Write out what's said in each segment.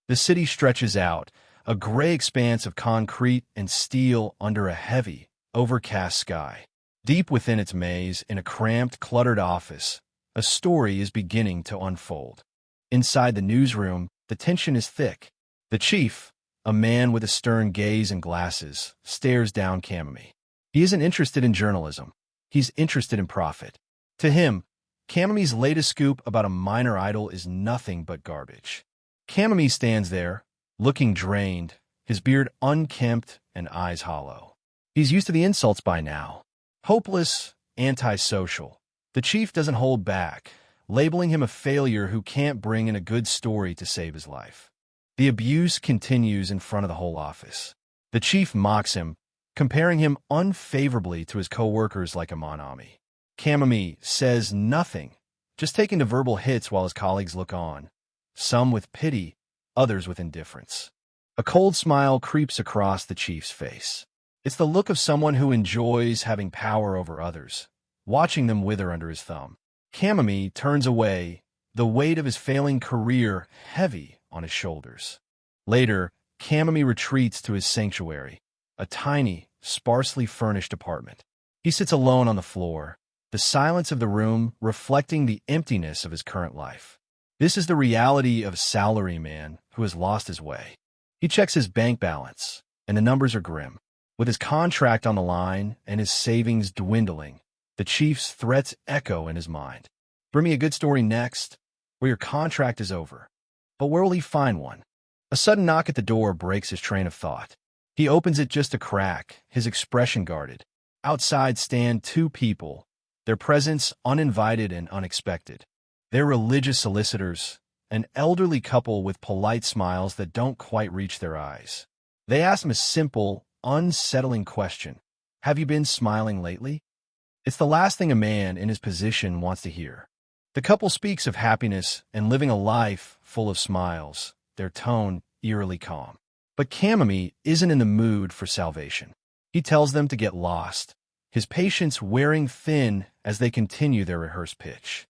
The city stretches out, a gray expanse of concrete and steel under a heavy, overcast sky. Deep within its maze, in a cramped, cluttered office, a story is beginning to unfold. Inside the newsroom, the tension is thick. The chief, a man with a stern gaze and glasses, stares down Kamami. He isn't interested in journalism. He's interested in profit. To him, Kamami's latest scoop about a minor idol is nothing but garbage. Kamami stands there, looking drained, his beard unkempt and eyes hollow. He's used to the insults by now. Hopeless, antisocial. The chief doesn't hold back, labeling him a failure who can't bring in a good story to save his life. The abuse continues in front of the whole office. The chief mocks him, comparing him unfavorably to his co-workers like a Monami. Kamami says nothing, just taking to verbal hits while his colleagues look on, some with pity, others with indifference. A cold smile creeps across the chief's face. It's the look of someone who enjoys having power over others, watching them wither under his thumb. Kamami turns away, the weight of his failing career heavy on his shoulders. Later, Kamami retreats to his sanctuary, a tiny, sparsely furnished apartment. He sits alone on the floor, the silence of the room reflecting the emptiness of his current life. This is the reality of a salaryman who has lost his way. He checks his bank balance, and the numbers are grim. With his contract on the line and his savings dwindling, the chief's threats echo in his mind. Bring me a good story next, or your contract is over. But where will he find one? A sudden knock at the door breaks his train of thought. He opens it just a crack, his expression guarded. Outside stand two people, their presence uninvited and unexpected. They're religious solicitors, an elderly couple with polite smiles that don't quite reach their eyes. They ask him a simple, unsettling question. Have you been smiling lately? It's the last thing a man in his position wants to hear. The couple speaks of happiness and living a life full of smiles, their tone eerily calm. But Kamami isn't in the mood for salvation. He tells them to get lost, his patience wearing thin as they continue their rehearsed pitch.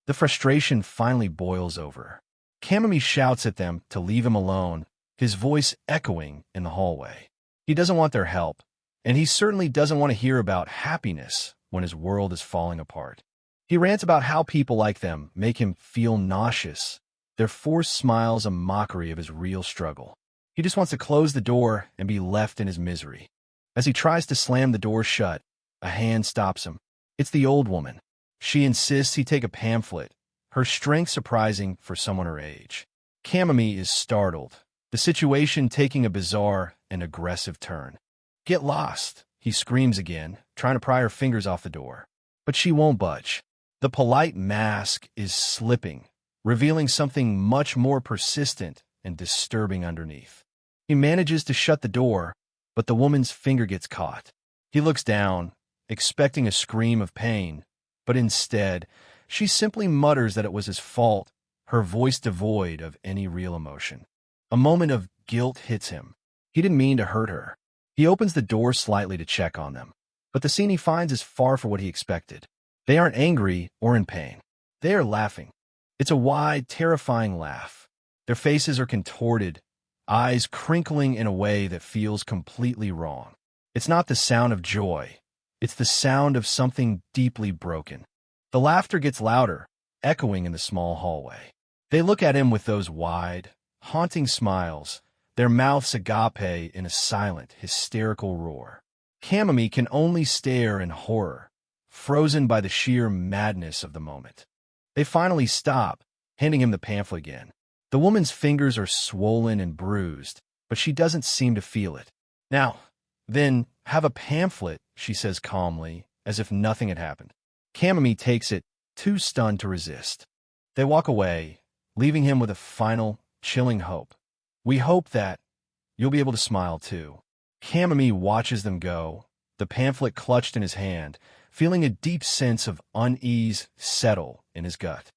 The frustration finally boils over. Kamami shouts at them to leave him alone, his voice echoing in the hallway. He doesn't want their help, and he certainly doesn't want to hear about happiness when his world is falling apart. He rants about how people like them make him feel nauseous, their forced smiles a mockery of his real struggle. He just wants to close the door and be left in his misery. As he tries to slam the door shut, a hand stops him. It's the old woman. She insists he take a pamphlet, her strength surprising for someone her age. Kamami is startled, the situation taking a bizarre and aggressive turn. Get lost, he screams again, trying to pry her fingers off the door. But she won't budge. The polite mask is slipping, revealing something much more persistent and disturbing underneath. He manages to shut the door, but the woman's finger gets caught. He looks down, expecting a scream of pain, but instead, she simply mutters that it was his fault, her voice devoid of any real emotion. A moment of guilt hits him. He didn't mean to hurt her. He opens the door slightly to check on them, but the scene he finds is far from what he expected. They aren't angry or in pain. They are laughing. It's a wide, terrifying laugh. Their faces are contorted, eyes crinkling in a way that feels completely wrong. It's not the sound of joy. It's the sound of something deeply broken. The laughter gets louder, echoing in the small hallway. They look at him with those wide, haunting smiles, their mouths agape in a silent, hysterical roar. Kamami can only stare in horror, frozen by the sheer madness of the moment. They finally stop, handing him the pamphlet again. The woman's fingers are swollen and bruised, but she doesn't seem to feel it. Now, then, have a pamphlet, she says calmly, as if nothing had happened. Kamami takes it, too stunned to resist. They walk away, leaving him with a final, chilling hope. We hope that you'll be able to smile too. Kamami watches them go, the pamphlet clutched in his hand, feeling a deep sense of unease settle in his gut.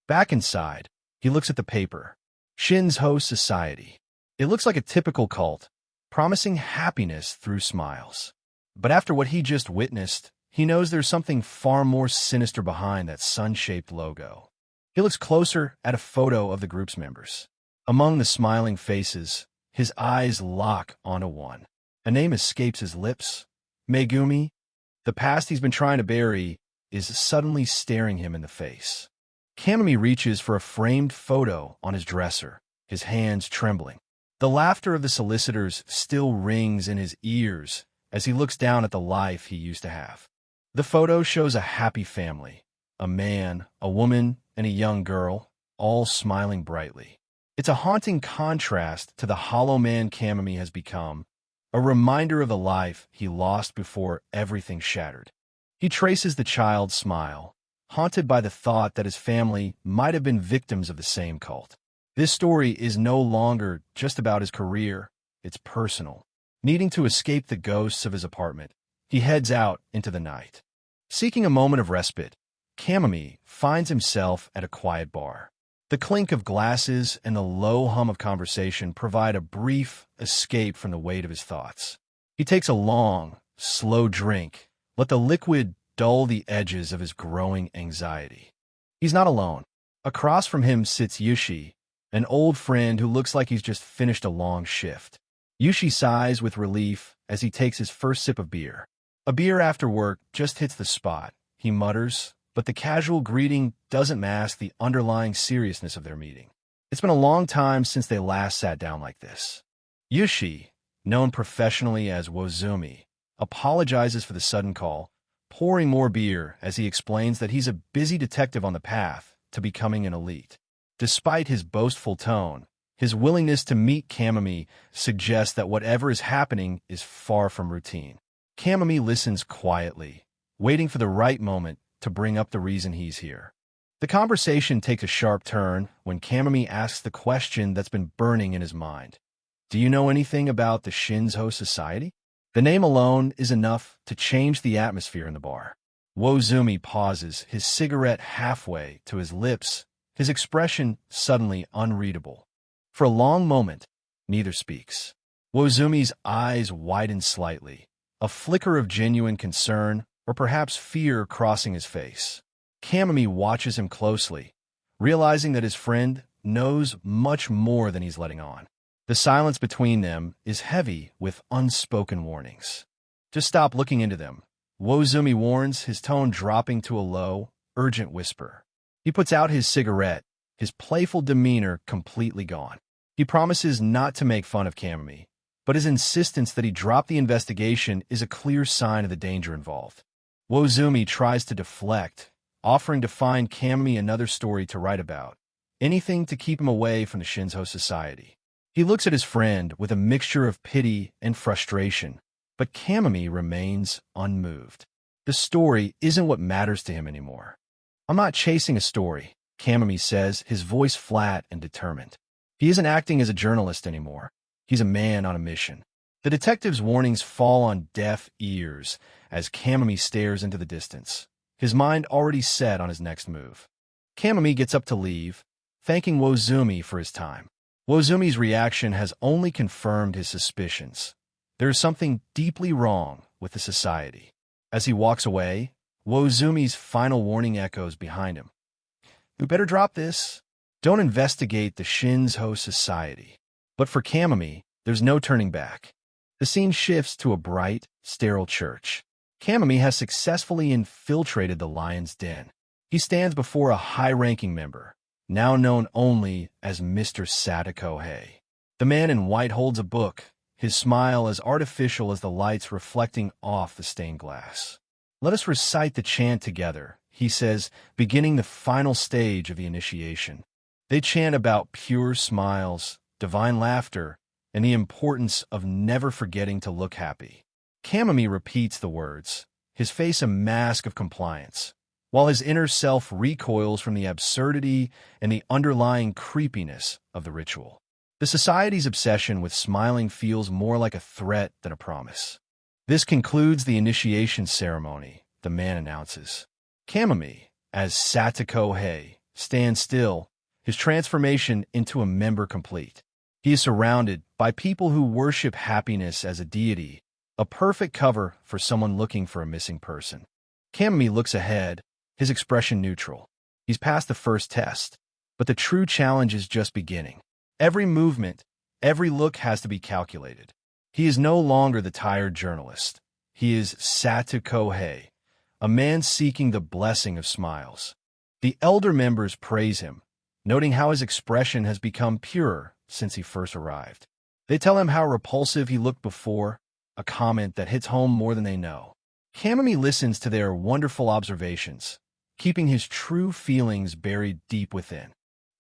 Back inside, he looks at the paper. Shinzo Society. It looks like a typical cult, promising happiness through smiles. But after what he just witnessed, he knows there's something far more sinister behind that sun-shaped logo. He looks closer at a photo of the group's members. Among the smiling faces, his eyes lock onto one. A name escapes his lips. Megumi. The past he's been trying to bury is suddenly staring him in the face. Kamami reaches for a framed photo on his dresser, his hands trembling. The laughter of the solicitors still rings in his ears as he looks down at the life he used to have. The photo shows a happy family, a man, a woman, and a young girl, all smiling brightly. It's a haunting contrast to the hollow man Kamami has become, a reminder of the life he lost before everything shattered. He traces the child's smile, haunted by the thought that his family might have been victims of the same cult. This story is no longer just about his career, it's personal. Needing to escape the ghosts of his apartment, he heads out into the night. Seeking a moment of respite, Kamami finds himself at a quiet bar. The clink of glasses and the low hum of conversation provide a brief escape from the weight of his thoughts. He takes a long, slow drink, let the liquid dull the edges of his growing anxiety. He's not alone. Across from him sits Yushi, an old friend who looks like he's just finished a long shift. Yushi sighs with relief as he takes his first sip of beer. A beer after work just hits the spot, he mutters, but the casual greeting doesn't mask the underlying seriousness of their meeting. It's been a long time since they last sat down like this. Yushi, known professionally as Wozumi, apologizes for the sudden call, pouring more beer as he explains that he's a busy detective on the path to becoming an elite. Despite his boastful tone, his willingness to meet Kamami suggests that whatever is happening is far from routine. Kamami listens quietly, waiting for the right moment to bring up the reason he's here. The conversation takes a sharp turn when Kamami asks the question that's been burning in his mind. Do you know anything about the Shinzo Society? The name alone is enough to change the atmosphere in the bar. Wozumi pauses, his cigarette halfway to his lips, his expression suddenly unreadable. For a long moment, neither speaks. Wozumi's eyes widen slightly, a flicker of genuine concern or perhaps fear crossing his face. Kamami watches him closely, realizing that his friend knows much more than he's letting on. The silence between them is heavy with unspoken warnings. Just stop looking into them, Wozumi warns, his tone dropping to a low, urgent whisper. He puts out his cigarette, his playful demeanor completely gone. He promises not to make fun of Kamami, but his insistence that he drop the investigation is a clear sign of the danger involved. Wozumi tries to deflect, offering to find Kamami another story to write about, anything to keep him away from the Shinzo Society. He looks at his friend with a mixture of pity and frustration, but Kamami remains unmoved. The story isn't what matters to him anymore. I'm not chasing a story, Kamami says, his voice flat and determined. He isn't acting as a journalist anymore. He's a man on a mission. The detective's warnings fall on deaf ears as Kamami stares into the distance, his mind already set on his next move. Kamami gets up to leave, thanking Wozumi for his time. Wozumi's reaction has only confirmed his suspicions. There is something deeply wrong with the society. As he walks away, Wozumi's final warning echoes behind him. You better drop this. Don't investigate the Shinzo Society. But for Kamami, there's no turning back. The scene shifts to a bright, sterile church. Kamami has successfully infiltrated the lion's den. He stands before a high-ranking member, now known only as Mr. Sadakohei. The man in white holds a book, his smile as artificial as the lights reflecting off the stained glass. Let us recite the chant together, he says, beginning the final stage of the initiation. They chant about pure smiles, divine laughter, and the importance of never forgetting to look happy. Kamami repeats the words, his face a mask of compliance, while his inner self recoils from the absurdity and the underlying creepiness of the ritual. The society's obsession with smiling feels more like a threat than a promise. This concludes the initiation ceremony, the man announces. Kamami, as Sadakohei, stands still, his transformation into a member complete. He is surrounded by people who worship happiness as a deity, a perfect cover for someone looking for a missing person. Kamami looks ahead, his expression neutral. He's passed the first test, but the true challenge is just beginning. Every movement, every look has to be calculated. He is no longer the tired journalist. He is Satu Kohei, a man seeking the blessing of smiles. The elder members praise him, noting how his expression has become purer since he first arrived. They tell him how repulsive he looked before, a comment that hits home more than they know. Kamami listens to their wonderful observations, keeping his true feelings buried deep within.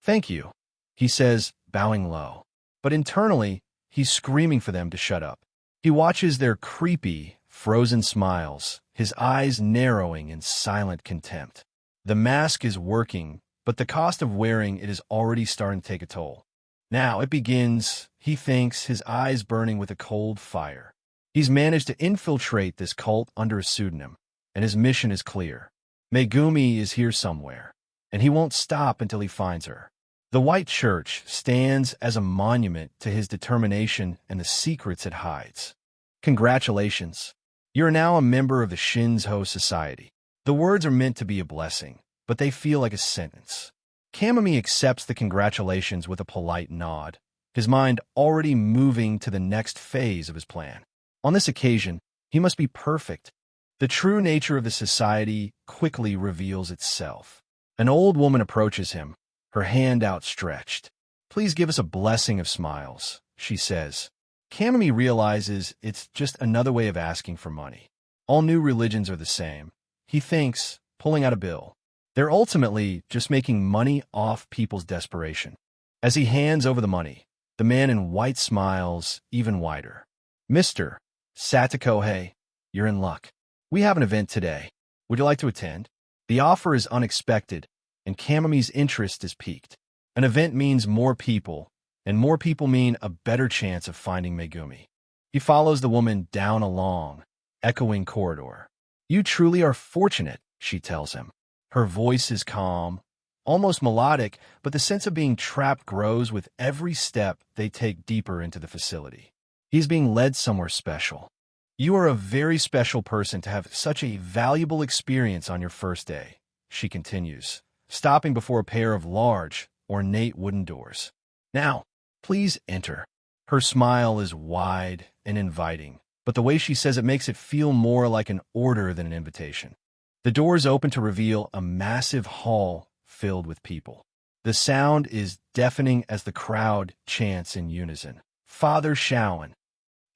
"Thank you," he says, bowing low. But internally, he's screaming for them to shut up. He watches their creepy, frozen smiles, his eyes narrowing in silent contempt. The mask is working, but the cost of wearing it is already starting to take a toll. Now it begins, he thinks, his eyes burning with a cold fire. He's managed to infiltrate this cult under a pseudonym, and his mission is clear. Megumi is here somewhere, and he won't stop until he finds her. The White Church stands as a monument to his determination and the secrets it hides. Congratulations. You're now a member of the Shinzo Society. The words are meant to be a blessing, but they feel like a sentence. Kamami accepts the congratulations with a polite nod, his mind already moving to the next phase of his plan. On this occasion, he must be perfect. The true nature of the society quickly reveals itself. An old woman approaches him, her hand outstretched. "Please give us a blessing of smiles," she says. Kamami realizes it's just another way of asking for money. All new religions are the same, he thinks, pulling out a bill. They're ultimately just making money off people's desperation. As he hands over the money, the man in white smiles even wider. "Mr. Satakohei, you're in luck. We have an event today. Would you like to attend?" The offer is unexpected, and Kamami's interest is piqued. An event means more people, and more people mean a better chance of finding Megumi. He follows the woman down a long, echoing corridor. "You truly are fortunate," she tells him. Her voice is calm, almost melodic, but the sense of being trapped grows with every step they take deeper into the facility. He's being led somewhere special. "You are a very special person to have such a valuable experience on your first day," she continues, stopping before a pair of large, ornate wooden doors. "Now, please enter." Her smile is wide and inviting, but the way she says it makes it feel more like an order than an invitation. The doors open to reveal a massive hall filled with people. The sound is deafening as the crowd chants in unison, "Father Shaoan."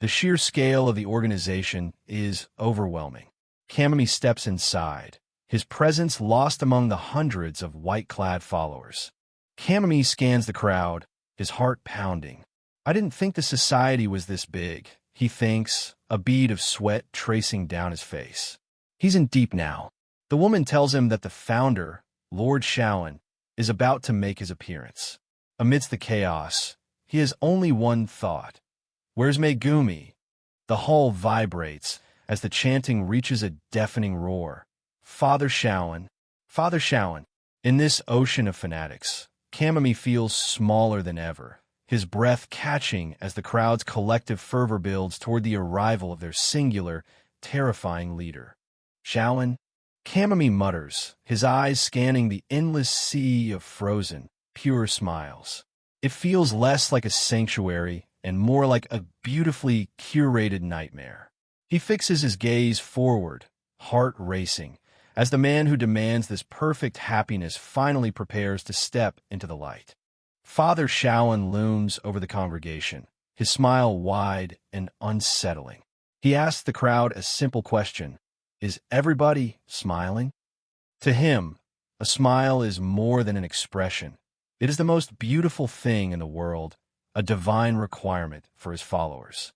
The sheer scale of the organization is overwhelming. Kamami steps inside, his presence lost among the hundreds of white-clad followers. Kamami scans the crowd, his heart pounding. "I didn't think the society was this big," he thinks, a bead of sweat tracing down his face. He's in deep now. The woman tells him that the founder, Lord Shaoan, is about to make his appearance. Amidst the chaos, he has only one thought. "Where's Megumi?" The hall vibrates as the chanting reaches a deafening roar. "Father Shaoan, Father Shaoan." In this ocean of fanatics, Kamami feels smaller than ever, his breath catching as the crowd's collective fervor builds toward the arrival of their singular, terrifying leader. "Shaoan?" Kamami mutters, his eyes scanning the endless sea of frozen, pure smiles. It feels less like a sanctuary and more like a beautifully curated nightmare. He fixes his gaze forward, heart racing, as the man who demands this perfect happiness finally prepares to step into the light. Father Shaoan looms over the congregation, his smile wide and unsettling. He asks the crowd a simple question: "Is everybody smiling?" To him, a smile is more than an expression. It is the most beautiful thing in the world, a divine requirement for his followers.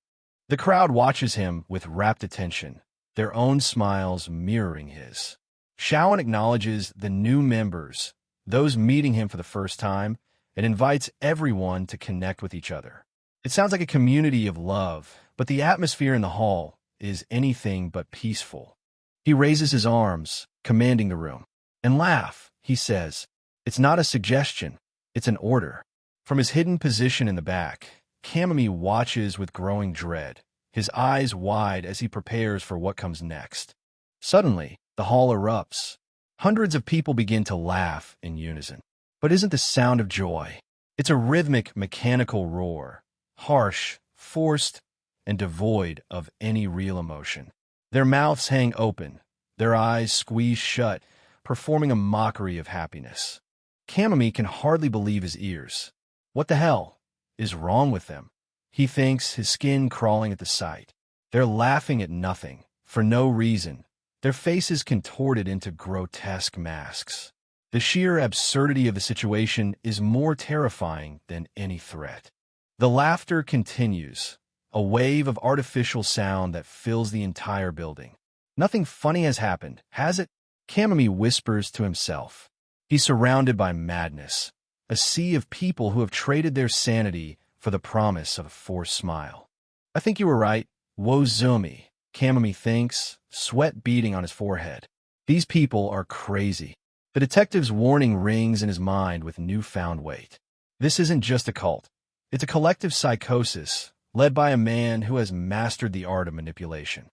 The crowd watches him with rapt attention, their own smiles mirroring his. Shaoan acknowledges the new members, those meeting him for the first time, and invites everyone to connect with each other. It sounds like a community of love, but the atmosphere in the hall is anything but peaceful. He raises his arms, commanding the room. "And laugh," he says. It's not a suggestion, it's an order. From his hidden position in the back, Kamami watches with growing dread, his eyes wide as he prepares for what comes next. Suddenly, the hall erupts. Hundreds of people begin to laugh in unison. But isn't the sound of joy? It's a rhythmic, mechanical roar, harsh, forced, and devoid of any real emotion. Their mouths hang open, their eyes squeezed shut, performing a mockery of happiness. Kamami can hardly believe his ears. What the hell is wrong with them? He thinks, his skin crawling at the sight. They're laughing at nothing, for no reason, their faces contorted into grotesque masks. The sheer absurdity of the situation is more terrifying than any threat. The laughter continues, a wave of artificial sound that fills the entire building. Nothing funny has happened, has it? Kamami whispers to himself. He's surrounded by madness, a sea of people who have traded their sanity for the promise of a forced smile. I think you were right, Wozumi, Kamami thinks, sweat beading on his forehead. These people are crazy. The detective's warning rings in his mind with newfound weight. This isn't just a cult. It's a collective psychosis, led by a man who has mastered the art of manipulation.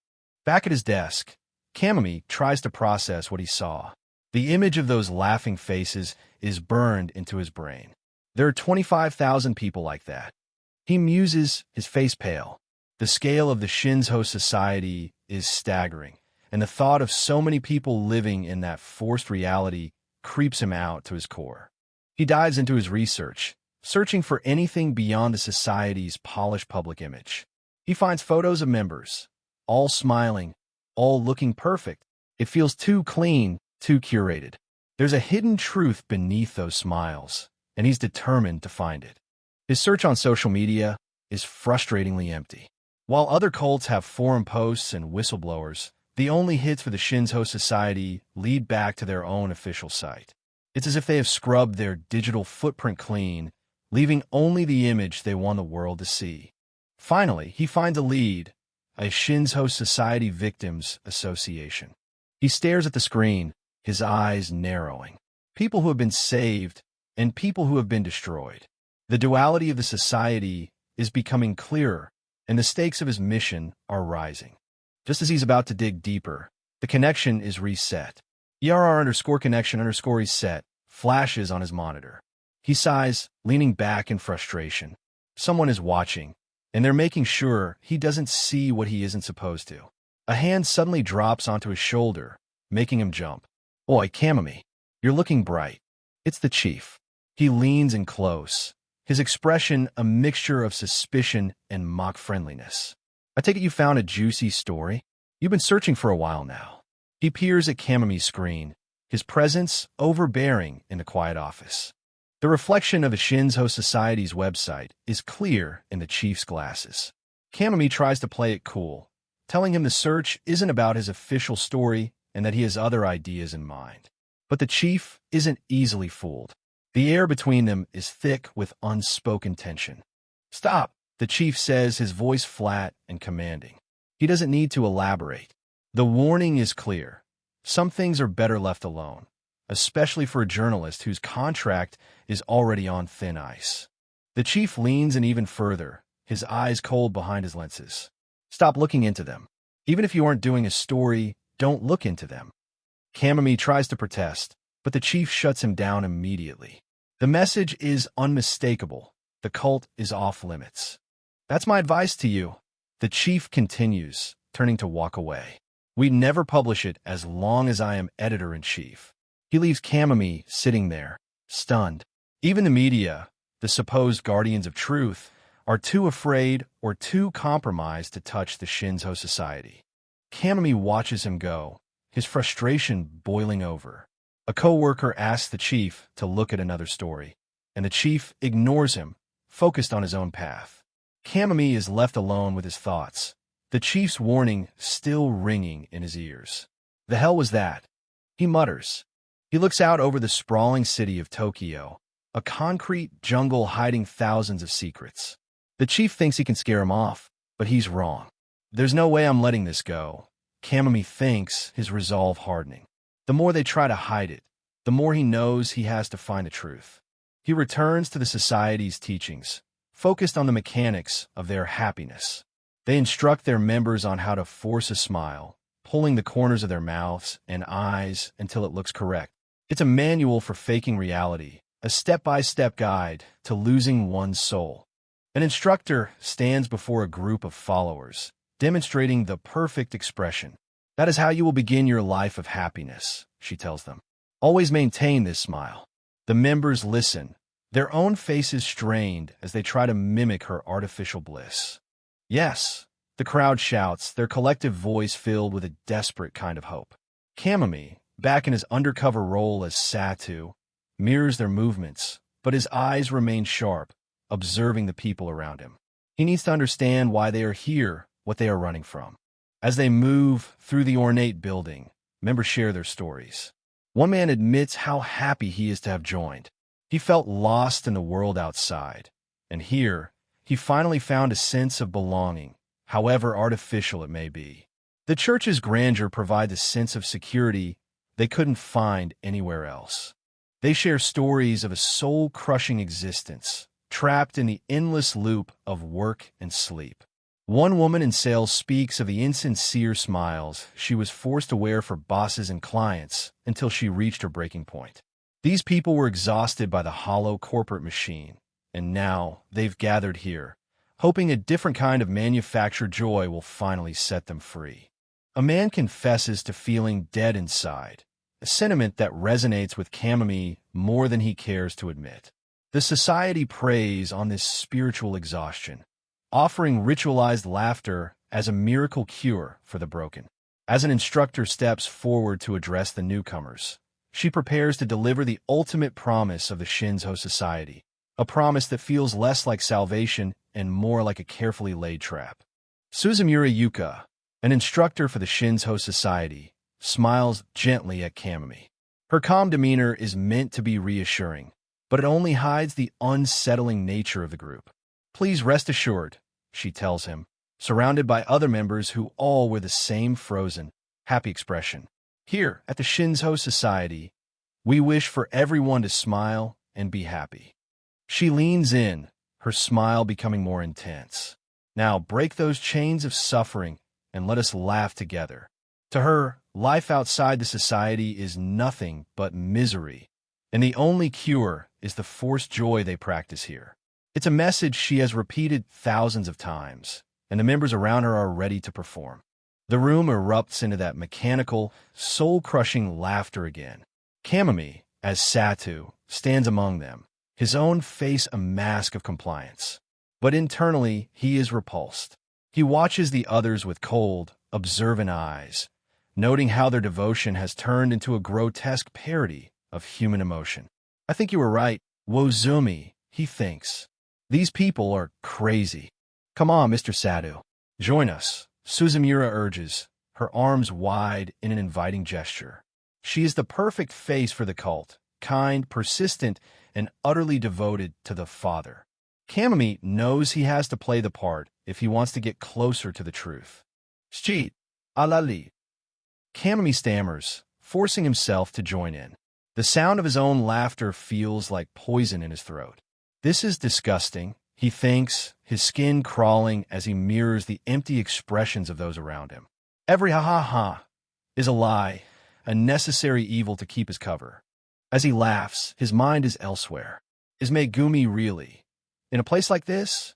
Back at his desk, Kamami tries to process what he saw. The image of those laughing faces is burned into his brain. There are 25,000 people like that. He muses, his face pale. The scale of the Shinzo society is staggering, and the thought of so many people living in that forced reality creeps him out to his core. He dives into his research, searching for anything beyond the society's polished public image. He finds photos of members, all smiling, all looking perfect. It feels too clean, too curated. There's a hidden truth beneath those smiles, and he's determined to find it. His search on social media is frustratingly empty. While other cults have forum posts and whistleblowers, the only hits for the Shinzo Society lead back to their own official site. It's as if they have scrubbed their digital footprint clean, leaving only the image they want the world to see. Finally, he finds a lead, a Shinzo Society Victims Association. He stares at the screen, his eyes narrowing. People who have been saved and people who have been destroyed. The duality of the society is becoming clearer, and the stakes of his mission are rising. Just as he's about to dig deeper, the connection is reset. ERR_connection_reset flashes on his monitor. He sighs, leaning back in frustration. Someone is watching, and they're making sure he doesn't see what he isn't supposed to. A hand suddenly drops onto his shoulder, making him jump. Oi, Kamami, you're looking bright. It's the chief. He leans in close, his expression a mixture of suspicion and mock friendliness. I take it you found a juicy story? You've been searching for a while now. He peers at Kamami's screen, his presence overbearing in the quiet office. The reflection of the Shinzo Society's website is clear in the chief's glasses. Kamami tries to play it cool, telling him the search isn't about his official story and that he has other ideas in mind. But the chief isn't easily fooled. The air between them is thick with unspoken tension. Stop, the chief says, his voice flat and commanding. He doesn't need to elaborate. The warning is clear. Some things are better left alone, especially for a journalist whose contract is already on thin ice. The chief leans in even further, his eyes cold behind his lenses. Stop looking into them. Even if you aren't doing a story, don't look into them. Kamami tries to protest, but the chief shuts him down immediately. The message is unmistakable. The cult is off limits. That's my advice to you. The chief continues, turning to walk away. We never publish it as long as I am editor-in-chief. He leaves Kamami sitting there, stunned. Even the media, the supposed guardians of truth, are too afraid or too compromised to touch the Shinzo Society. Kamami watches him go, his frustration boiling over. A co-worker asks the chief to look at another story, and the chief ignores him, focused on his own path. Kamami is left alone with his thoughts, the chief's warning still ringing in his ears. The hell was that? He mutters. He looks out over the sprawling city of Tokyo, a concrete jungle hiding thousands of secrets. The chief thinks he can scare him off, but he's wrong. There's no way I'm letting this go, Kamami thinks, his resolve hardening. The more they try to hide it, the more he knows he has to find the truth. He returns to the society's teachings, focused on the mechanics of their happiness. They instruct their members on how to force a smile, pulling the corners of their mouths and eyes until it looks correct. It's a manual for faking reality, a step-by-step guide to losing one's soul. An instructor stands before a group of followers, demonstrating the perfect expression. That is how you will begin your life of happiness, she tells them. Always maintain this smile. The members listen, their own faces strained as they try to mimic her artificial bliss. Yes, the crowd shouts, their collective voice filled with a desperate kind of hope. Kamami, back in his undercover role as Satu, mirrors their movements, but his eyes remain sharp, observing the people around him. He needs to understand why they are here, what they are running from. As they move through the ornate building, members share their stories. One man admits how happy he is to have joined. He felt lost in the world outside, and here, he finally found a sense of belonging, however artificial it may be. The church's grandeur provides a sense of security they couldn't find anywhere else. They share stories of a soul-crushing existence, trapped in the endless loop of work and sleep. One woman in sales speaks of the insincere smiles she was forced to wear for bosses and clients until she reached her breaking point. These people were exhausted by the hollow corporate machine, and now they've gathered here, hoping a different kind of manufactured joy will finally set them free. A man confesses to feeling dead inside, a sentiment that resonates with Kamami more than he cares to admit. The society preys on this spiritual exhaustion, offering ritualized laughter as a miracle cure for the broken. As an instructor steps forward to address the newcomers, she prepares to deliver the ultimate promise of the Shinzo Society, a promise that feels less like salvation and more like a carefully laid trap. Suzumura Yuka, an instructor for the Shinzo Society, smiles gently at Kamami. Her calm demeanor is meant to be reassuring, but it only hides the unsettling nature of the group. Please rest assured, she tells him, surrounded by other members who all wear the same frozen, happy expression. Here, at the Shinzo Society, we wish for everyone to smile and be happy. She leans in, her smile becoming more intense. Now break those chains of suffering and let us laugh together. To her, life outside the society is nothing but misery, and the only cure is the forced joy they practice here. It's a message she has repeated thousands of times, and the members around her are ready to perform. The room erupts into that mechanical, soul-crushing laughter again. Kamami, as Satu, stands among them, his own face a mask of compliance. But internally, he is repulsed. He watches the others with cold, observant eyes, noting how their devotion has turned into a grotesque parody of human emotion. I think you were right, Wozumi, he thinks. These people are crazy. Come on, Mr. Satu. Join us, Suzumura urges, her arms wide in an inviting gesture. She is the perfect face for the cult, kind, persistent, and utterly devoted to the Father. Kamami knows he has to play the part if he wants to get closer to the truth. Shit, alali. Kamami stammers, forcing himself to join in. The sound of his own laughter feels like poison in his throat. This is disgusting, he thinks, his skin crawling as he mirrors the empty expressions of those around him. Every ha-ha-ha is a lie, a necessary evil to keep his cover. As he laughs, his mind is elsewhere. Is Megumi really in a place like this?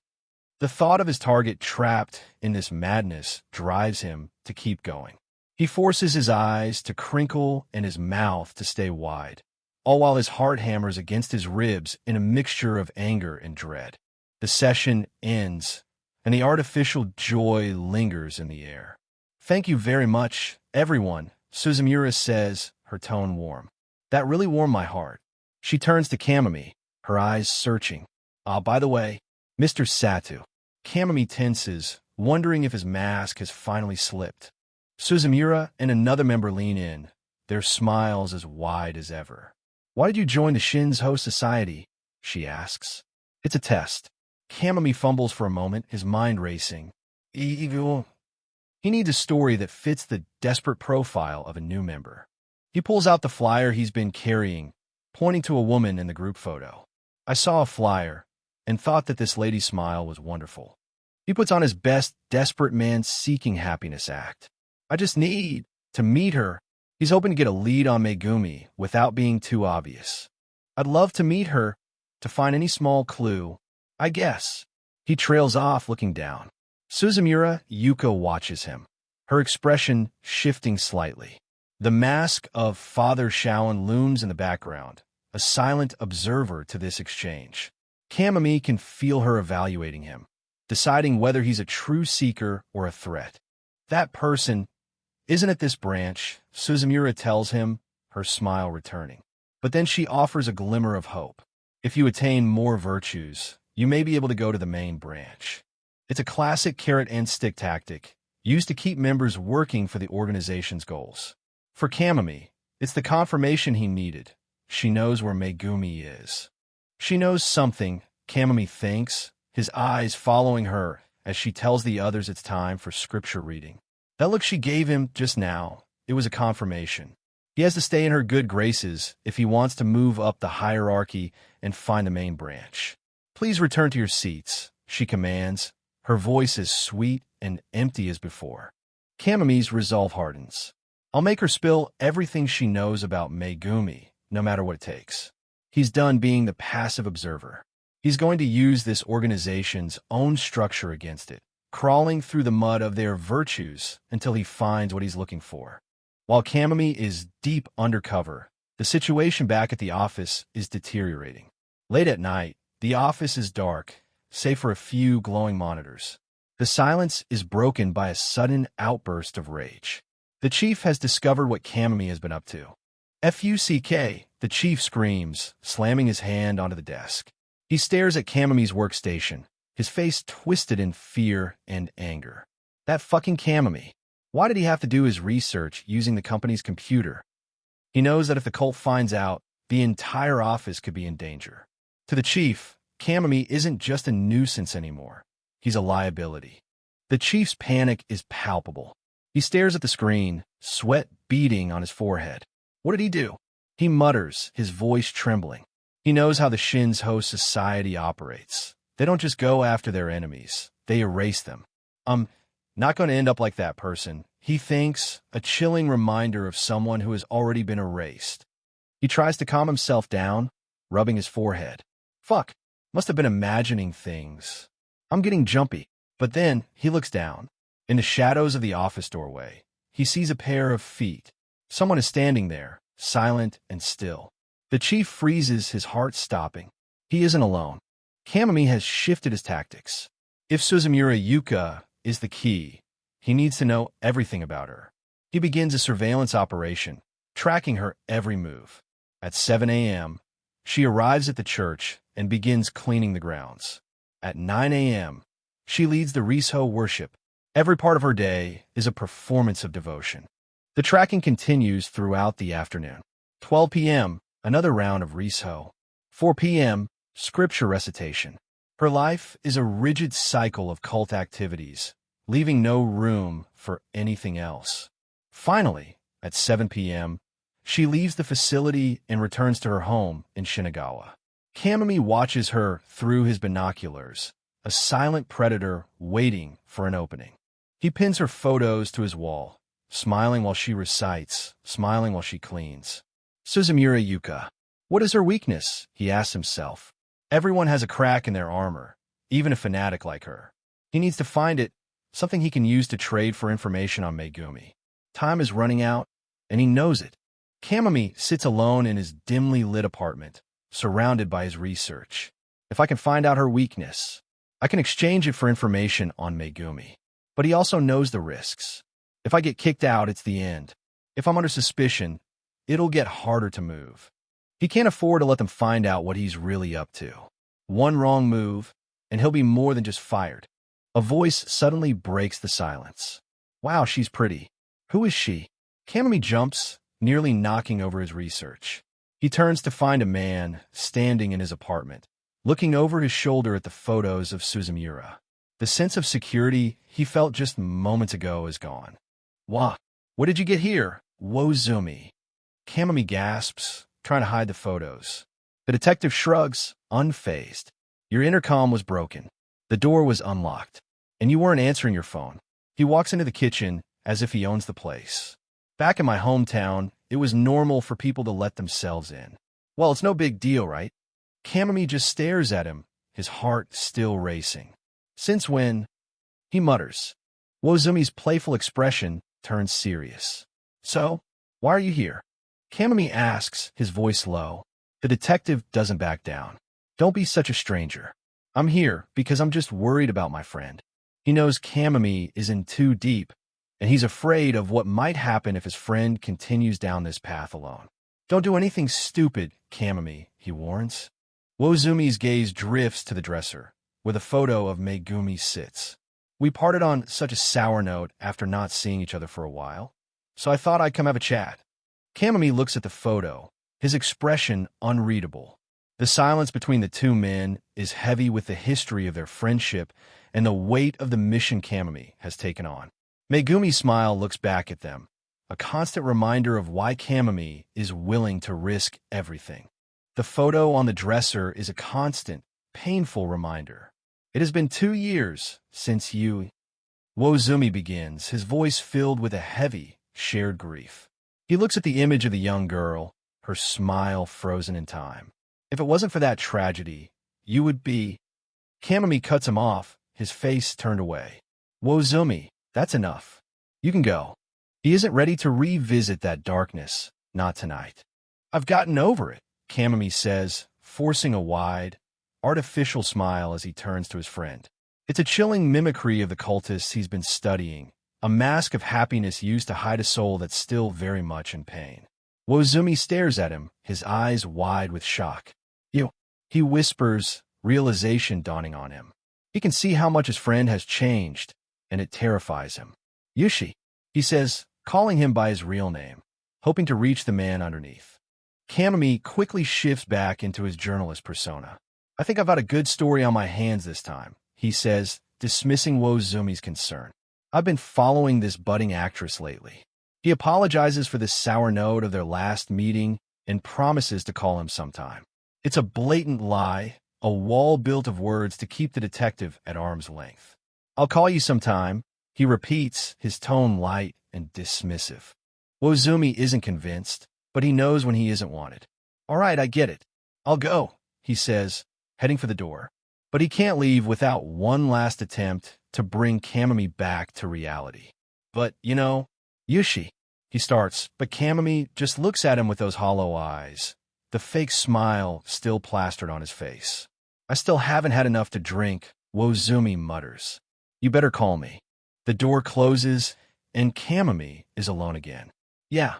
The thought of his target trapped in this madness drives him to keep going. He forces his eyes to crinkle and his mouth to stay wide, all while his heart hammers against his ribs in a mixture of anger and dread. The session ends, and the artificial joy lingers in the air. Thank you very much, everyone, Suzumura says, her tone warm. That really warmed my heart. She turns to Kamami, her eyes searching. By the way, Mr. Satu. Kamami tenses, wondering if his mask has finally slipped. Suzumura and another member lean in, their smiles as wide as ever. Why did you join the Shinzo Society? She asks. It's a test. Kamami fumbles for a moment, his mind racing. Evil. He needs a story that fits the desperate profile of a new member. He pulls out the flyer he's been carrying, pointing to a woman in the group photo. I saw a flyer and thought that this lady's smile was wonderful. He puts on his best desperate man seeking happiness act. I just need to meet her. He's hoping to get a lead on Megumi without being too obvious. I'd love to meet her, to find any small clue, I guess. He trails off, looking down. Suzumura Yuka watches him, her expression shifting slightly. The mask of Father Shaolin looms in the background, a silent observer to this exchange. Kamami can feel her evaluating him, deciding whether he's a true seeker or a threat. That person isn't at this branch, Suzumura tells him, her smile returning. But then she offers a glimmer of hope. If you attain more virtues, you may be able to go to the main branch. It's a classic carrot-and-stick tactic, used to keep members working for the organization's goals. For Kamami, it's the confirmation he needed. She knows where Megumi is. She knows something, Kamami thinks, his eyes following her as she tells the others it's time for scripture reading. That look she gave him just now, it was a confirmation. He has to stay in her good graces if he wants to move up the hierarchy and find the main branch. Please return to your seats, she commands, her voice as sweet and empty as before. Kamami's resolve hardens. I'll make her spill everything she knows about Megumi, no matter what it takes. He's done being the passive observer. He's going to use this organization's own structure against it, crawling through the mud of their virtues until he finds what he's looking for. While Kamami is deep undercover, the situation back at the office is deteriorating. Late at night, the office is dark, save for a few glowing monitors. The silence is broken by a sudden outburst of rage. The chief has discovered what Kamami has been up to. Fuck, the chief screams, slamming his hand onto the desk. He stares at Kamami's workstation, his face twisted in fear and anger. That fucking Kamami. Why did he have to do his research using the company's computer? He knows that if the cult finds out, the entire office could be in danger. To the chief, Kamami isn't just a nuisance anymore. He's a liability. The chief's panic is palpable. He stares at the screen, sweat beading on his forehead. What did he do? He mutters, his voice trembling. He knows how the Shinzo society operates. They don't just go after their enemies. They erase them. Not going to end up like that person, he thinks, a chilling reminder of someone who has already been erased. He tries to calm himself down, rubbing his forehead. Fuck, must have been imagining things. I'm getting jumpy. But then he looks down. In the shadows of the office doorway, he sees a pair of feet. Someone is standing there, silent and still. The chief freezes, his heart stopping. He isn't alone. Kamami has shifted his tactics. If Suzumura Yuka is the key, he needs to know everything about her. He begins a surveillance operation, tracking her every move. At 7 a.m., she arrives at the church and begins cleaning the grounds. At 9 a.m., she leads the Riso worship. Every part of her day is a performance of devotion. The tracking continues throughout the afternoon. 12 p.m., another round of Riso. 4 p.m., scripture recitation. Her life is a rigid cycle of cult activities, leaving no room for anything else. Finally, at 7 p.m., she leaves the facility and returns to her home in Shinagawa. Kamami watches her through his binoculars, a silent predator waiting for an opening. He pins her photos to his wall, smiling while she recites, smiling while she cleans. Suzumura Yuka. What is her weakness? He asks himself. Everyone has a crack in their armor, even a fanatic like her. He needs to find it, something he can use to trade for information on Megumi. Time is running out, and he knows it. Kamami sits alone in his dimly lit apartment, surrounded by his research. If I can find out her weakness, I can exchange it for information on Megumi. But he also knows the risks. If I get kicked out, it's the end. If I'm under suspicion, it'll get harder to move. He can't afford to let them find out what he's really up to. One wrong move, and he'll be more than just fired. A voice suddenly breaks the silence. Wow, she's pretty. Who is she? Kamami jumps, nearly knocking over his research. He turns to find a man standing in his apartment, looking over his shoulder at the photos of Suzumura. The sense of security he felt just moments ago is gone. What did you get here, Wozumi? Kamami gasps, trying to hide the photos. The detective shrugs, unfazed. Your intercom was broken. The door was unlocked. And you weren't answering your phone. He walks into the kitchen as if he owns the place. Back in my hometown, it was normal for people to let themselves in. Well, it's no big deal, right? Kamami just stares at him, his heart still racing. Since when? He mutters. Wozumi's playful expression turns serious. So, why are you here? Kamami asks, his voice low. The detective doesn't back down. Don't be such a stranger. I'm here because I'm just worried about my friend. He knows Kamami is in too deep, and he's afraid of what might happen if his friend continues down this path alone. Don't do anything stupid, Kamami, he warns. Wozumi's gaze drifts to the dresser, where the photo of Megumi sits. We parted on such a sour note after not seeing each other for a while, so I thought I'd come have a chat. Kamami looks at the photo, his expression unreadable. The silence between the two men is heavy with the history of their friendship and the weight of the mission Kamami has taken on. Megumi's smile looks back at them, a constant reminder of why Kamami is willing to risk everything. The photo on the dresser is a constant, painful reminder. It has been 2 years since you... Wozumi begins, his voice filled with a heavy, shared grief. He looks at the image of the young girl, her smile frozen in time. If it wasn't for that tragedy, you would be... Kamami cuts him off, his face turned away. Wozumi, that's enough. You can go. He isn't ready to revisit that darkness, not tonight. I've gotten over it, Kamami says, forcing a wide, artificial smile as he turns to his friend. It's a chilling mimicry of the cultists he's been studying, a mask of happiness used to hide a soul that's still very much in pain. Wozumi stares at him, his eyes wide with shock. You, he whispers, realization dawning on him. He can see how much his friend has changed, and it terrifies him. Yushi, he says, calling him by his real name, hoping to reach the man underneath. Kamami quickly shifts back into his journalist persona. I think I've got a good story on my hands this time, he says, dismissing Wozumi's concern. I've been following this budding actress lately. He apologizes for the sour note of their last meeting and promises to call him sometime. It's a blatant lie, a wall built of words to keep the detective at arm's length. I'll call you sometime, he repeats, his tone light and dismissive. Wozumi isn't convinced, but he knows when he isn't wanted. All right, I get it. I'll go, he says, heading for the door. But he can't leave without one last attempt to bring Kamami back to reality. But, Yushi, he starts, but Kamami just looks at him with those hollow eyes, the fake smile still plastered on his face. I still haven't had enough to drink, Wozumi mutters. You better call me. The door closes, and Kamami is alone again. Yeah,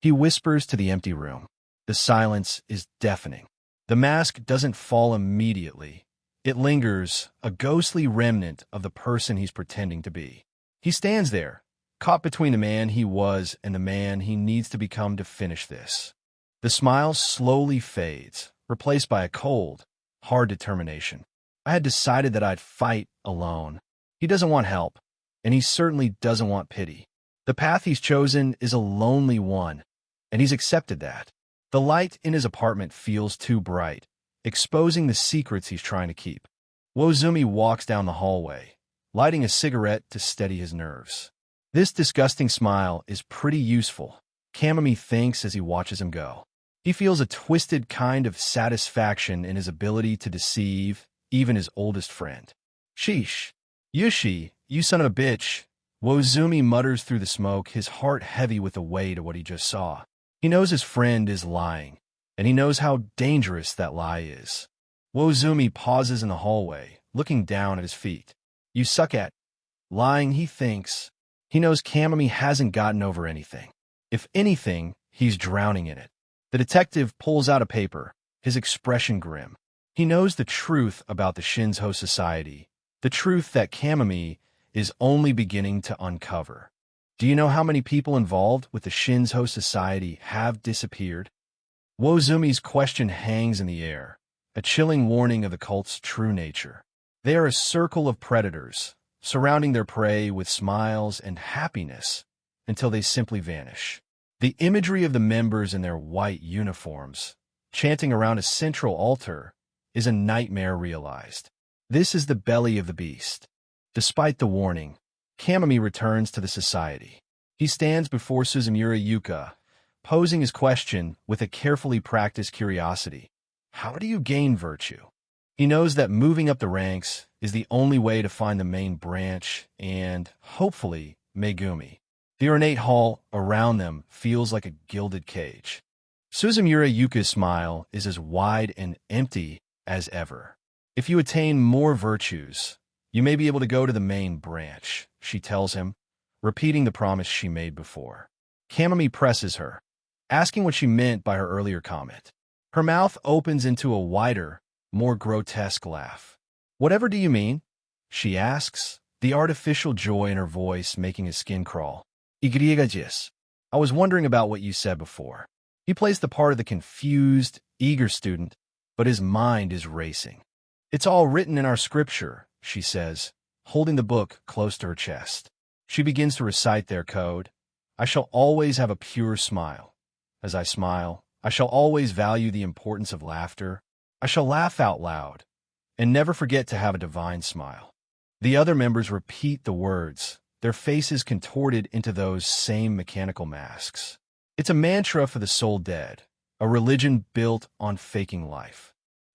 he whispers to the empty room. The silence is deafening. The mask doesn't fall immediately. It lingers, a ghostly remnant of the person he's pretending to be. He stands there, caught between the man he was and the man he needs to become to finish this. The smile slowly fades, replaced by a cold, hard determination. I had decided that I'd fight alone. He doesn't want help, and he certainly doesn't want pity. The path he's chosen is a lonely one, and he's accepted that. The light in his apartment feels too bright, exposing the secrets he's trying to keep. Wozumi walks down the hallway, lighting a cigarette to steady his nerves. This disgusting smile is pretty useful, Kamami thinks as he watches him go. He feels a twisted kind of satisfaction in his ability to deceive even his oldest friend. Sheesh. Yushi, you son of a bitch. Wozumi mutters through the smoke, his heart heavy with the weight of what he just saw. He knows his friend is lying, and he knows how dangerous that lie is. Wozumi pauses in the hallway, looking down at his feet. You suck at lying, he thinks. He knows Kamami hasn't gotten over anything. If anything, he's drowning in it. The detective pulls out a paper, his expression grim. He knows the truth about the Shinzo Society, the truth that Kamami is only beginning to uncover. Do you know how many people involved with the Shinzo Society have disappeared? Wozumi's question hangs in the air, a chilling warning of the cult's true nature. They are a circle of predators, surrounding their prey with smiles and happiness until they simply vanish. The imagery of the members in their white uniforms, chanting around a central altar, is a nightmare realized. This is the belly of the beast. Despite the warning, Kamami returns to the society. He stands before Suzumura Yuka, posing his question with a carefully practiced curiosity. How do you gain virtue? He knows that moving up the ranks is the only way to find the main branch and, hopefully, Megumi. The ornate hall around them feels like a gilded cage. Suzumura Yuka's smile is as wide and empty as ever. If you attain more virtues, you may be able to go to the main branch, she tells him, repeating the promise she made before. Kamami presses her, asking what she meant by her earlier comment. Her mouth opens into a wider, more grotesque laugh. Whatever do you mean? She asks, the artificial joy in her voice making his skin crawl. Igriegajis. I was wondering about what you said before. He plays the part of the confused, eager student, but his mind is racing. It's all written in our scripture, she says, holding the book close to her chest. She begins to recite their code. I shall always have a pure smile. As I smile, I shall always value the importance of laughter. I shall laugh out loud, and never forget to have a divine smile. The other members repeat the words, their faces contorted into those same mechanical masks. It's a mantra for the soul dead, a religion built on faking life.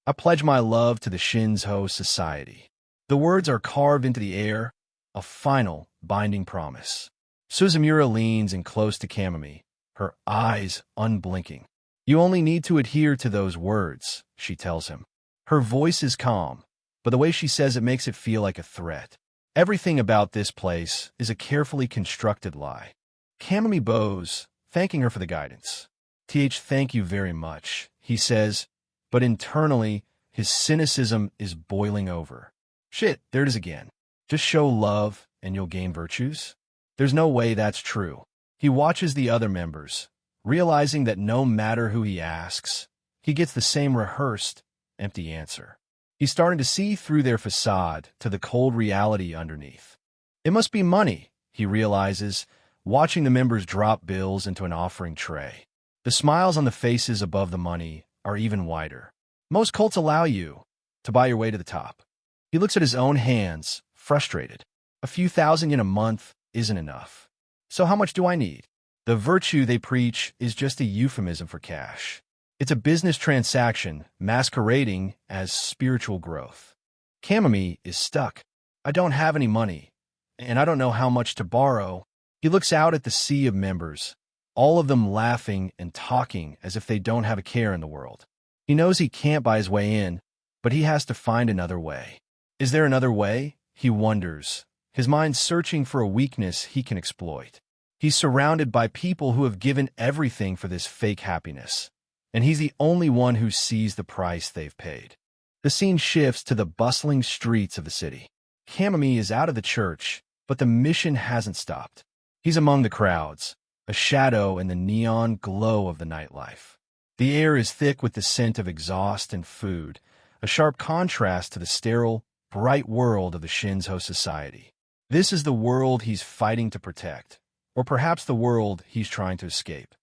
I pledge my love to the Shinzo Society. The words are carved into the air, a final, binding promise. Suzumura leans in close to Kamami, her eyes unblinking. You only need to adhere to those words, she tells him. Her voice is calm, but the way she says it makes it feel like a threat. Everything about this place is a carefully constructed lie. Kamami bows, thanking her for the guidance. Thank you very much, he says, but internally, his cynicism is boiling over. Shit, there it is again. Just show love and you'll gain virtues? There's no way that's true. He watches the other members, realizing that no matter who he asks, he gets the same rehearsed, empty answer. He's starting to see through their facade to the cold reality underneath. It must be money, he realizes, watching the members drop bills into an offering tray. The smiles on the faces above the money are even wider. Most cults allow you to buy your way to the top. He looks at his own hands, frustrated. A few thousand in a month isn't enough. So how much do I need? The virtue they preach is just a euphemism for cash. It's a business transaction masquerading as spiritual growth. Kamami is stuck. I don't have any money, and I don't know how much to borrow. He looks out at the sea of members, all of them laughing and talking as if they don't have a care in the world. He knows he can't buy his way in, but he has to find another way. Is there another way? He wonders, his mind searching for a weakness he can exploit. He's surrounded by people who have given everything for this fake happiness, and he's the only one who sees the price they've paid. The scene shifts to the bustling streets of the city. Kamami is out of the church, but the mission hasn't stopped. He's among the crowds, a shadow in the neon glow of the nightlife. The air is thick with the scent of exhaust and food, a sharp contrast to the sterile, bright world of the Shinzo Society. This is the world he's fighting to protect, or perhaps the world he's trying to escape.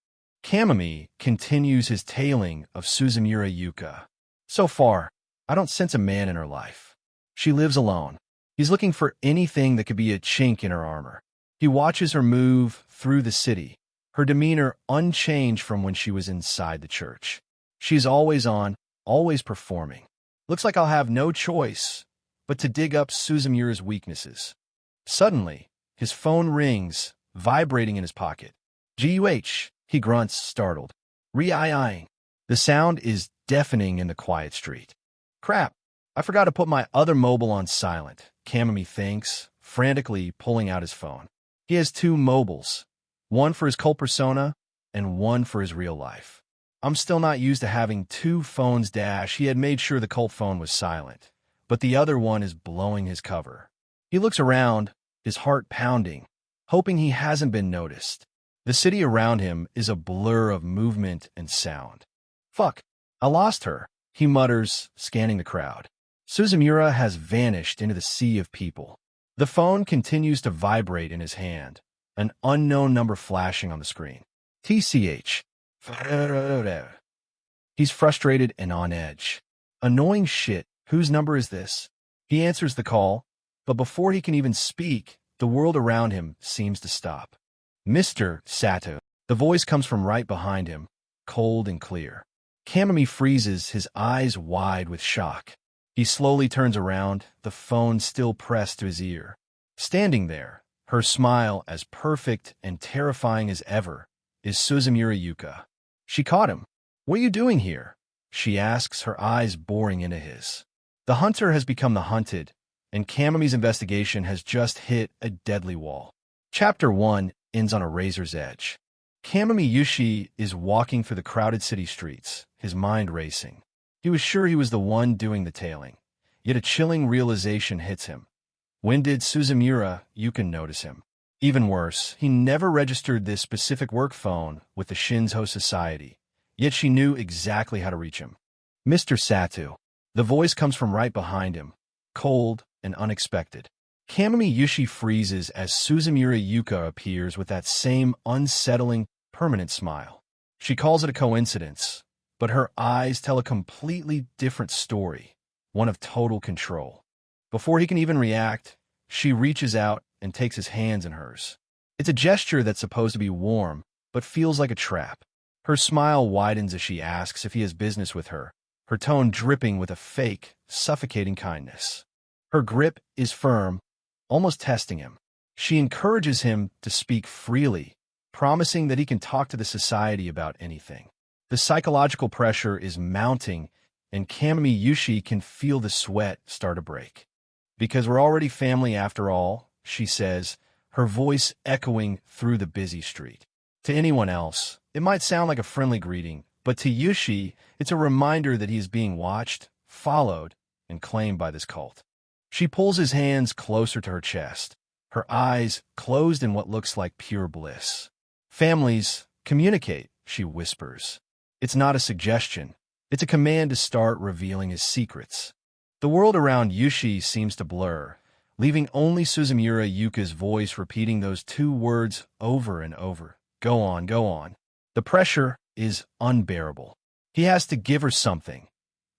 Kamami continues his tailing of Suzumura Yuka. So far, I don't sense a man in her life. She lives alone. He's looking for anything that could be a chink in her armor. He watches her move through the city, her demeanor unchanged from when she was inside the church. She's always on, always performing. Looks like I'll have no choice but to dig up Suzumura's weaknesses. Suddenly, his phone rings, vibrating in his pocket. Guh, he grunts, startled. Re-eyeing. The sound is deafening in the quiet street. Crap, I forgot to put my other mobile on silent, Kamami thinks, frantically pulling out his phone. He has two mobiles, one for his cult persona and one for his real life. I'm still not used to having two phones. He had made sure the cult phone was silent, but the other one is blowing his cover. He looks around, his heart pounding, hoping he hasn't been noticed. The city around him is a blur of movement and sound. Fuck, I lost her, he mutters, scanning the crowd. Suzumura has vanished into the sea of people. The phone continues to vibrate in his hand, an unknown number flashing on the screen. TCH. He's frustrated and on edge. Annoying shit, whose number is this? He answers the call, but before he can even speak, the world around him seems to stop. Mr. Sato. The voice comes from right behind him, cold and clear. Kamami freezes, his eyes wide with shock. He slowly turns around, the phone still pressed to his ear. Standing there, her smile as perfect and terrifying as ever, is Suzumura Yuka. She caught him. "What are you doing here?" she asks, her eyes boring into his. The hunter has become the hunted, and Kamami's investigation has just hit a deadly wall. Chapter 1 ends on a razor's edge. Kamami Yushi is walking through the crowded city streets, his mind racing. He was sure he was the one doing the tailing, yet a chilling realization hits him. When did Suzumura Yuka notice him? Even worse, he never registered this specific work phone with the Shinzo Society, yet she knew exactly how to reach him. "Mr. Satu." The voice comes from right behind him, cold and unexpected. Kamami Yushi freezes as Suzumura Yuka appears with that same unsettling, permanent smile. She calls it a coincidence, but her eyes tell a completely different story, one of total control. Before he can even react, she reaches out and takes his hands in hers. It's a gesture that's supposed to be warm, but feels like a trap. Her smile widens as she asks if he has business with her, her tone dripping with a fake, suffocating kindness. Her grip is firm, almost testing him. She encourages him to speak freely, promising that he can talk to the society about anything. The psychological pressure is mounting, and Kamami Yushi can feel the sweat start to break. "Because we're already family after all," she says, her voice echoing through the busy street. To anyone else, it might sound like a friendly greeting, but to Yushi, it's a reminder that he is being watched, followed, and claimed by this cult. She pulls his hands closer to her chest, her eyes closed in what looks like pure bliss. "Families communicate," she whispers. It's not a suggestion. It's a command to start revealing his secrets. The world around Yushi seems to blur, leaving only Suzumura Yuka's voice repeating those two words over and over. Go on, go on. The pressure is unbearable. He has to give her something,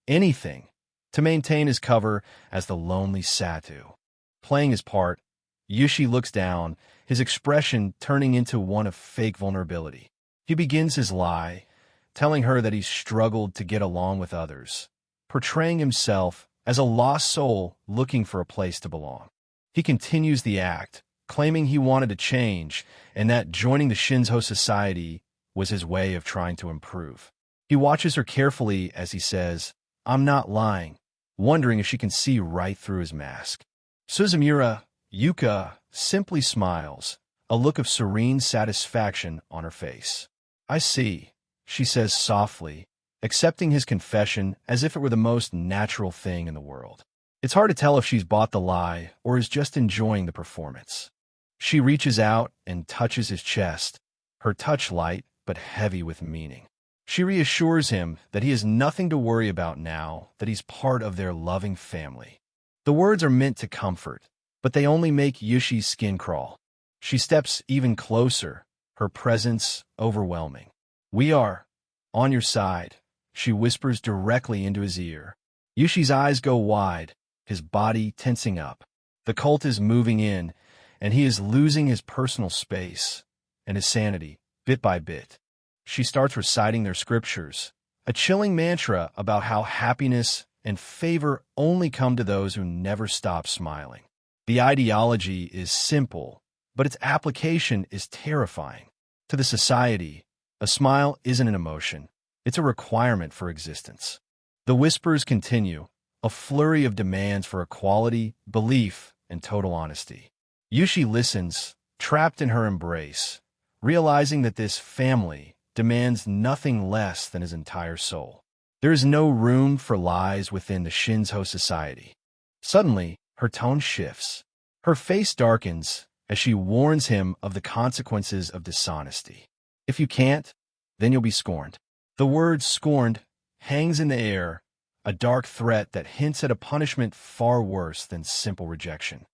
anything, to maintain his cover as the lonely Satu. Playing his part, Yushi looks down, his expression turning into one of fake vulnerability. He begins his lie, telling her that he's struggled to get along with others, portraying himself as a lost soul looking for a place to belong. He continues the act, claiming he wanted to change and that joining the Shinzo Society was his way of trying to improve. He watches her carefully as he says, "I'm not lying," wondering if she can see right through his mask. Suzumura Yuka simply smiles, a look of serene satisfaction on her face. "I see," she says softly, accepting his confession as if it were the most natural thing in the world. It's hard to tell if she's bought the lie or is just enjoying the performance. She reaches out and touches his chest, her touch light but heavy with meaning. She reassures him that he has nothing to worry about now, that he's part of their loving family. The words are meant to comfort, but they only make Yushi's skin crawl. She steps even closer, her presence overwhelming. "We are on your side," she whispers directly into his ear. Yushi's eyes go wide, his body tensing up. The cult is moving in, and he is losing his personal space and his sanity, bit by bit. She starts reciting their scriptures, a chilling mantra about how happiness and favor only come to those who never stop smiling. The ideology is simple, but its application is terrifying. To the society, a smile isn't an emotion. It's a requirement for existence. The whispers continue, a flurry of demands for equality, belief, and total honesty. Yushi listens, trapped in her embrace, realizing that this family demands nothing less than his entire soul. There is no room for lies within the Shinzo Society. Suddenly, her tone shifts. Her face darkens as she warns him of the consequences of dishonesty. "If you can't, then you'll be scorned." The word "scorned" hangs in the air, a dark threat that hints at a punishment far worse than simple rejection.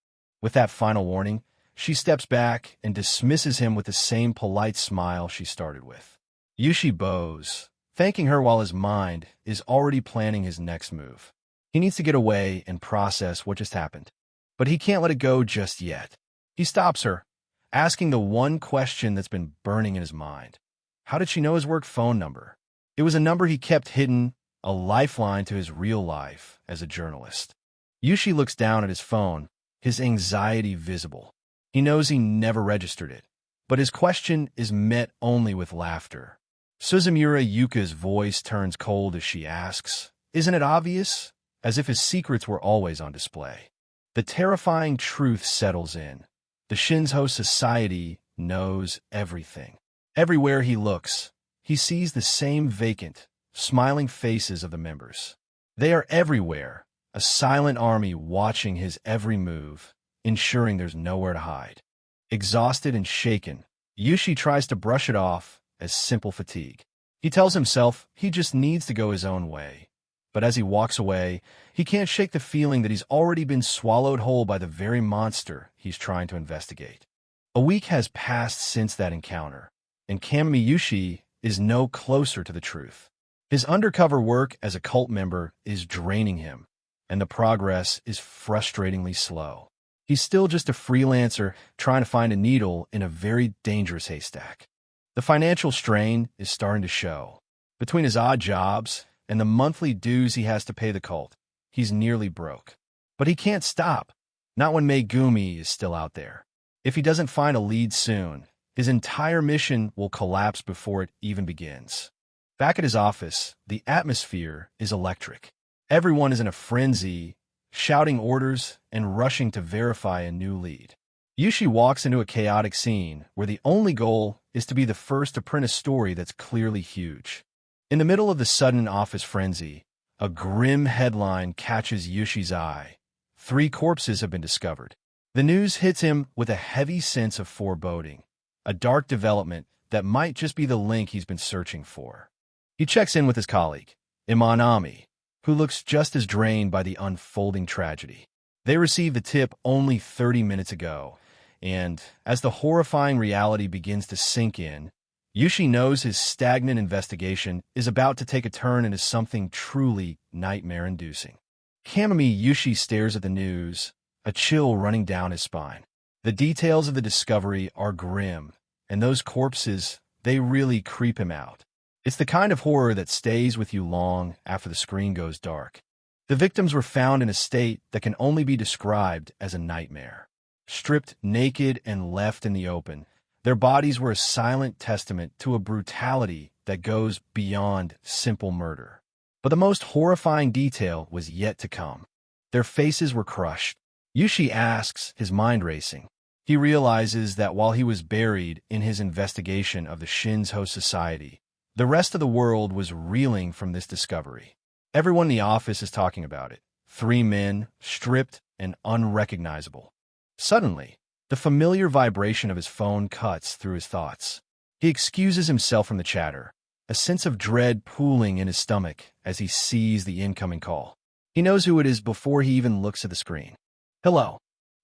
With that final warning, she steps back and dismisses him with the same polite smile she started with. Yushi bows, thanking her while his mind is already planning his next move. He needs to get away and process what just happened. But he can't let it go just yet. He stops her, asking the one question that's been burning in his mind. How did she know his work phone number? It was a number he kept hidden, a lifeline to his real life as a journalist. Yushi looks down at his phone, his anxiety visible. He knows he never registered it, but his question is met only with laughter. Suzumura Yuka's voice turns cold as she asks, "Isn't it obvious?" As if his secrets were always on display. The terrifying truth settles in. The Shinzo Society knows everything. Everywhere he looks, he sees the same vacant, smiling faces of the members. They are everywhere, a silent army watching his every move, ensuring there's nowhere to hide. Exhausted and shaken, Yushi tries to brush it off as simple fatigue. He tells himself he just needs to go his own way. But as he walks away, he can't shake the feeling that he's already been swallowed whole by the very monster he's trying to investigate. A week has passed since that encounter, and Kamami Yushi is no closer to the truth. His undercover work as a cult member is draining him, and the progress is frustratingly slow. He's still just a freelancer trying to find a needle in a very dangerous haystack. The financial strain is starting to show. Between his odd jobs and the monthly dues he has to pay the cult, he's nearly broke. But he can't stop, not when Megumi is still out there. If he doesn't find a lead soon, his entire mission will collapse before it even begins. Back at his office, the atmosphere is electric. Everyone is in a frenzy, shouting orders and rushing to verify a new lead. Yushi walks into a chaotic scene where the only goal is to be the first to print a story that's clearly huge. In the middle of the sudden office frenzy, a grim headline catches Yushi's eye. 3 corpses have been discovered. The news hits him with a heavy sense of foreboding, a dark development that might just be the link he's been searching for. He checks in with his colleague, Imanami, who looks just as drained by the unfolding tragedy. They received the tip only 30 minutes ago, and as the horrifying reality begins to sink in, Yushi knows his stagnant investigation is about to take a turn into something truly nightmare-inducing. Kamami Yushi stares at the news, a chill running down his spine. The details of the discovery are grim, and those corpses, they really creep him out. It's the kind of horror that stays with you long after the screen goes dark. The victims were found in a state that can only be described as a nightmare. Stripped naked and left in the open, their bodies were a silent testament to a brutality that goes beyond simple murder. But the most horrifying detail was yet to come. Their faces were crushed. Yushi asks, his mind racing. He realizes that while he was buried in his investigation of the Shinzo Society, the rest of the world was reeling from this discovery. Everyone in the office is talking about it. 3 men, stripped and unrecognizable. Suddenly, the familiar vibration of his phone cuts through his thoughts. He excuses himself from the chatter, a sense of dread pooling in his stomach as he sees the incoming call. He knows who it is before he even looks at the screen. "Hello."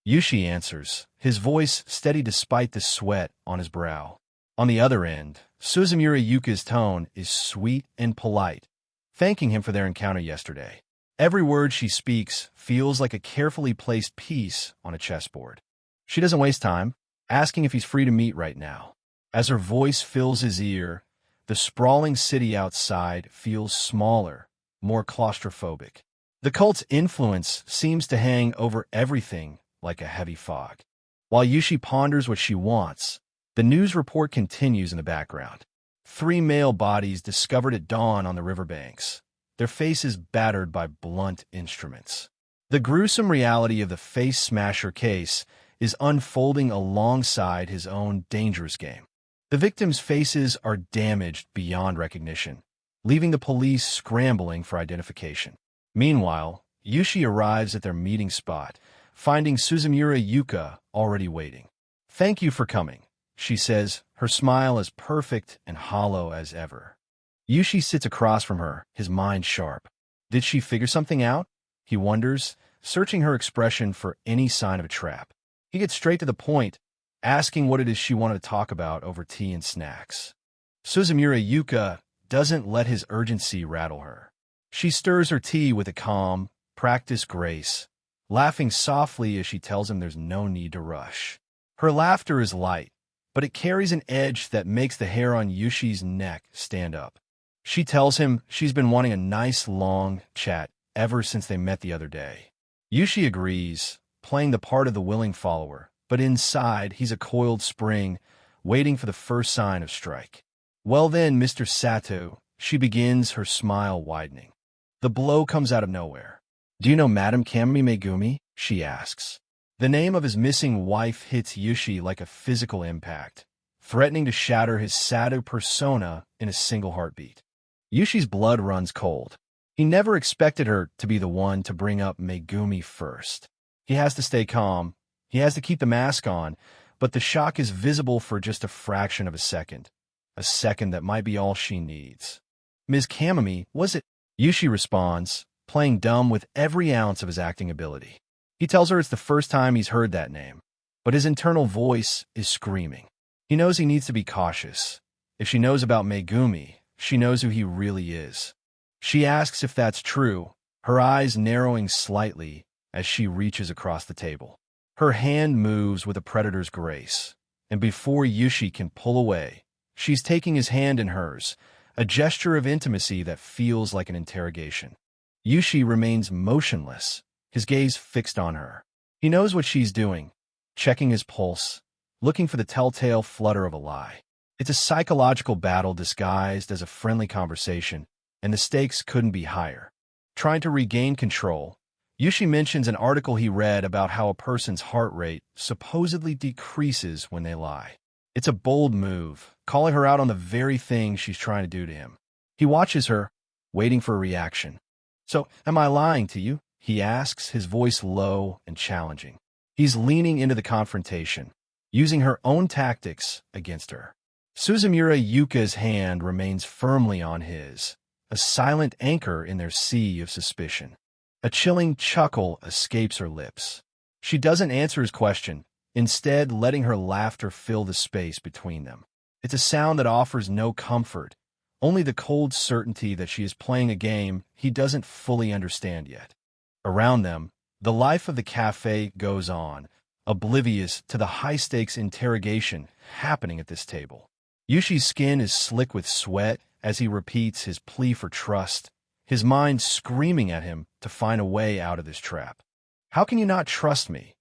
Yushi answers, his voice steady despite the sweat on his brow. On the other end, Suzumura Yuka's tone is sweet and polite, thanking him for their encounter yesterday. Every word she speaks feels like a carefully placed piece on a chessboard. She doesn't waste time, asking if he's free to meet right now. As her voice fills his ear, the sprawling city outside feels smaller, more claustrophobic. The cult's influence seems to hang over everything like a heavy fog. While Yushi ponders what she wants, the news report continues in the background. 3 male bodies discovered at dawn on the riverbanks, their faces battered by blunt instruments. The gruesome reality of the face smasher case is unfolding alongside his own dangerous game. The victims' faces are damaged beyond recognition, leaving the police scrambling for identification. Meanwhile, Yushi arrives at their meeting spot, finding Suzumura Yuka already waiting. "Thank you for coming," she says, her smile as perfect and hollow as ever. Yushi sits across from her, his mind sharp. Did she figure something out? He wonders, searching her expression for any sign of a trap. He gets straight to the point, asking what it is she wanted to talk about over tea and snacks. Suzumura Yuka doesn't let his urgency rattle her. She stirs her tea with a calm, practiced grace, laughing softly as she tells him there's no need to rush. Her laughter is light, but it carries an edge that makes the hair on Yushi's neck stand up. She tells him she's been wanting a nice long chat ever since they met the other day. Yushi agrees, playing the part of the willing follower, but inside he's a coiled spring, waiting for the first sign of strike. Well then, Mr. Sato, she begins, her smile widening. The blow comes out of nowhere. Do you know Madame Kamimi Megumi? She asks. The name of his missing wife hits Yushi like a physical impact, threatening to shatter his Sato persona in a single heartbeat. Yushi's blood runs cold. He never expected her to be the one to bring up Megumi first. He has to stay calm. He has to keep the mask on, but the shock is visible for just a fraction of a second that might be all she needs. Ms. Kamimi, was it? Yushi responds, playing dumb with every ounce of his acting ability. He tells her it's the first time he's heard that name, but his internal voice is screaming. He knows he needs to be cautious. If she knows about Megumi, she knows who he really is. She asks if that's true, her eyes narrowing slightly as she reaches across the table. Her hand moves with a predator's grace, and before Yushi can pull away, she's taking his hand in hers, a gesture of intimacy that feels like an interrogation. Yushi remains motionless, his gaze fixed on her. He knows what she's doing, checking his pulse, looking for the telltale flutter of a lie. It's a psychological battle disguised as a friendly conversation, and the stakes couldn't be higher. Trying to regain control, Yushi mentions an article he read about how a person's heart rate supposedly decreases when they lie. It's a bold move, calling her out on the very thing she's trying to do to him. He watches her, waiting for a reaction. So, am I lying to you? He asks, his voice low and challenging. He's leaning into the confrontation, using her own tactics against her. Suzumura Yuka's hand remains firmly on his, a silent anchor in their sea of suspicion. A chilling chuckle escapes her lips. She doesn't answer his question, instead letting her laughter fill the space between them. It's a sound that offers no comfort, only the cold certainty that she is playing a game he doesn't fully understand yet. Around them, the life of the cafe goes on, oblivious to the high-stakes interrogation happening at this table. Yushi's skin is slick with sweat as he repeats his plea for trust, his mind screaming at him to find a way out of this trap. How can you not trust me?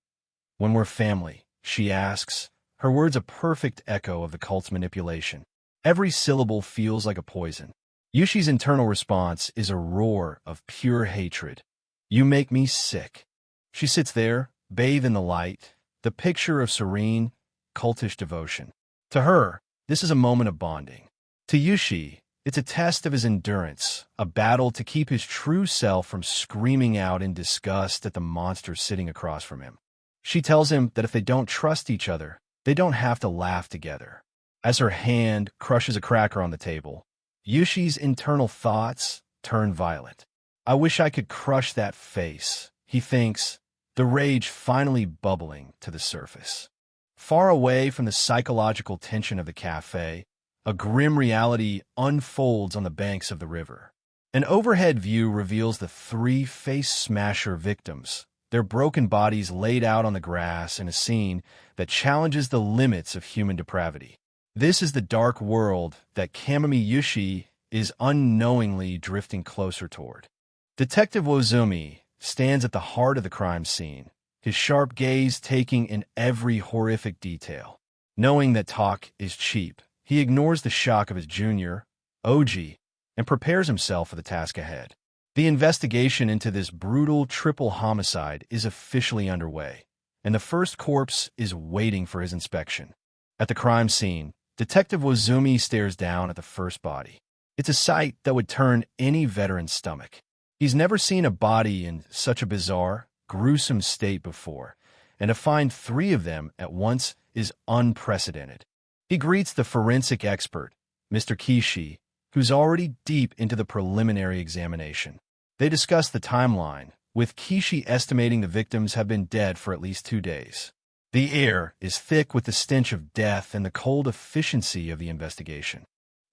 When we're family, she asks, her words a perfect echo of the cult's manipulation. Every syllable feels like a poison. Yushi's internal response is a roar of pure hatred. You make me sick. She sits there, bathed in the light, the picture of serene, cultish devotion. To her, this is a moment of bonding. To Yushi, it's a test of his endurance, a battle to keep his true self from screaming out in disgust at the monster sitting across from him. She tells him that if they don't trust each other, they don't have to laugh together. As her hand crushes a cracker on the table, Yushi's internal thoughts turn violent. I wish I could crush that face, he thinks, the rage finally bubbling to the surface. Far away from the psychological tension of the cafe, a grim reality unfolds on the banks of the river. An overhead view reveals the three face-smasher victims, their broken bodies laid out on the grass in a scene that challenges the limits of human depravity. This is the dark world that Kamimi Yushi is unknowingly drifting closer toward. Detective Wozumi stands at the heart of the crime scene, his sharp gaze taking in every horrific detail. Knowing that talk is cheap, he ignores the shock of his junior, Oji, and prepares himself for the task ahead. The investigation into this brutal triple homicide is officially underway, and the first corpse is waiting for his inspection. At the crime scene, Detective Wozumi stares down at the first body. It's a sight that would turn any veteran's stomach. He's never seen a body in such a bizarre, gruesome state before, and to find three of them at once is unprecedented. He greets the forensic expert, Mr. Kishi, who's already deep into the preliminary examination. They discuss the timeline, with Kishi estimating the victims have been dead for at least 2 days. The air is thick with the stench of death and the cold efficiency of the investigation.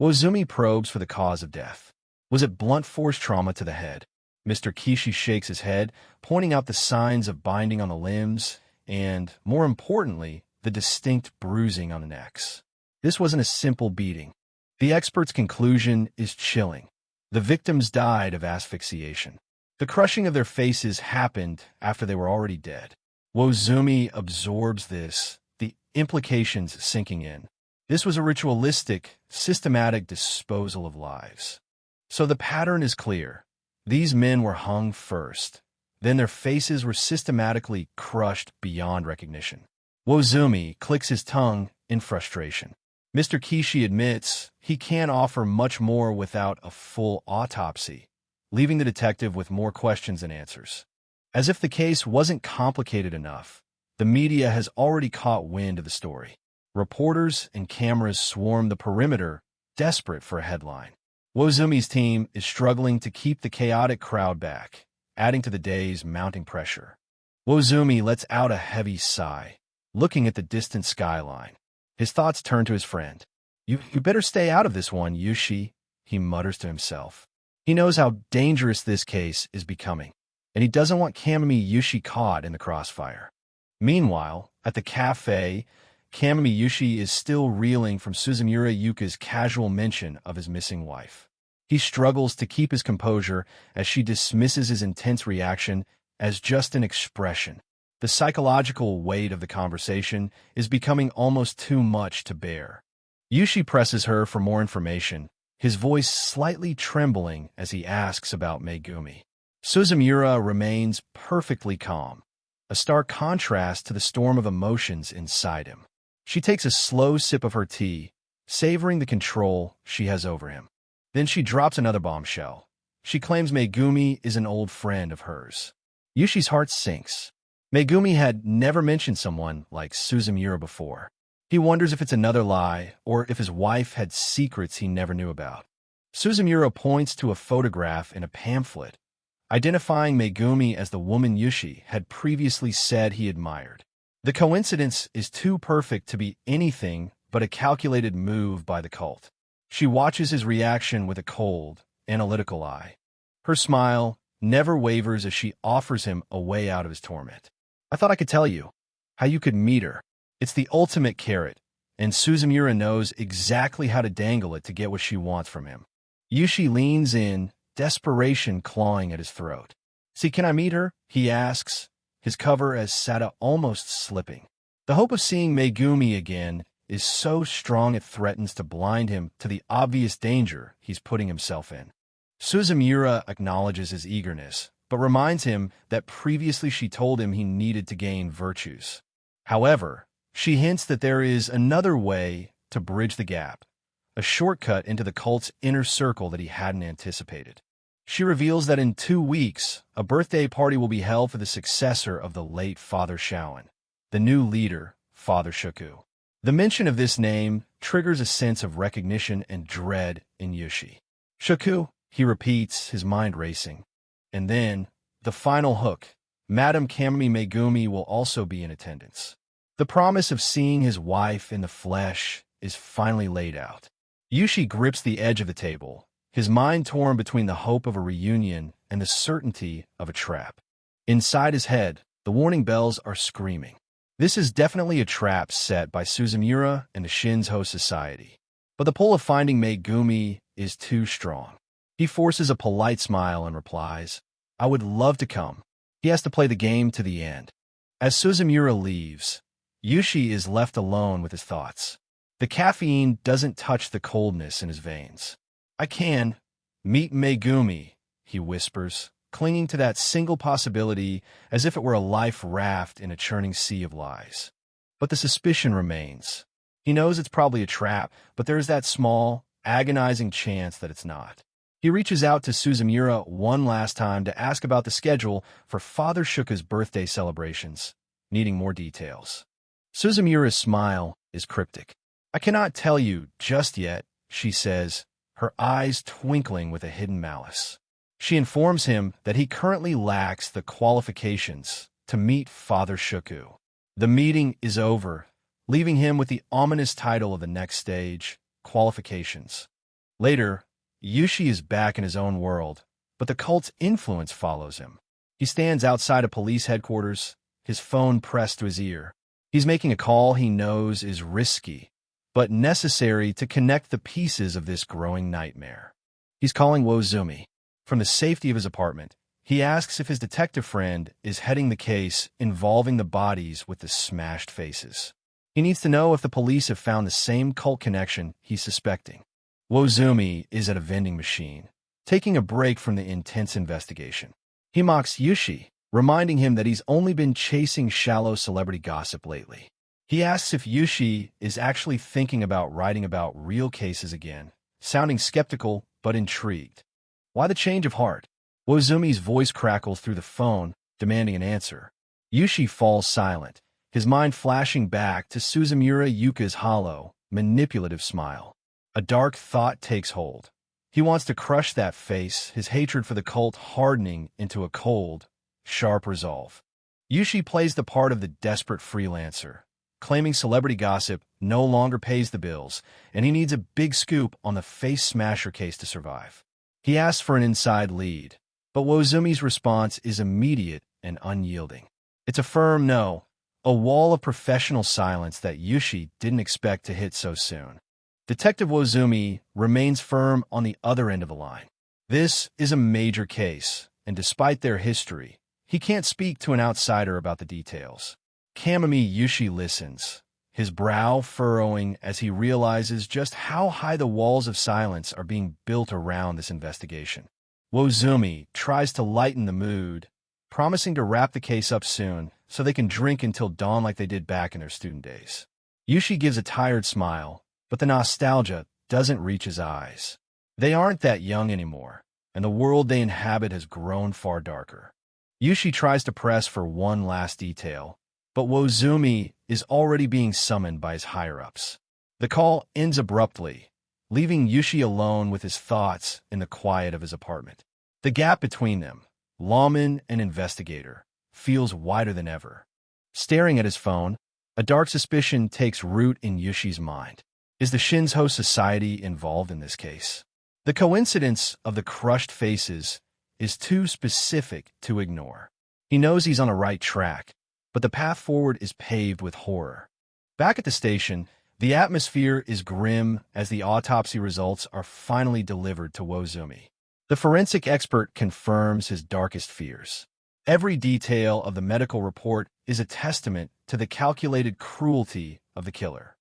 Wozumi probes for the cause of death. Was it blunt force trauma to the head? Mr. Kishi shakes his head, pointing out the signs of binding on the limbs and, more importantly, the distinct bruising on the necks. This wasn't a simple beating. The expert's conclusion is chilling. The victims died of asphyxiation. The crushing of their faces happened after they were already dead. Wozumi absorbs this, the implications sinking in. This was a ritualistic, systematic disposal of lives. So the pattern is clear. These men were hung first. Then their faces were systematically crushed beyond recognition. Wozumi clicks his tongue in frustration. Mr. Kishi admits he can't offer much more without a full autopsy, leaving the detective with more questions than answers. As if the case wasn't complicated enough, the media has already caught wind of the story. Reporters and cameras swarm the perimeter, desperate for a headline. Wozumi's team is struggling to keep the chaotic crowd back, adding to the day's mounting pressure. Wozumi lets out a heavy sigh, looking at the distant skyline. His thoughts turn to his friend. You better stay out of this one, Yushi, he mutters to himself. He knows how dangerous this case is becoming, and he doesn't want Kamimi Yushi caught in the crossfire. Meanwhile, at the cafe, Kamimi Yushi is still reeling from Suzumura Yuka's casual mention of his missing wife. He struggles to keep his composure as she dismisses his intense reaction as just an expression. The psychological weight of the conversation is becoming almost too much to bear. Yushi presses her for more information, his voice slightly trembling as he asks about Megumi. Suzumura remains perfectly calm, a stark contrast to the storm of emotions inside him. She takes a slow sip of her tea, savoring the control she has over him. Then she drops another bombshell. She claims Megumi is an old friend of hers. Yushi's heart sinks. Megumi had never mentioned someone like Suzumura before. He wonders if it's another lie or if his wife had secrets he never knew about. Suzumura points to a photograph in a pamphlet, identifying Megumi as the woman Yushi had previously said he admired. The coincidence is too perfect to be anything but a calculated move by the cult. She watches his reaction with a cold, analytical eye. Her smile never wavers as she offers him a way out of his torment. I thought I could tell you how you could meet her. It's the ultimate carrot, and Suzumura knows exactly how to dangle it to get what she wants from him. Yushi leans in, desperation clawing at his throat. See, can I meet her? He asks, his cover as Sada almost slipping. The hope of seeing Megumi again is so strong it threatens to blind him to the obvious danger he's putting himself in. Suzumura acknowledges his eagerness, but reminds him that previously she told him he needed to gain virtues. However, she hints that there is another way to bridge the gap, a shortcut into the cult's inner circle that he hadn't anticipated. She reveals that in 2 weeks, a birthday party will be held for the successor of the late Father Shaoan, the new leader, Father Shuku. The mention of this name triggers a sense of recognition and dread in Yushi. Shuku, he repeats, his mind racing. And then, the final hook, Madame Kamimi Megumi will also be in attendance. The promise of seeing his wife in the flesh is finally laid out. Yushi grips the edge of the table, his mind torn between the hope of a reunion and the certainty of a trap. Inside his head, the warning bells are screaming. This is definitely a trap set by Suzumura and the Shinzo Society. But the pull of finding Megumi is too strong. He forces a polite smile and replies, I would love to come. He has to play the game to the end. As Suzumura leaves, Yushi is left alone with his thoughts. The caffeine doesn't touch the coldness in his veins. I can meet Megumi, he whispers, clinging to that single possibility as if it were a life raft in a churning sea of lies. But the suspicion remains. He knows it's probably a trap, but there is that small, agonizing chance that it's not. He reaches out to Suzumura one last time to ask about the schedule for Father Shuka's birthday celebrations, needing more details. Suzumura's smile is cryptic. I cannot tell you just yet, she says, her eyes twinkling with a hidden malice. She informs him that he currently lacks the qualifications to meet Father Shuku. The meeting is over, leaving him with the ominous title of the next stage, qualifications. Later, Yushi is back in his own world, but the cult's influence follows him. He stands outside a police headquarters, his phone pressed to his ear. He's making a call he knows is risky, but necessary to connect the pieces of this growing nightmare. He's calling Wozumi. From the safety of his apartment, he asks if his detective friend is heading the case involving the bodies with the smashed faces. He needs to know if the police have found the same cult connection he's suspecting. Wozumi is at a vending machine, taking a break from the intense investigation. He mocks Yushi, reminding him that he's only been chasing shallow celebrity gossip lately. He asks if Yushi is actually thinking about writing about real cases again, sounding skeptical but intrigued. Why the change of heart? Wozumi's voice crackles through the phone, demanding an answer. Yushi falls silent, his mind flashing back to Suzumura Yuka's hollow, manipulative smile. A dark thought takes hold. He wants to crush that face, his hatred for the cult hardening into a cold, sharp resolve. Yushi plays the part of the desperate freelancer, claiming celebrity gossip no longer pays the bills, and he needs a big scoop on the face smasher case to survive. He asks for an inside lead, but Wozumi's response is immediate and unyielding. It's a firm no, a wall of professional silence that Yushi didn't expect to hit so soon. Detective Wozumi remains firm on the other end of the line. This is a major case, and despite their history, he can't speak to an outsider about the details. Kamami Yushi listens, his brow furrowing as he realizes just how high the walls of silence are being built around this investigation. Wozumi tries to lighten the mood, promising to wrap the case up soon so they can drink until dawn like they did back in their student days. Yushi gives a tired smile, but the nostalgia doesn't reach his eyes. They aren't that young anymore, and the world they inhabit has grown far darker. Yushi tries to press for one last detail, but Wozumi is already being summoned by his higher-ups. The call ends abruptly, leaving Yushi alone with his thoughts in the quiet of his apartment. The gap between them, lawman and investigator, feels wider than ever. Staring at his phone, a dark suspicion takes root in Yushi's mind. Is the Shinzo Society involved in this case? The coincidence of the crushed faces is too specific to ignore. He knows he's on the right track, but the path forward is paved with horror. Back at the station, the atmosphere is grim as the autopsy results are finally delivered to Wozumi. The forensic expert confirms his darkest fears. Every detail of the medical report is a testament to the calculated cruelty of the killer.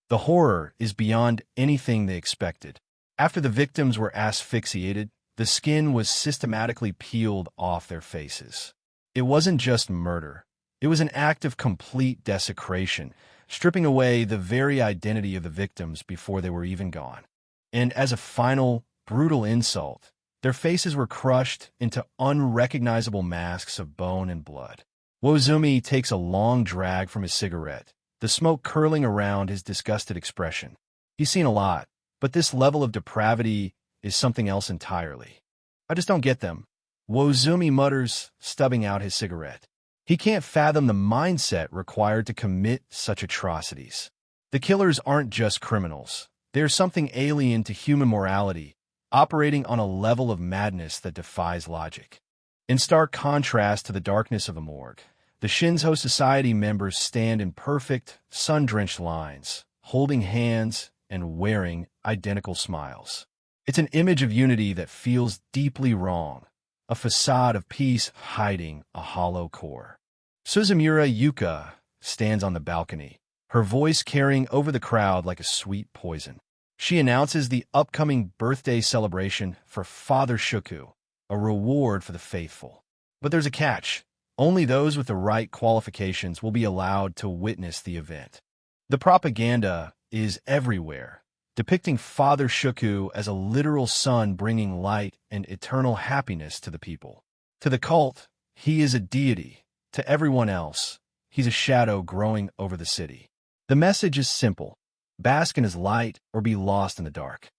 The horror is beyond anything they expected. After the victims were asphyxiated, the skin was systematically peeled off their faces. It wasn't just murder. It was an act of complete desecration, stripping away the very identity of the victims before they were even gone. And as a final, brutal insult, their faces were crushed into unrecognizable masks of bone and blood. Wozumi takes a long drag from his cigarette, the smoke curling around his disgusted expression. He's seen a lot, but this level of depravity is something else entirely. I just don't get them. Wozumi mutters, stubbing out his cigarette. He can't fathom the mindset required to commit such atrocities. The killers aren't just criminals. They're something alien to human morality, operating on a level of madness that defies logic. In stark contrast to the darkness of the morgue, the Shinzo Society members stand in perfect, sun-drenched lines, holding hands and wearing identical smiles. It's an image of unity that feels deeply wrong, a facade of peace hiding a hollow core. Suzumura Yuka stands on the balcony, her voice carrying over the crowd like a sweet poison. She announces the upcoming birthday celebration for Father Shuku, a reward for the faithful. But there's a catch. Only those with the right qualifications will be allowed to witness the event. The propaganda is everywhere, depicting Father Shuku as a literal sun bringing light and eternal happiness to the people. To the cult, he is a deity. To everyone else, he's a shadow growing over the city. The message is simple. Bask in his light or be lost in the dark.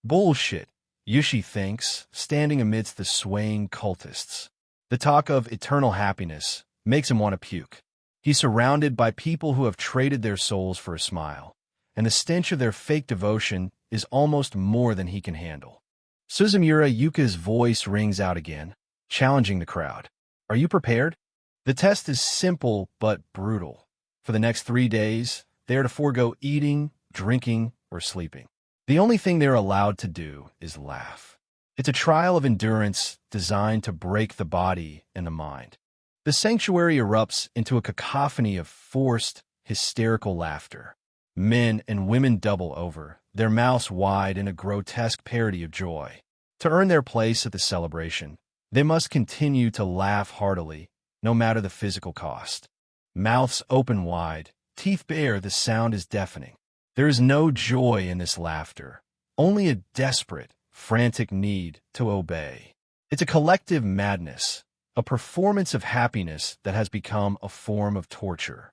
Bullshit, Yushi thinks, standing amidst the swaying cultists. The talk of eternal happiness makes him want to puke. He's surrounded by people who have traded their souls for a smile, and the stench of their fake devotion is almost more than he can handle. Suzumura Yuka's voice rings out again, challenging the crowd. Are you prepared? The test is simple but brutal. For the next 3 days, they are to forego eating, drinking, or sleeping. The only thing they're allowed to do is laugh. It's a trial of endurance designed to break the body and the mind. The sanctuary erupts into a cacophony of forced, hysterical laughter. Men and women double over, their mouths wide in a grotesque parody of joy. To earn their place at the celebration, they must continue to laugh heartily, no matter the physical cost. Mouths open wide, teeth bare, the sound is deafening. There is no joy in this laughter, only a desperate, frantic need to obey. It's a collective madness, a performance of happiness that has become a form of torture.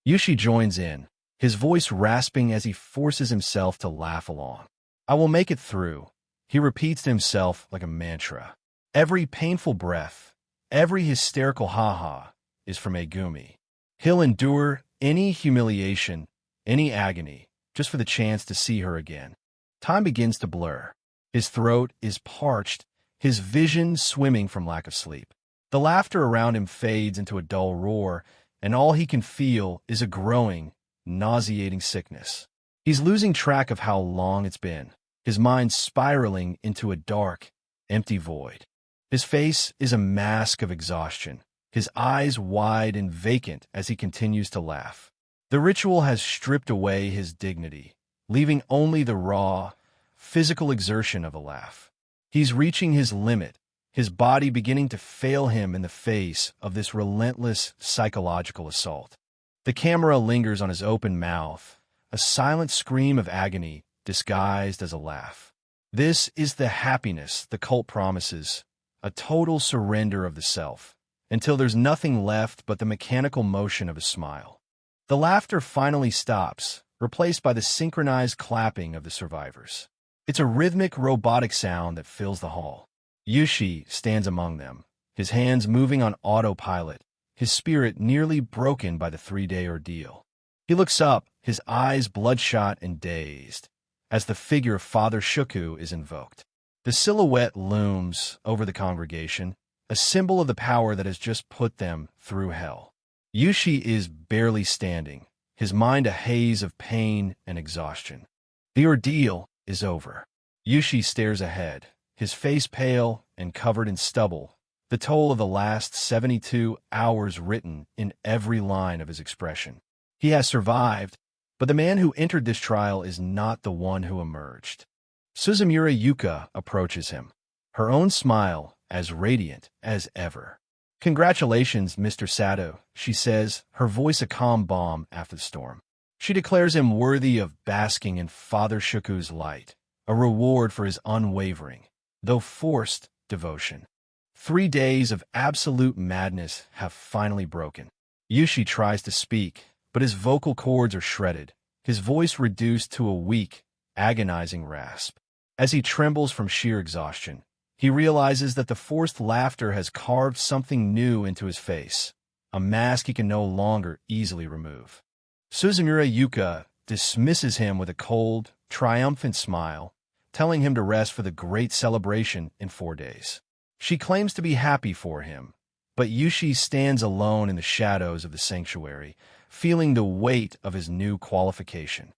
Yushi joins in, his voice rasping as he forces himself to laugh along. "I will make it through," he repeats to himself like a mantra. Every painful breath, every hysterical ha-ha is for Megumi. He'll endure any humiliation, any agony, just for the chance to see her again. Time begins to blur. His throat is parched, his vision swimming from lack of sleep. The laughter around him fades into a dull roar, and all he can feel is a growing, nauseating sickness. He's losing track of how long it's been, his mind spiraling into a dark, empty void. His face is a mask of exhaustion, his eyes wide and vacant as he continues to laugh. The ritual has stripped away his dignity, leaving only the raw, physical exertion of a laugh. He's reaching his limit, his body beginning to fail him in the face of this relentless psychological assault. The camera lingers on his open mouth, a silent scream of agony disguised as a laugh. This is the happiness the cult promises, a total surrender of the self, until there's nothing left but the mechanical motion of a smile. The laughter finally stops, replaced by the synchronized clapping of the survivors. It's a rhythmic, robotic sound that fills the hall. Yushi stands among them, his hands moving on autopilot, his spirit nearly broken by the 3-day ordeal. He looks up, his eyes bloodshot and dazed, as the figure of Father Shuku is invoked. The silhouette looms over the congregation, a symbol of the power that has just put them through hell. Yushi is barely standing, his mind a haze of pain and exhaustion. The ordeal is over. Yushi stares ahead, his face pale and covered in stubble, the toll of the last 72 hours written in every line of his expression. He has survived, but the man who entered this trial is not the one who emerged. Suzumura Yuka approaches him, her own smile as radiant as ever. "Congratulations, Mr. Sato," she says, her voice a calm balm after the storm. She declares him worthy of basking in Father Shuku's light, a reward for his unwavering, though forced, devotion. 3 days of absolute madness have finally broken. Yushi tries to speak, but his vocal cords are shredded, his voice reduced to a weak, agonizing rasp. As he trembles from sheer exhaustion, he realizes that the forced laughter has carved something new into his face, a mask he can no longer easily remove. Suzumura Yuka dismisses him with a cold, triumphant smile, telling him to rest for the great celebration in 4 days. She claims to be happy for him, but Yushi stands alone in the shadows of the sanctuary, feeling the weight of his new qualification.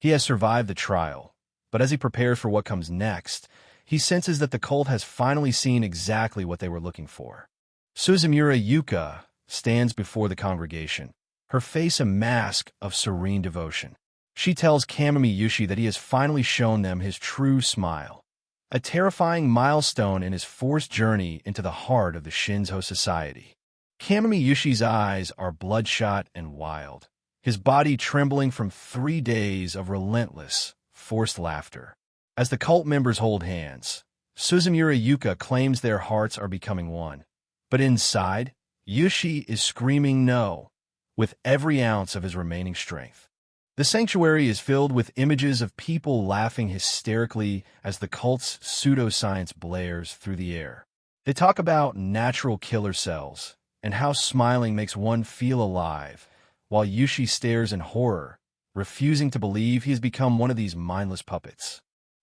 He has survived the trial, but as he prepares for what comes next, he senses that the cult has finally seen exactly what they were looking for. Suzumura Yuka stands before the congregation, her face a mask of serene devotion. She tells Kamami Yushi that he has finally shown them his true smile, a terrifying milestone in his forced journey into the heart of the Shinzo society. Kamami Yushi's eyes are bloodshot and wild, his body trembling from 3 days of relentless, forced laughter. As the cult members hold hands, Suzumura Yuka claims their hearts are becoming one. But inside, Yushi is screaming no, with every ounce of his remaining strength. The sanctuary is filled with images of people laughing hysterically as the cult's pseudoscience blares through the air. They talk about natural killer cells and how smiling makes one feel alive, while Yushi stares in horror, refusing to believe he has become one of these mindless puppets.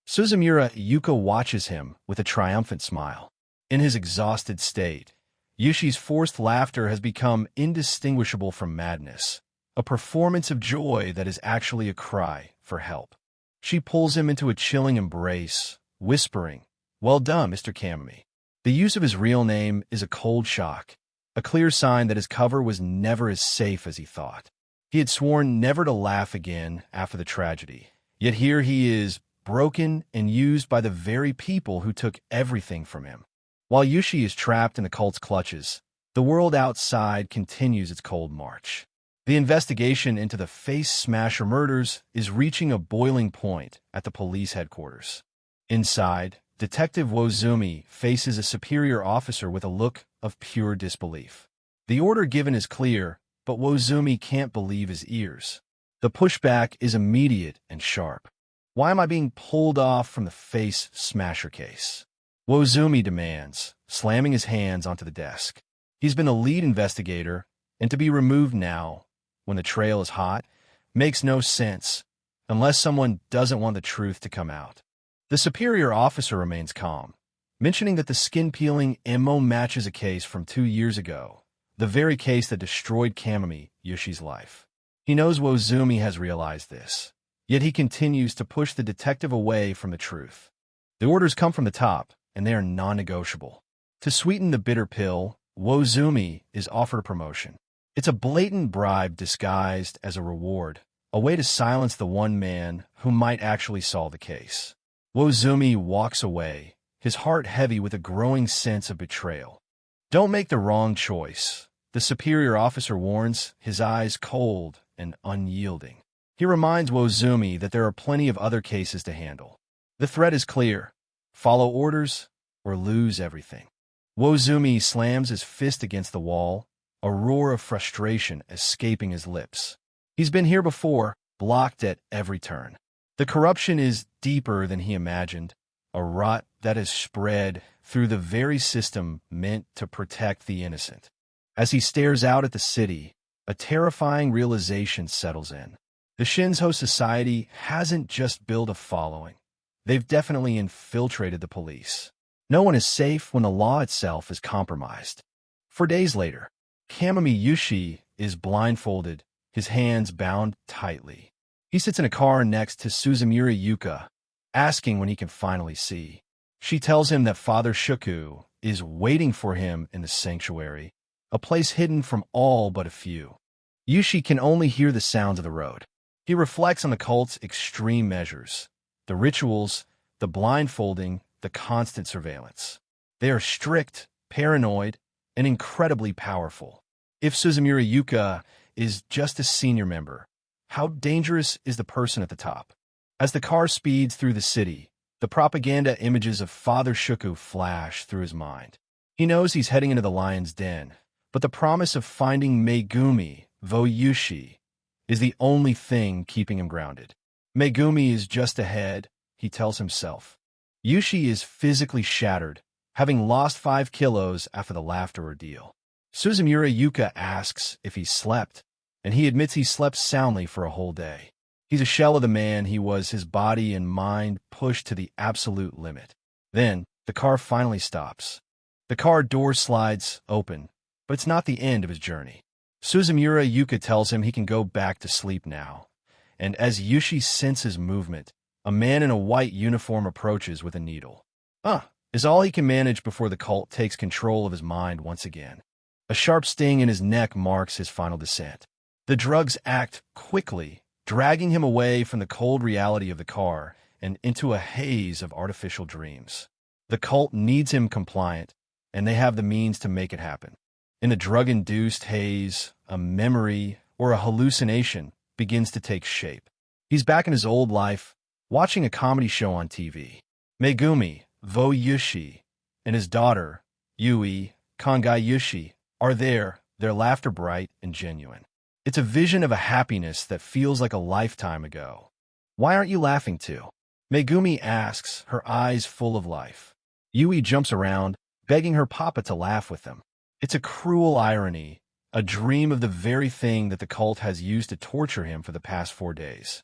Suzumura Yuka watches him with a triumphant smile. In his exhausted state, Yushi's forced laughter has become indistinguishable from madness, a performance of joy that is actually a cry for help. She pulls him into a chilling embrace, whispering, "Well done, Mr. Kamami." The use of his real name is a cold shock, a clear sign that his cover was never as safe as he thought. He had sworn never to laugh again after the tragedy, yet here he is, broken and used by the very people who took everything from him. While Yushi is trapped in the cult's clutches, the world outside continues its cold march. The investigation into the Face Smasher murders is reaching a boiling point at the police headquarters. Inside, Detective Wozumi faces a superior officer with a look of pure disbelief. The order given is clear, but Wozumi can't believe his ears. The pushback is immediate and sharp. "Why am I being pulled off from the Face Smasher case?" Wozumi demands, slamming his hands onto the desk. He's been a lead investigator, and to be removed now, when the trail is hot, makes no sense, unless someone doesn't want the truth to come out. The superior officer remains calm, mentioning that the skin-peeling MO matches a case from 2 years ago, the very case that destroyed Kamami Yushi's life. He knows Wozumi has realized this, yet he continues to push the detective away from the truth. The orders come from the top, and they are non-negotiable. To sweeten the bitter pill, Wozumi is offered a promotion. It's a blatant bribe disguised as a reward, a way to silence the one man who might actually solve the case. Wozumi walks away, his heart heavy with a growing sense of betrayal. "Don't make the wrong choice," the superior officer warns, his eyes cold and unyielding. He reminds Wozumi that there are plenty of other cases to handle. The threat is clear: follow orders or lose everything. Wozumi slams his fist against the wall, a roar of frustration escaping his lips. He's been here before, blocked at every turn. The corruption is deeper than he imagined, a rot that has spread through the very system meant to protect the innocent. As he stares out at the city, a terrifying realization settles in. The Shinzo Society hasn't just built a following. They've definitely infiltrated the police. No one is safe when the law itself is compromised. 4 days later, Kamami Yushi is blindfolded, his hands bound tightly. He sits in a car next to Suzumura Yuka, asking when he can finally see. She tells him that Father Shuku is waiting for him in the sanctuary, a place hidden from all but a few. Yushi can only hear the sounds of the road. He reflects on the cult's extreme measures, the rituals, the blindfolding, the constant surveillance. They are strict, paranoid, and incredibly powerful. If Suzumura Yuka is just a senior member, how dangerous is the person at the top? As the car speeds through the city, the propaganda images of Father Shuku flash through his mind. He knows he's heading into the lion's den, but the promise of finding Megumi Voyushi is the only thing keeping him grounded. Megumi is just ahead, he tells himself. Yushi is physically shattered, having lost 5 kilos after the laughter ordeal. Suzumura Yuka asks if he slept, and he admits he slept soundly for a whole day. He's a shell of the man he was, his body and mind pushed to the absolute limit. Then, the car finally stops. The car door slides open, but it's not the end of his journey. Suzumura Yuka tells him he can go back to sleep now, and as Yushi senses movement, a man in a white uniform approaches with a needle. Is all he can manage before the cult takes control of his mind once again. A sharp sting in his neck marks his final descent. The drugs act quickly, dragging him away from the cold reality of the car and into a haze of artificial dreams. The cult needs him compliant, and they have the means to make it happen. In the drug-induced haze, a memory or a hallucination begins to take shape. He's back in his old life, watching a comedy show on TV. Megumi Voyushi and his daughter, Yui Kangayushi, are there, their laughter bright and genuine. It's a vision of a happiness that feels like a lifetime ago. "Why aren't you laughing too?" Megumi asks, her eyes full of life. Yui jumps around, begging her papa to laugh with them. It's a cruel irony, a dream of the very thing that the cult has used to torture him for the past 4 days.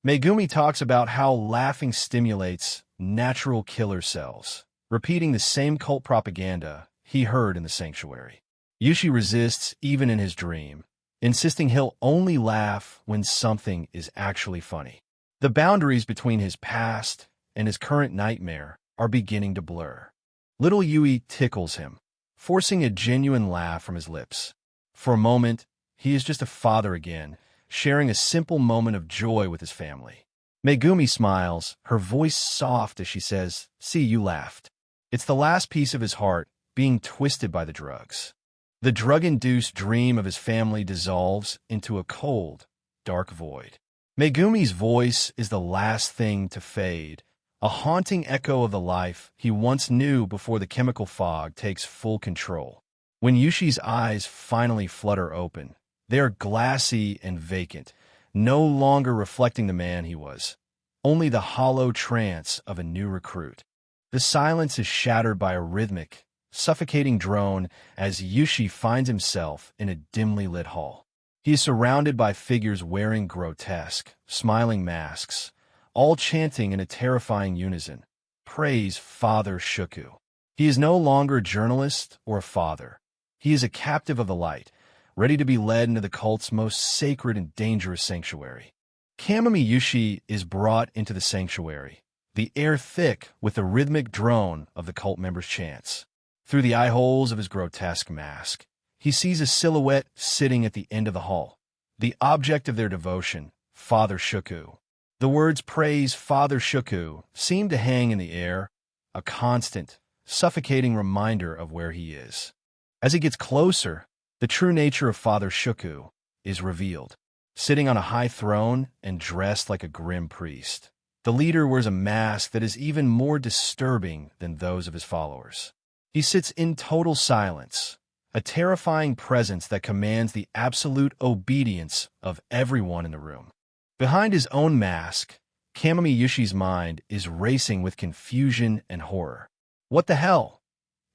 Megumi talks about how laughing stimulates natural killer cells, repeating the same cult propaganda he heard in the sanctuary. Yushi resists even in his dream, insisting he'll only laugh when something is actually funny. The boundaries between his past and his current nightmare are beginning to blur. Little Yui tickles him, forcing a genuine laugh from his lips. For a moment, he is just a father again, sharing a simple moment of joy with his family. Megumi smiles, her voice soft as she says, "See, you laughed." It's the last piece of his heart being twisted by the drugs. The drug-induced dream of his family dissolves into a cold, dark void. Megumi's voice is the last thing to fade, a haunting echo of the life he once knew before the chemical fog takes full control. When Yushi's eyes finally flutter open, they are glassy and vacant, no longer reflecting the man he was, only the hollow trance of a new recruit. The silence is shattered by a rhythmic, suffocating drone as Yushi finds himself in a dimly lit hall. He is surrounded by figures wearing grotesque, smiling masks, all chanting in a terrifying unison, "Praise Father Shuku." He is no longer a journalist or a father. He is a captive of the light, ready to be led into the cult's most sacred and dangerous sanctuary. Kamami Yushi is brought into the sanctuary, the air thick with the rhythmic drone of the cult members' chants. Through the eye holes of his grotesque mask, he sees a silhouette sitting at the end of the hall, the object of their devotion, Father Shuku. The words "Praise Father Shuku" seem to hang in the air, a constant, suffocating reminder of where he is. As he gets closer, the true nature of Father Shuku is revealed. Sitting on a high throne and dressed like a grim priest, the leader wears a mask that is even more disturbing than those of his followers. He sits in total silence, a terrifying presence that commands the absolute obedience of everyone in the room. Behind his own mask, Kamami Yushi's mind is racing with confusion and horror. What the hell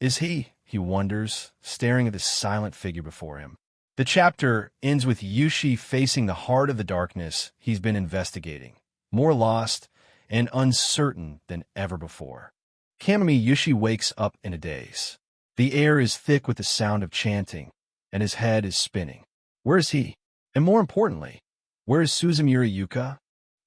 is he? He wonders, staring at the silent figure before him. The chapter ends with Yushi facing the heart of the darkness he's been investigating, more lost and uncertain than ever before. Kamami Yushi wakes up in a daze. The air is thick with the sound of chanting, and his head is spinning. Where is he? And more importantly, where is Suzumura Yuka?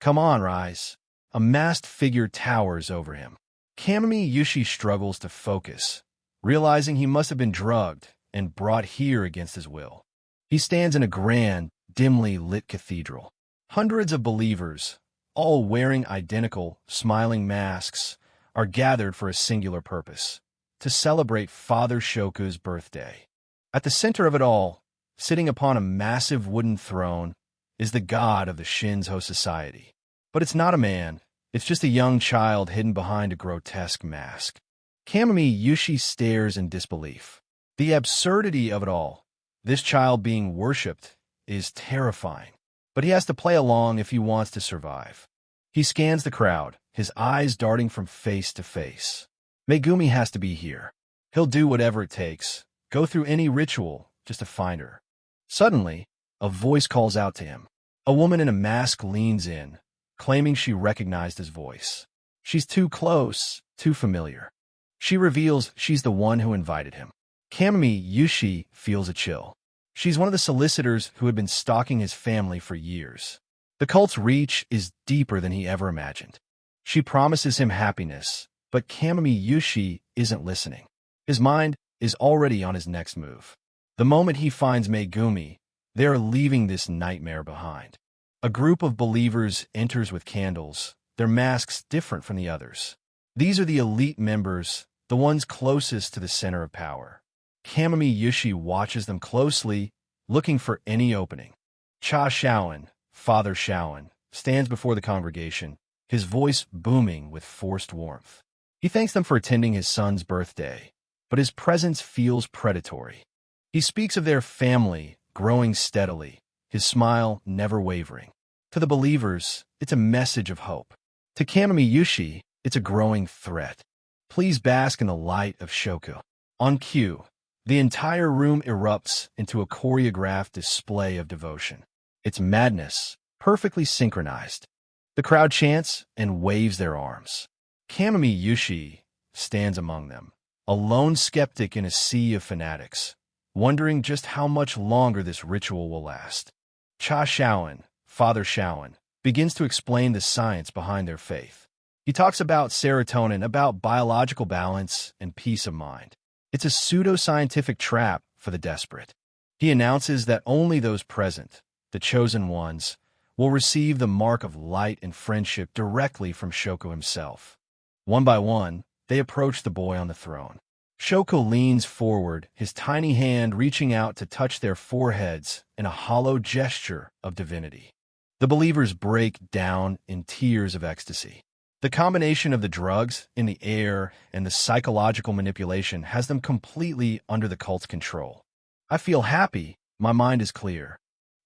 Come on, rise. A masked figure towers over him. Kamami Yushi struggles to focus, realizing he must have been drugged and brought here against his will. He stands in a grand, dimly lit cathedral. Hundreds of believers, all wearing identical, smiling masks, are gathered for a singular purpose: to celebrate Father Shoku's birthday. At the center of it all, sitting upon a massive wooden throne, is the god of the Shinzo society. But it's not a man, it's just a young child hidden behind a grotesque mask. Kamami Yushi stares in disbelief. The absurdity of it all, this child being worshipped, is terrifying. But he has to play along if he wants to survive. He scans the crowd, his eyes darting from face to face. Megumi has to be here. He'll do whatever it takes, go through any ritual just to find her. Suddenly, a voice calls out to him. A woman in a mask leans in, claiming she recognized his voice. She's too close, too familiar. She reveals she's the one who invited him. Kamami Yushi feels a chill. She's one of the solicitors who had been stalking his family for years. The cult's reach is deeper than he ever imagined. She promises him happiness, but Kamami Yushi isn't listening. His mind is already on his next move. The moment he finds Megumi, they are leaving this nightmare behind. A group of believers enters with candles, their masks different from the others. These are the elite members, the ones closest to the center of power. Kamami Yushi watches them closely, looking for any opening. Cha Shaoan, Father Shaoan, stands before the congregation, his voice booming with forced warmth. He thanks them for attending his son's birthday, but his presence feels predatory. He speaks of their family growing steadily, his smile never wavering. To the believers, it's a message of hope. To Kamami Yushi, it's a growing threat. Please bask in the light of Shoku. On cue, the entire room erupts into a choreographed display of devotion. It's madness, perfectly synchronized. The crowd chants and waves their arms. Kamami Yushi stands among them, a lone skeptic in a sea of fanatics, wondering just how much longer this ritual will last. Cha Shaoan, Father Shaoan, begins to explain the science behind their faith. He talks about serotonin, about biological balance and peace of mind. It's a pseudo-scientific trap for the desperate. He announces that only those present, the chosen ones, will receive the mark of light and friendship directly from Shoko himself. One by one, they approach the boy on the throne. Shoko leans forward, his tiny hand reaching out to touch their foreheads in a hollow gesture of divinity. The believers break down in tears of ecstasy. The combination of the drugs in the air and the psychological manipulation has them completely under the cult's control. I feel happy, my mind is clear.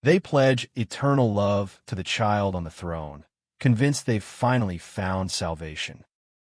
They pledge eternal love to the child on the throne, convinced they've finally found salvation.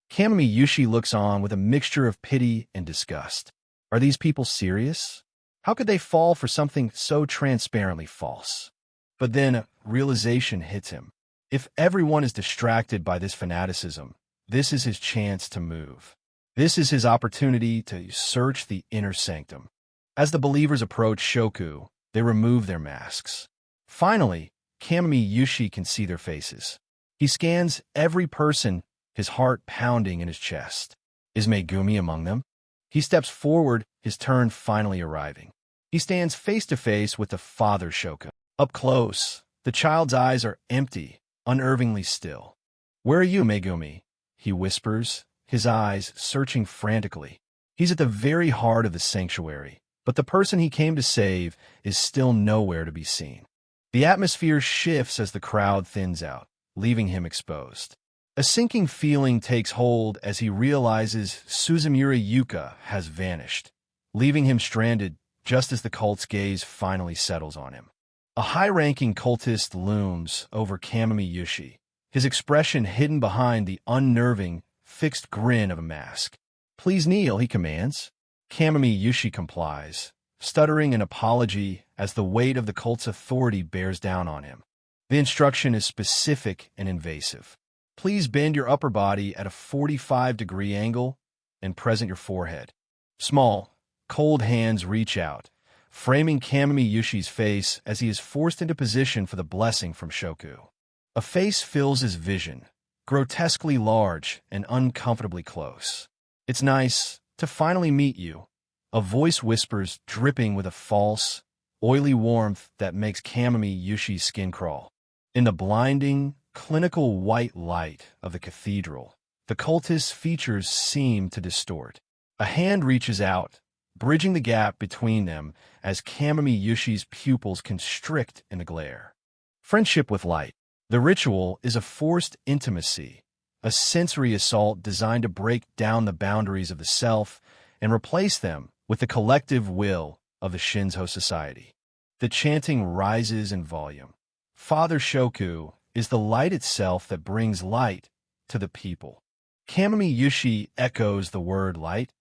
Kamami Yushi looks on with a mixture of pity and disgust. Are these people serious? How could they fall for something so transparently false? But then a realization hits him. If everyone is distracted by this fanaticism, this is his chance to move. This is his opportunity to search the inner sanctum. As the believers approach Shoku, they remove their masks. Finally, Kamami Yushi can see their faces. He scans every person, his heart pounding in his chest. Is Megumi among them? He steps forward, his turn finally arriving. He stands face to face with the father Shoko. Up close, the child's eyes are empty, unnervingly still. Where are you, Megumi? He whispers, his eyes searching frantically. He's at the very heart of the sanctuary, but the person he came to save is still nowhere to be seen. The atmosphere shifts as the crowd thins out, leaving him exposed. A sinking feeling takes hold as he realizes Suzumura Yuka has vanished, leaving him stranded just as the cult's gaze finally settles on him. A high-ranking cultist looms over Kamami Yushi, his expression hidden behind the unnerving, fixed grin of a mask. Please kneel, he commands. Kamami Yushi complies, stuttering an apology as the weight of the cult's authority bears down on him. The instruction is specific and invasive. Please bend your upper body at a 45-degree angle and present your forehead. Small, cold hands reach out, framing Kamami Yushi's face as he is forced into position for the blessing from Shoku. A face fills his vision, grotesquely large and uncomfortably close. It's nice to finally meet you, a voice whispers, dripping with a false, oily warmth that makes Kamami Yushi's skin crawl. In the blinding, clinical white light of the cathedral, the cultist's features seem to distort. A hand reaches out, bridging the gap between them as Kamami Yushi's pupils constrict in the glare. Friendship with light. The ritual is a forced intimacy, a sensory assault designed to break down the boundaries of the self and replace them with the collective will of the Shinzo society. The chanting rises in volume. Father Shoku is the light itself that brings light to the people. Kamami Yushi echoes the word light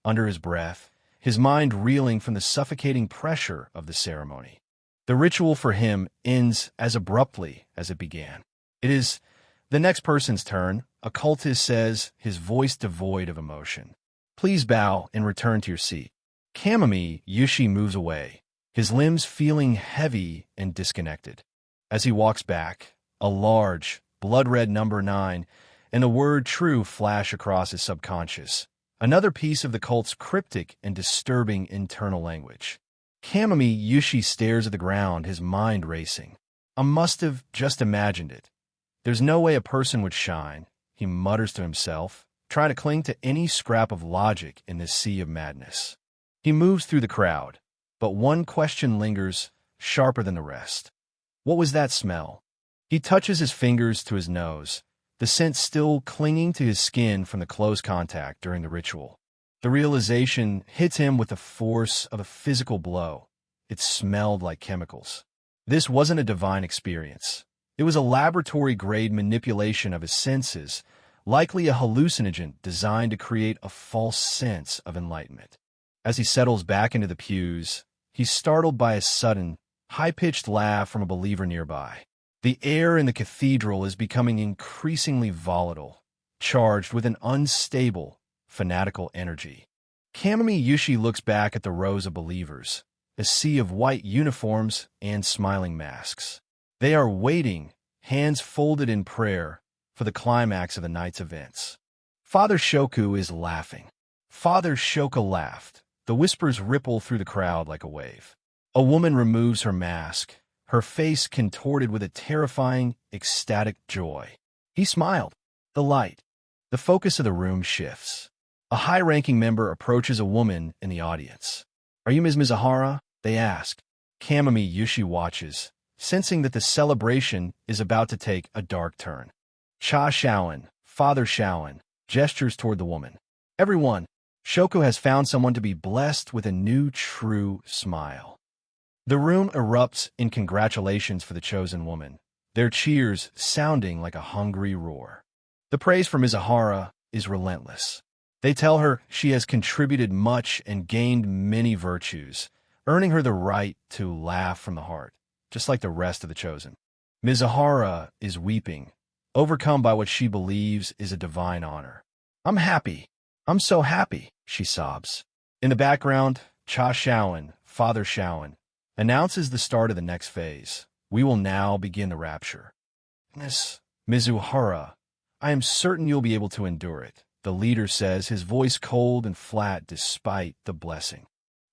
under his breath, his mind reeling from the suffocating pressure of the ceremony. The ritual for him ends as abruptly as it began. It is the next person's turn, a cultist says, his voice devoid of emotion. Please bow and return to your seat. Kamami Yushi moves away, his limbs feeling heavy and disconnected. As he walks back, a large, blood-red number 9 and the word true flash across his subconscious, another piece of the cult's cryptic and disturbing internal language. Kamami Yushi stares at the ground, his mind racing. I must have just imagined it. There's no way a person would shine, he mutters to himself, trying to cling to any scrap of logic in this sea of madness. He moves through the crowd, but one question lingers, sharper than the rest. What was that smell? He touches his fingers to his nose, the scent still clinging to his skin from the close contact during the ritual. The realization hits him with the force of a physical blow. It smelled like chemicals. This wasn't a divine experience. It was a laboratory-grade manipulation of his senses, likely a hallucinogen designed to create a false sense of enlightenment. As he settles back into the pews, he's startled by a sudden, high-pitched laugh from a believer nearby. The air in the cathedral is becoming increasingly volatile, charged with an unstable, fanatical energy. Kamami Yushi looks back at the rows of believers, a sea of white uniforms and smiling masks. They are waiting, hands folded in prayer, for the climax of the night's events. Father Shoku is laughing. Father Shoka laughed. The whispers ripple through the crowd like a wave. A woman removes her mask, her face contorted with a terrifying, ecstatic joy. He smiled. The light. The focus of the room shifts. A high-ranking member approaches a woman in the audience. "Are you Ms. Mizuhara?" they ask. Kamami Yushi watches, sensing that the celebration is about to take a dark turn. Cha Shaoan, Father Shaoan, gestures toward the woman. "Everyone, Shoko has found someone to be blessed with a new true smile." The room erupts in congratulations for the chosen woman, their cheers sounding like a hungry roar. The praise for Mizuhara is relentless. They tell her she has contributed much and gained many virtues, earning her the right to laugh from the heart, just like the rest of the chosen. Mizuhara is weeping, overcome by what she believes is a divine honor. "I'm happy. I'm so happy," she sobs. In the background, Cha Shaoan, Father Shaoan, announces the start of the next phase. "We will now begin the rapture. Miss Mizuhara, I am certain you'll be able to endure it," the leader says, his voice cold and flat despite the blessing.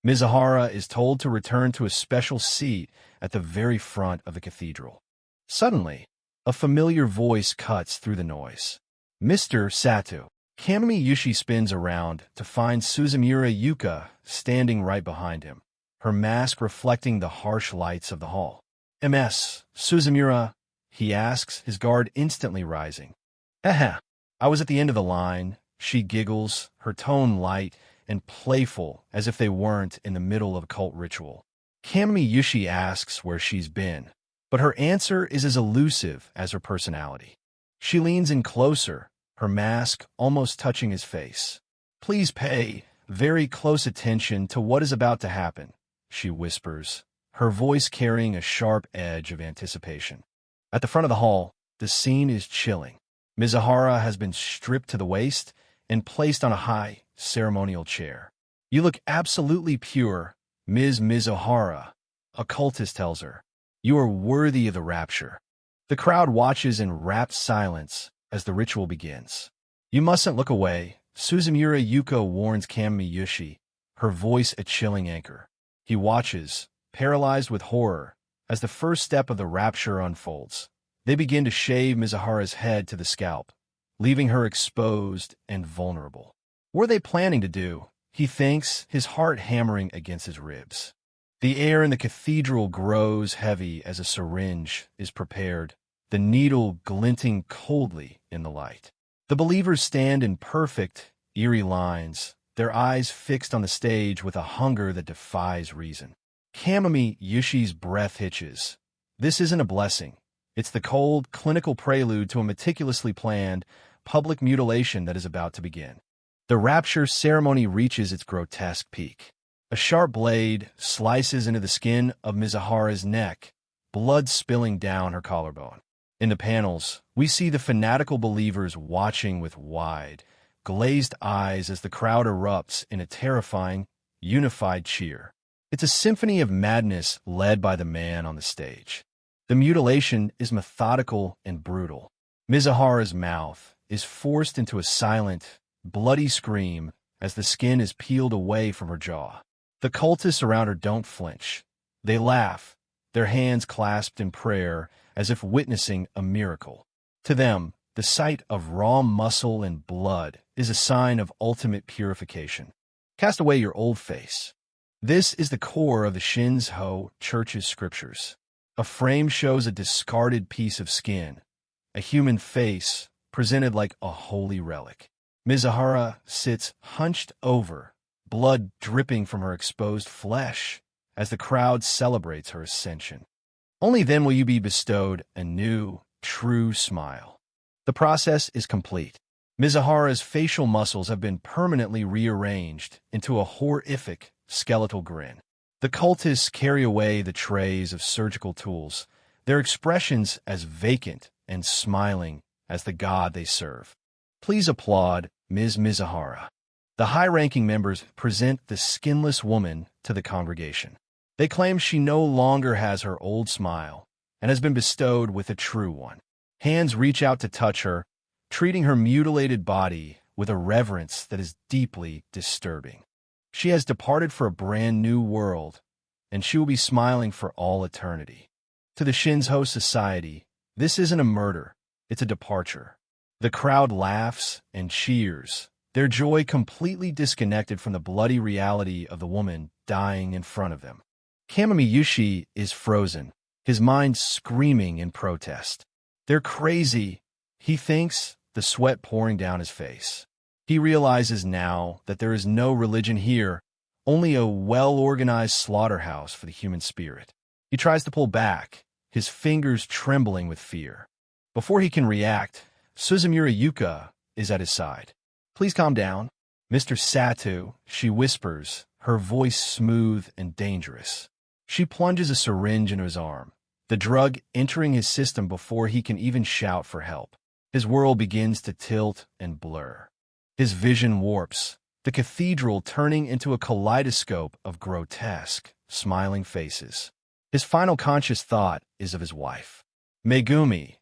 Mizuhara is told to return to a special seat at the very front of the cathedral. Suddenly, a familiar voice cuts through the noise. "Mr. Sato." Kamami Yushi spins around to find Suzumura Yuka standing right behind him, her mask reflecting the harsh lights of the hall. "Ms. Suzumura?" he asks, his guard instantly rising. I was at the end of the line," she giggles, her tone light and playful as if they weren't in the middle of a cult ritual. Kamami Yushi asks where she's been, but her answer is as elusive as her personality. She leans in closer, her mask almost touching his face. "Please pay very close attention to what is about to happen," she whispers, her voice carrying a sharp edge of anticipation. At the front of the hall, the scene is chilling. Mizuhara has been stripped to the waist and placed on a high, ceremonial chair. "You look absolutely pure, Ms. Mizuhara," a cultist tells her. "You are worthy of the rapture." The crowd watches in rapt silence as the ritual begins. "You mustn't look away," Suzumura Yuko warns Kamami Yushi, her voice a chilling anchor. He watches, paralyzed with horror, as the first step of the rapture unfolds. They begin to shave Mizuhara's head to the scalp, leaving her exposed and vulnerable. What are they planning to do? He thinks, his heart hammering against his ribs. The air in the cathedral grows heavy as a syringe is prepared, the needle glinting coldly in the light. The believers stand in perfect, eerie lines, their eyes fixed on the stage with a hunger that defies reason. Kamami Yushi's breath hitches. This isn't a blessing. It's the cold, clinical prelude to a meticulously planned, public mutilation that is about to begin. The rapture ceremony reaches its grotesque peak. A sharp blade slices into the skin of Mizuhara's neck, blood spilling down her collarbone. In the panels, we see the fanatical believers watching with wide, glazed eyes as the crowd erupts in a terrifying, unified cheer. It's a symphony of madness led by the man on the stage. The mutilation is methodical and brutal. Mizuhara's mouth is forced into a silent, bloody scream as the skin is peeled away from her jaw. The cultists around her don't flinch. They laugh, their hands clasped in prayer as if witnessing a miracle. To them, the sight of raw muscle and blood is a sign of ultimate purification. Cast away your old face. This is the core of the Shinzo Church's scriptures. A frame shows a discarded piece of skin, a human face presented like a holy relic. Mizuhara sits hunched over, blood dripping from her exposed flesh, as the crowd celebrates her ascension. Only then will you be bestowed a new, true smile. The process is complete. Mizuhara's facial muscles have been permanently rearranged into a horrific, skeletal grin. The cultists carry away the trays of surgical tools, their expressions as vacant and smiling as the god they serve. Please applaud Ms. Mizuhara. The high-ranking members present the skinless woman to the congregation. They claim she no longer has her old smile and has been bestowed with a true one. Hands reach out to touch her, treating her mutilated body with a reverence that is deeply disturbing. She has departed for a brand new world, and she will be smiling for all eternity. To the Shinzo Society, this isn't a murder, it's a departure. The crowd laughs and cheers, their joy completely disconnected from the bloody reality of the woman dying in front of them. Kamami Yushi is frozen, his mind screaming in protest. They're crazy, he thinks, the sweat pouring down his face. He realizes now that there is no religion here, only a well-organized slaughterhouse for the human spirit. He tries to pull back, his fingers trembling with fear. Before he can react, Suzumura Yuka is at his side. Please calm down, Mr. Sato, she whispers, her voice smooth and dangerous. She plunges a syringe into his arm, the drug entering his system before he can even shout for help. His world begins to tilt and blur. His vision warps, the cathedral turning into a kaleidoscope of grotesque, smiling faces. His final conscious thought is of his wife. Megumi,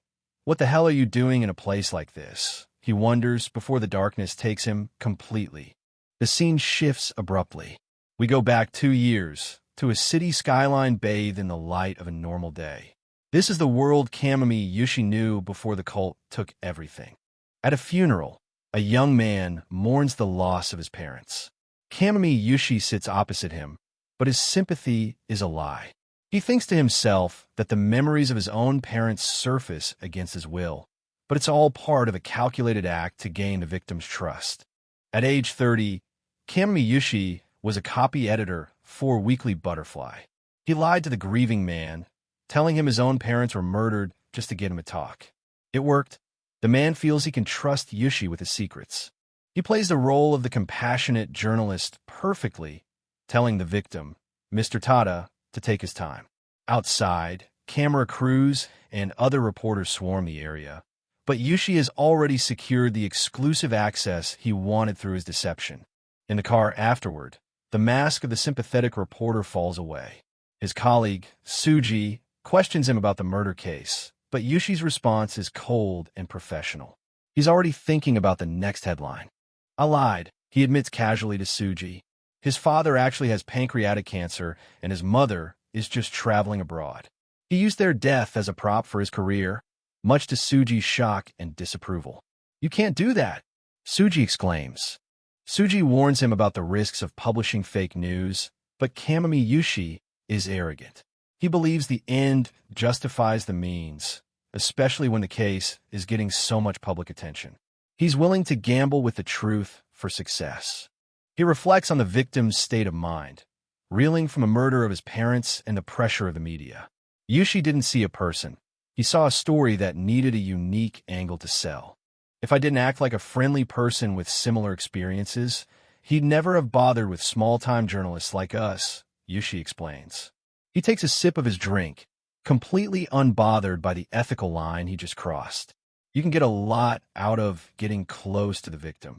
what the hell are you doing in a place like this? He wonders before the darkness takes him completely. The scene shifts abruptly. We go back 2 years, to a city skyline bathed in the light of a normal day. This is the world Kamami Yushi knew before the cult took everything. At a funeral, a young man mourns the loss of his parents. Kamami Yushi sits opposite him, but his sympathy is a lie. He thinks to himself that the memories of his own parents surface against his will, but it's all part of a calculated act to gain the victim's trust. At age 30, Kamami Yushi was a copy editor for Weekly Butterfly. He lied to the grieving man, telling him his own parents were murdered just to get him to talk. It worked. The man feels he can trust Yushi with his secrets. He plays the role of the compassionate journalist perfectly, telling the victim, Mr. Tada, to take his time. Outside, camera crews and other reporters swarm the area, but Yushi has already secured the exclusive access he wanted through his deception. In the car afterward, the mask of the sympathetic reporter falls away. His colleague, Suji, questions him about the murder case, but Yushi's response is cold and professional. He's already thinking about the next headline. I lied, he admits casually to Suji. His father actually has pancreatic cancer, and his mother is just traveling abroad. He used their death as a prop for his career, much to Suji's shock and disapproval. You can't do that, Suji exclaims. Suji warns him about the risks of publishing fake news, but Kamami Yushi is arrogant. He believes the end justifies the means, especially when the case is getting so much public attention. He's willing to gamble with the truth for success. He reflects on the victim's state of mind, reeling from a murder of his parents and the pressure of the media. Yushi didn't see a person. He saw a story that needed a unique angle to sell. If I didn't act like a friendly person with similar experiences, he'd never have bothered with small-time journalists like us, Yushi explains. He takes a sip of his drink, completely unbothered by the ethical line he just crossed. You can get a lot out of getting close to the victim.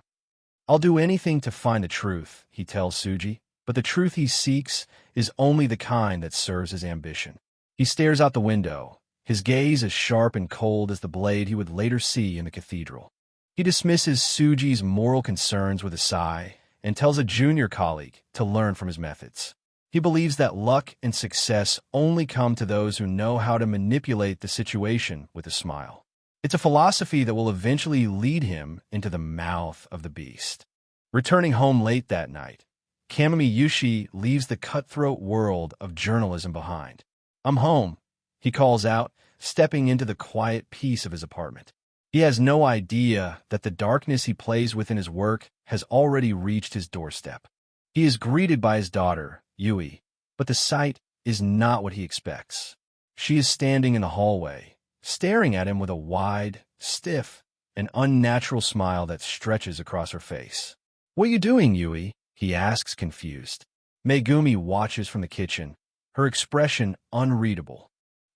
I'll do anything to find the truth, he tells Suji, but the truth he seeks is only the kind that serves his ambition. He stares out the window, his gaze as sharp and cold as the blade he would later see in the cathedral. He dismisses Suji's moral concerns with a sigh and tells a junior colleague to learn from his methods. He believes that luck and success only come to those who know how to manipulate the situation with a smile. It's a philosophy that will eventually lead him into the mouth of the beast. Returning home late that night, Kamami Yushi leaves the cutthroat world of journalism behind. I'm home, he calls out, stepping into the quiet peace of his apartment. He has no idea that the darkness he plays within his work has already reached his doorstep. He is greeted by his daughter, Yui, but the sight is not what he expects. She is standing in the hallway, staring at him with a wide, stiff, and unnatural smile that stretches across her face. What are you doing, Yui? He asks, confused. Megumi watches from the kitchen, her expression unreadable.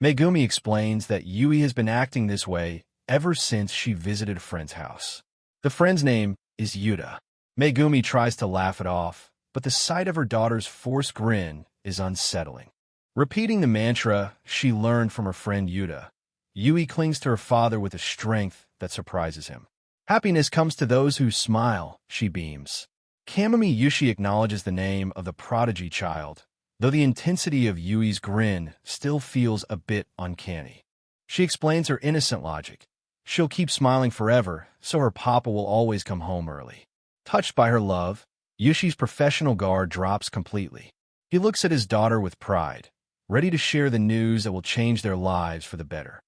Megumi explains that Yui has been acting this way ever since she visited a friend's house. The friend's name is Yuta. Megumi tries to laugh it off, but the sight of her daughter's forced grin is unsettling. Repeating the mantra she learned from her friend Yuta, Yui clings to her father with a strength that surprises him. Happiness comes to those who smile, she beams. Kamami Yushi acknowledges the name of the prodigy child, though the intensity of Yui's grin still feels a bit uncanny. She explains her innocent logic. She'll keep smiling forever, so her papa will always come home early. Touched by her love, Yushi's professional guard drops completely. He looks at his daughter with pride, ready to share the news that will change their lives for the better.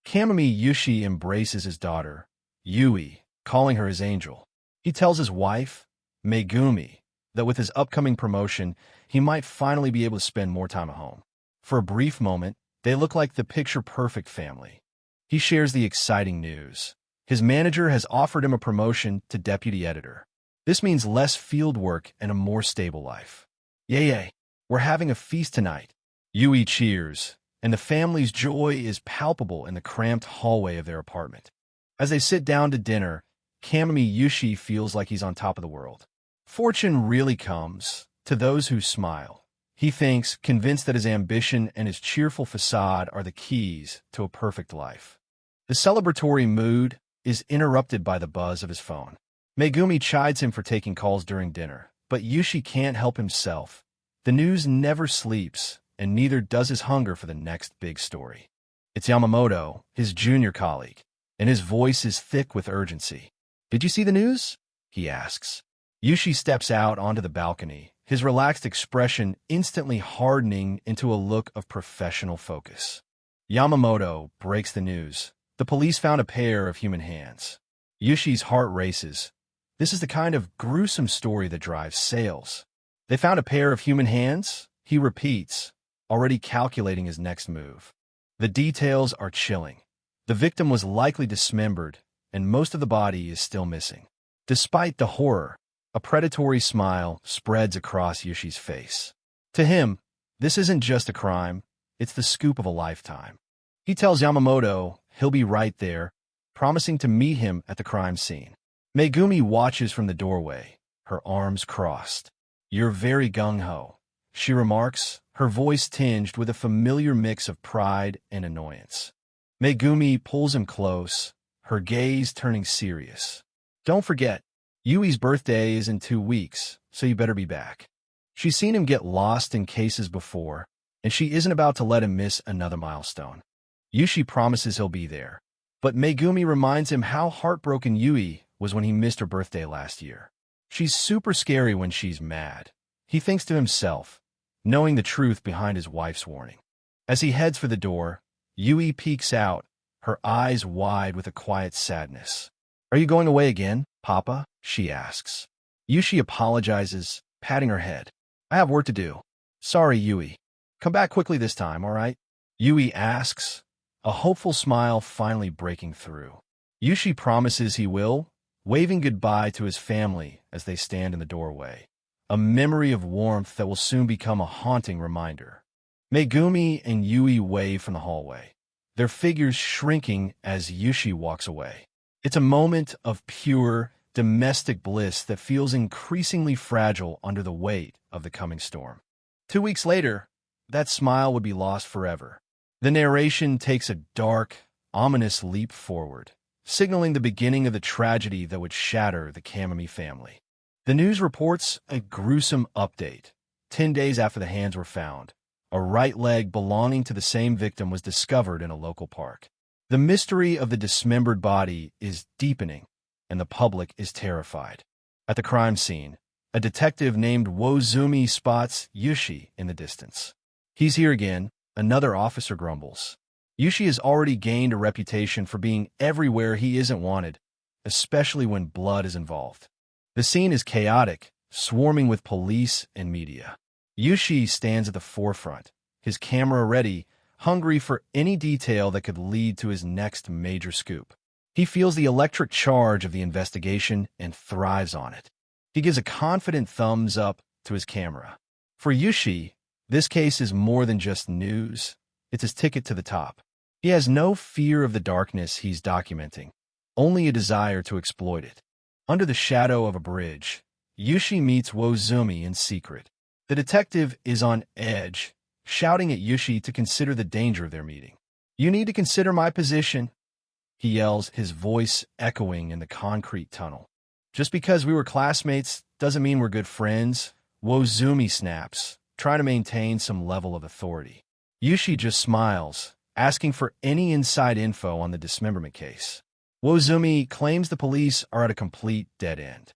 Kamami Yushi embraces his daughter, Yui, calling her his angel. He tells his wife, Megumi, that with his upcoming promotion, he might finally be able to spend more time at home. For a brief moment, they look like the picture-perfect family. He shares the exciting news. His manager has offered him a promotion to deputy editor. This means less field work and a more stable life. Yay, we're having a feast tonight. Yui cheers, and the family's joy is palpable in the cramped hallway of their apartment. As they sit down to dinner, Kamami Yushi feels like he's on top of the world. Fortune really comes to those who smile. He thinks, convinced that his ambition and his cheerful facade are the keys to a perfect life. The celebratory mood is interrupted by the buzz of his phone. Megumi chides him for taking calls during dinner, but Yushi can't help himself. The news never sleeps, and neither does his hunger for the next big story. It's Yamamoto, his junior colleague, and his voice is thick with urgency. "Did you see the news?" he asks. Yushi steps out onto the balcony, his relaxed expression instantly hardening into a look of professional focus. Yamamoto breaks the news. The police found a pair of human hands. Yushi's heart races. This is the kind of gruesome story that drives sales. They found a pair of human hands? He repeats, already calculating his next move. The details are chilling. The victim was likely dismembered, and most of the body is still missing. Despite the horror, a predatory smile spreads across Yushi's face. To him, this isn't just a crime, it's the scoop of a lifetime. He tells Yamamoto he'll be right there, promising to meet him at the crime scene. Megumi watches from the doorway, her arms crossed. "You're very gung-ho," she remarks, her voice tinged with a familiar mix of pride and annoyance. Megumi pulls him close, her gaze turning serious. "Don't forget, Yui's birthday is in 2 weeks, so you better be back." She's seen him get lost in cases before, and she isn't about to let him miss another milestone. Yushi promises he'll be there, but Megumi reminds him how heartbroken Yui was when he missed her birthday last year. She's super scary when she's mad, he thinks to himself, knowing the truth behind his wife's warning. As he heads for the door, Yui peeks out, her eyes wide with a quiet sadness. "Are you going away again, Papa?" she asks. Yushi apologizes, patting her head. "I have work to do. Sorry, Yui. Come back quickly this time, all right?" Yui asks, a hopeful smile finally breaking through. Yushi promises he will, waving goodbye to his family as they stand in the doorway. A memory of warmth that will soon become a haunting reminder. Megumi and Yui wave from the hallway, their figures shrinking as Yushi walks away. It's a moment of pure, domestic bliss that feels increasingly fragile under the weight of the coming storm. 2 weeks later, that smile would be lost forever. The narration takes a dark, ominous leap forward, signaling the beginning of the tragedy that would shatter the Kamami family. The news reports a gruesome update. 10 days after the hands were found, a right leg belonging to the same victim was discovered in a local park. The mystery of the dismembered body is deepening, and the public is terrified. At the crime scene, a detective named Wozumi spots Yushi in the distance. "He's here again," another officer grumbles. Yushi has already gained a reputation for being everywhere he isn't wanted, especially when blood is involved. The scene is chaotic, swarming with police and media. Yushi stands at the forefront, his camera ready, hungry for any detail that could lead to his next major scoop. He feels the electric charge of the investigation and thrives on it. He gives a confident thumbs up to his camera. For Yushi, this case is more than just news. It's his ticket to the top. He has no fear of the darkness he's documenting, only a desire to exploit it. Under the shadow of a bridge, Yushi meets Wozumi in secret. The detective is on edge, shouting at Yushi to consider the danger of their meeting. "You need to consider my position," he yells, his voice echoing in the concrete tunnel. "Just because we were classmates doesn't mean we're good friends," Wozumi snaps, trying to maintain some level of authority. Yushi just smiles, asking for any inside info on the dismemberment case. Wozumi claims the police are at a complete dead end.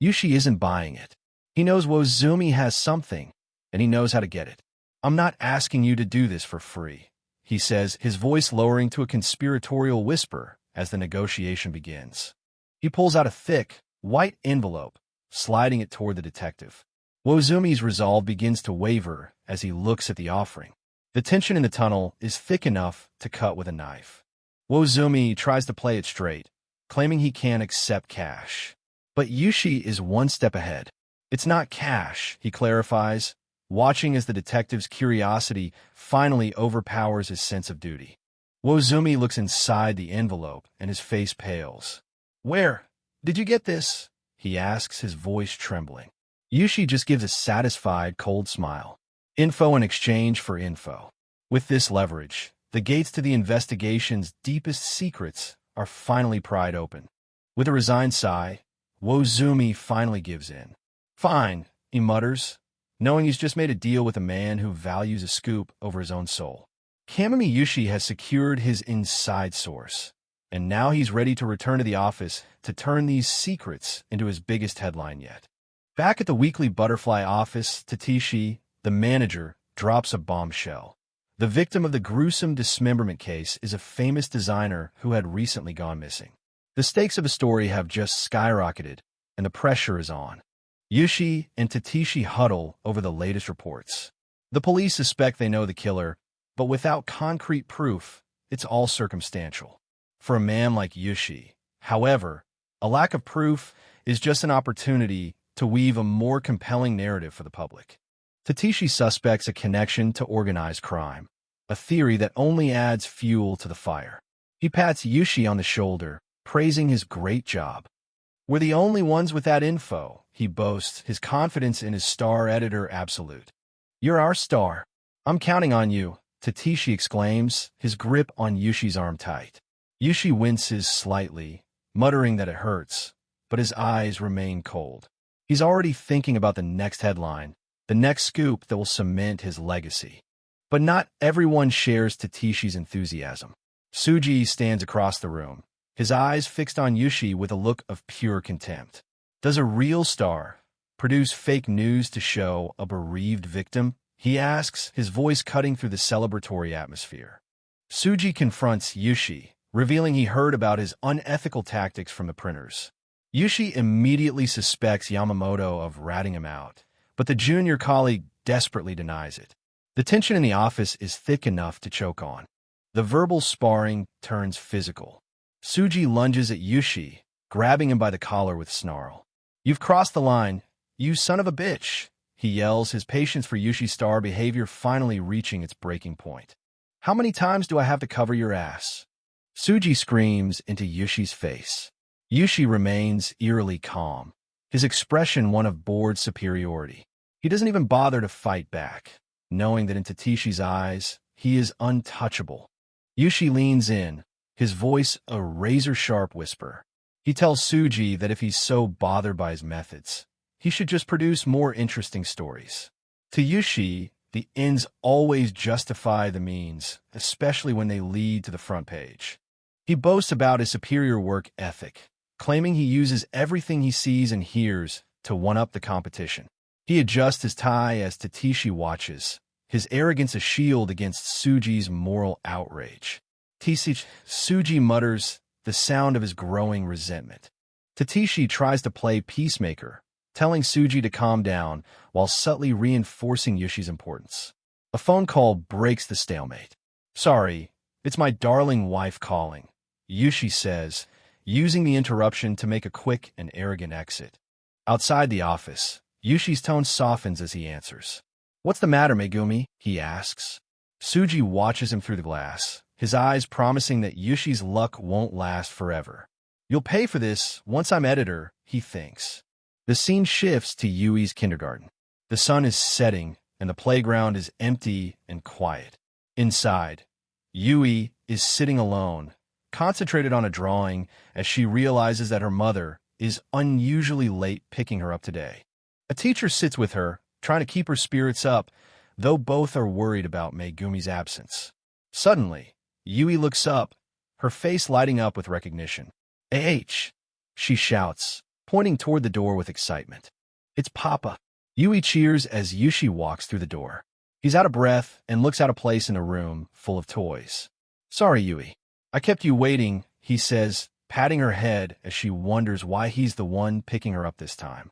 Yushi isn't buying it. He knows Wozumi has something, and he knows how to get it. "I'm not asking you to do this for free," he says, his voice lowering to a conspiratorial whisper as the negotiation begins. He pulls out a thick, white envelope, sliding it toward the detective. Wozumi's resolve begins to waver as he looks at the offering. The tension in the tunnel is thick enough to cut with a knife. Wozumi tries to play it straight, claiming he can't accept cash. But Yushi is one step ahead. "It's not cash," he clarifies, watching as the detective's curiosity finally overpowers his sense of duty. Wozumi looks inside the envelope and his face pales. "Where did you get this?" he asks, his voice trembling. Yushi just gives a satisfied, cold smile. Info in exchange for info. With this leverage, the gates to the investigation's deepest secrets are finally pried open. With a resigned sigh, Wozumi finally gives in. "Fine," he mutters, knowing he's just made a deal with a man who values a scoop over his own soul. Kamami Yushi has secured his inside source, and now he's ready to return to the office to turn these secrets into his biggest headline yet. Back at the weekly Butterfly office, Tatishi, the manager, drops a bombshell. The victim of the gruesome dismemberment case is a famous designer who had recently gone missing. The stakes of the story have just skyrocketed, and the pressure is on. Yushi and Tatishi huddle over the latest reports. The police suspect they know the killer, but without concrete proof, it's all circumstantial. For a man like Yushi, however, a lack of proof is just an opportunity to weave a more compelling narrative for the public. Tatishi suspects a connection to organized crime, a theory that only adds fuel to the fire. He pats Yushi on the shoulder, praising his great job. "We're the only ones with that info," he boasts, his confidence in his star editor absolute. "You're our star. I'm counting on you," Tatishi exclaims, his grip on Yushi's arm tight. Yushi winces slightly, muttering that it hurts, but his eyes remain cold. He's already thinking about the next headline, the next scoop that will cement his legacy. But not everyone shares Tatishi's enthusiasm. Tsuji stands across the room, his eyes fixed on Yushi with a look of pure contempt. Does a real star produce fake news to show a bereaved victim? He asks, his voice cutting through the celebratory atmosphere. Tsuji confronts Yushi, revealing he heard about his unethical tactics from the printers. Yushi immediately suspects Yamamoto of ratting him out, but the junior colleague desperately denies it. The tension in the office is thick enough to choke on. The verbal sparring turns physical. Tsuji lunges at Yushi, grabbing him by the collar with snarl. "You've crossed the line, you son of a bitch," he yells, his patience for Yushi's star behavior finally reaching its breaking point. "How many times do I have to cover your ass?" Tsuji screams into Yushi's face. Yushi remains eerily calm, his expression one of bored superiority. He doesn't even bother to fight back, knowing that in Tatishi's eyes, he is untouchable. Yushi leans in, his voice a razor-sharp whisper. He tells Tsuji that if he's so bothered by his methods, he should just produce more interesting stories. To Yushi, the ends always justify the means, especially when they lead to the front page. He boasts about his superior work ethic, claiming he uses everything he sees and hears to one-up the competition. He adjusts his tie as Tatishi watches, his arrogance a shield against Tsuji's moral outrage. Tsuji mutters, the sound of his growing resentment. Tatishi tries to play peacemaker, telling Tsuji to calm down while subtly reinforcing Yushi's importance. A phone call breaks the stalemate. "Sorry, it's my darling wife calling," Yushi says, using the interruption to make a quick and arrogant exit. Outside the office, Yushi's tone softens as he answers. "What's the matter, Megumi?" he asks. Tsuji watches him through the glass, his eyes promising that Yushi's luck won't last forever. "You'll pay for this once I'm editor," he thinks. The scene shifts to Yui's kindergarten. The sun is setting, and and the playground is empty and quiet. Inside, Yui is sitting alone, concentrated on a drawing as she realizes that her mother is unusually late picking her up today. A teacher sits with her, trying to keep her spirits up, though both are worried about Megumi's absence. Suddenly, Yui looks up, her face lighting up with recognition. "Ah!" she shouts, pointing toward the door with excitement. "It's Papa." Yui cheers as Yushi walks through the door. He's out of breath and looks out of place in a room full of toys. "Sorry, Yui. I kept you waiting," he says, patting her head as she wonders why he's the one picking her up this time.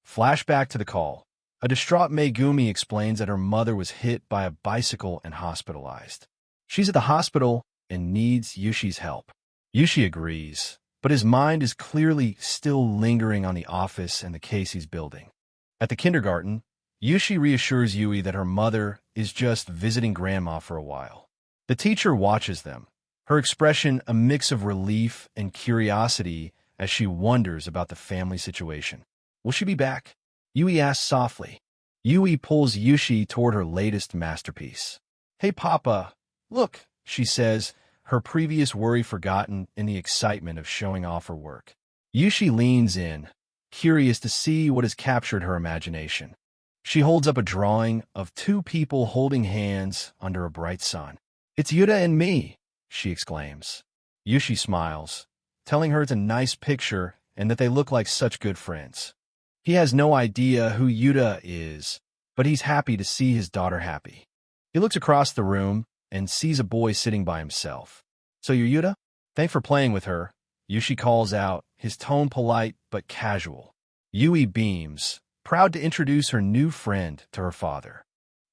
Flashback to the call. A distraught Megumi explains that her mother was hit by a bicycle and hospitalized. She's at the hospital and needs Yushi's help. Yushi agrees, but his mind is clearly still lingering on the office and the case he's building. At the kindergarten, Yushi reassures Yui that her mother is just visiting grandma for a while. The teacher watches them, her expression a mix of relief and curiosity as she wonders about the family situation. "Will she be back?" Yui asks softly. Yui pulls Yushi toward her latest masterpiece. "Hey, Papa, look," she says, her previous worry forgotten in the excitement of showing off her work. Yushi leans in, curious to see what has captured her imagination. She holds up a drawing of two people holding hands under a bright sun. "It's Yuta and me," she exclaims. Yushi smiles, telling her it's a nice picture and that they look like such good friends. He has no idea who Yuta is, but he's happy to see his daughter happy. He looks across the room and sees a boy sitting by himself. "So you're Yuta? Thanks for playing with her," Yushi calls out, his tone polite but casual. Yui beams, proud to introduce her new friend to her father.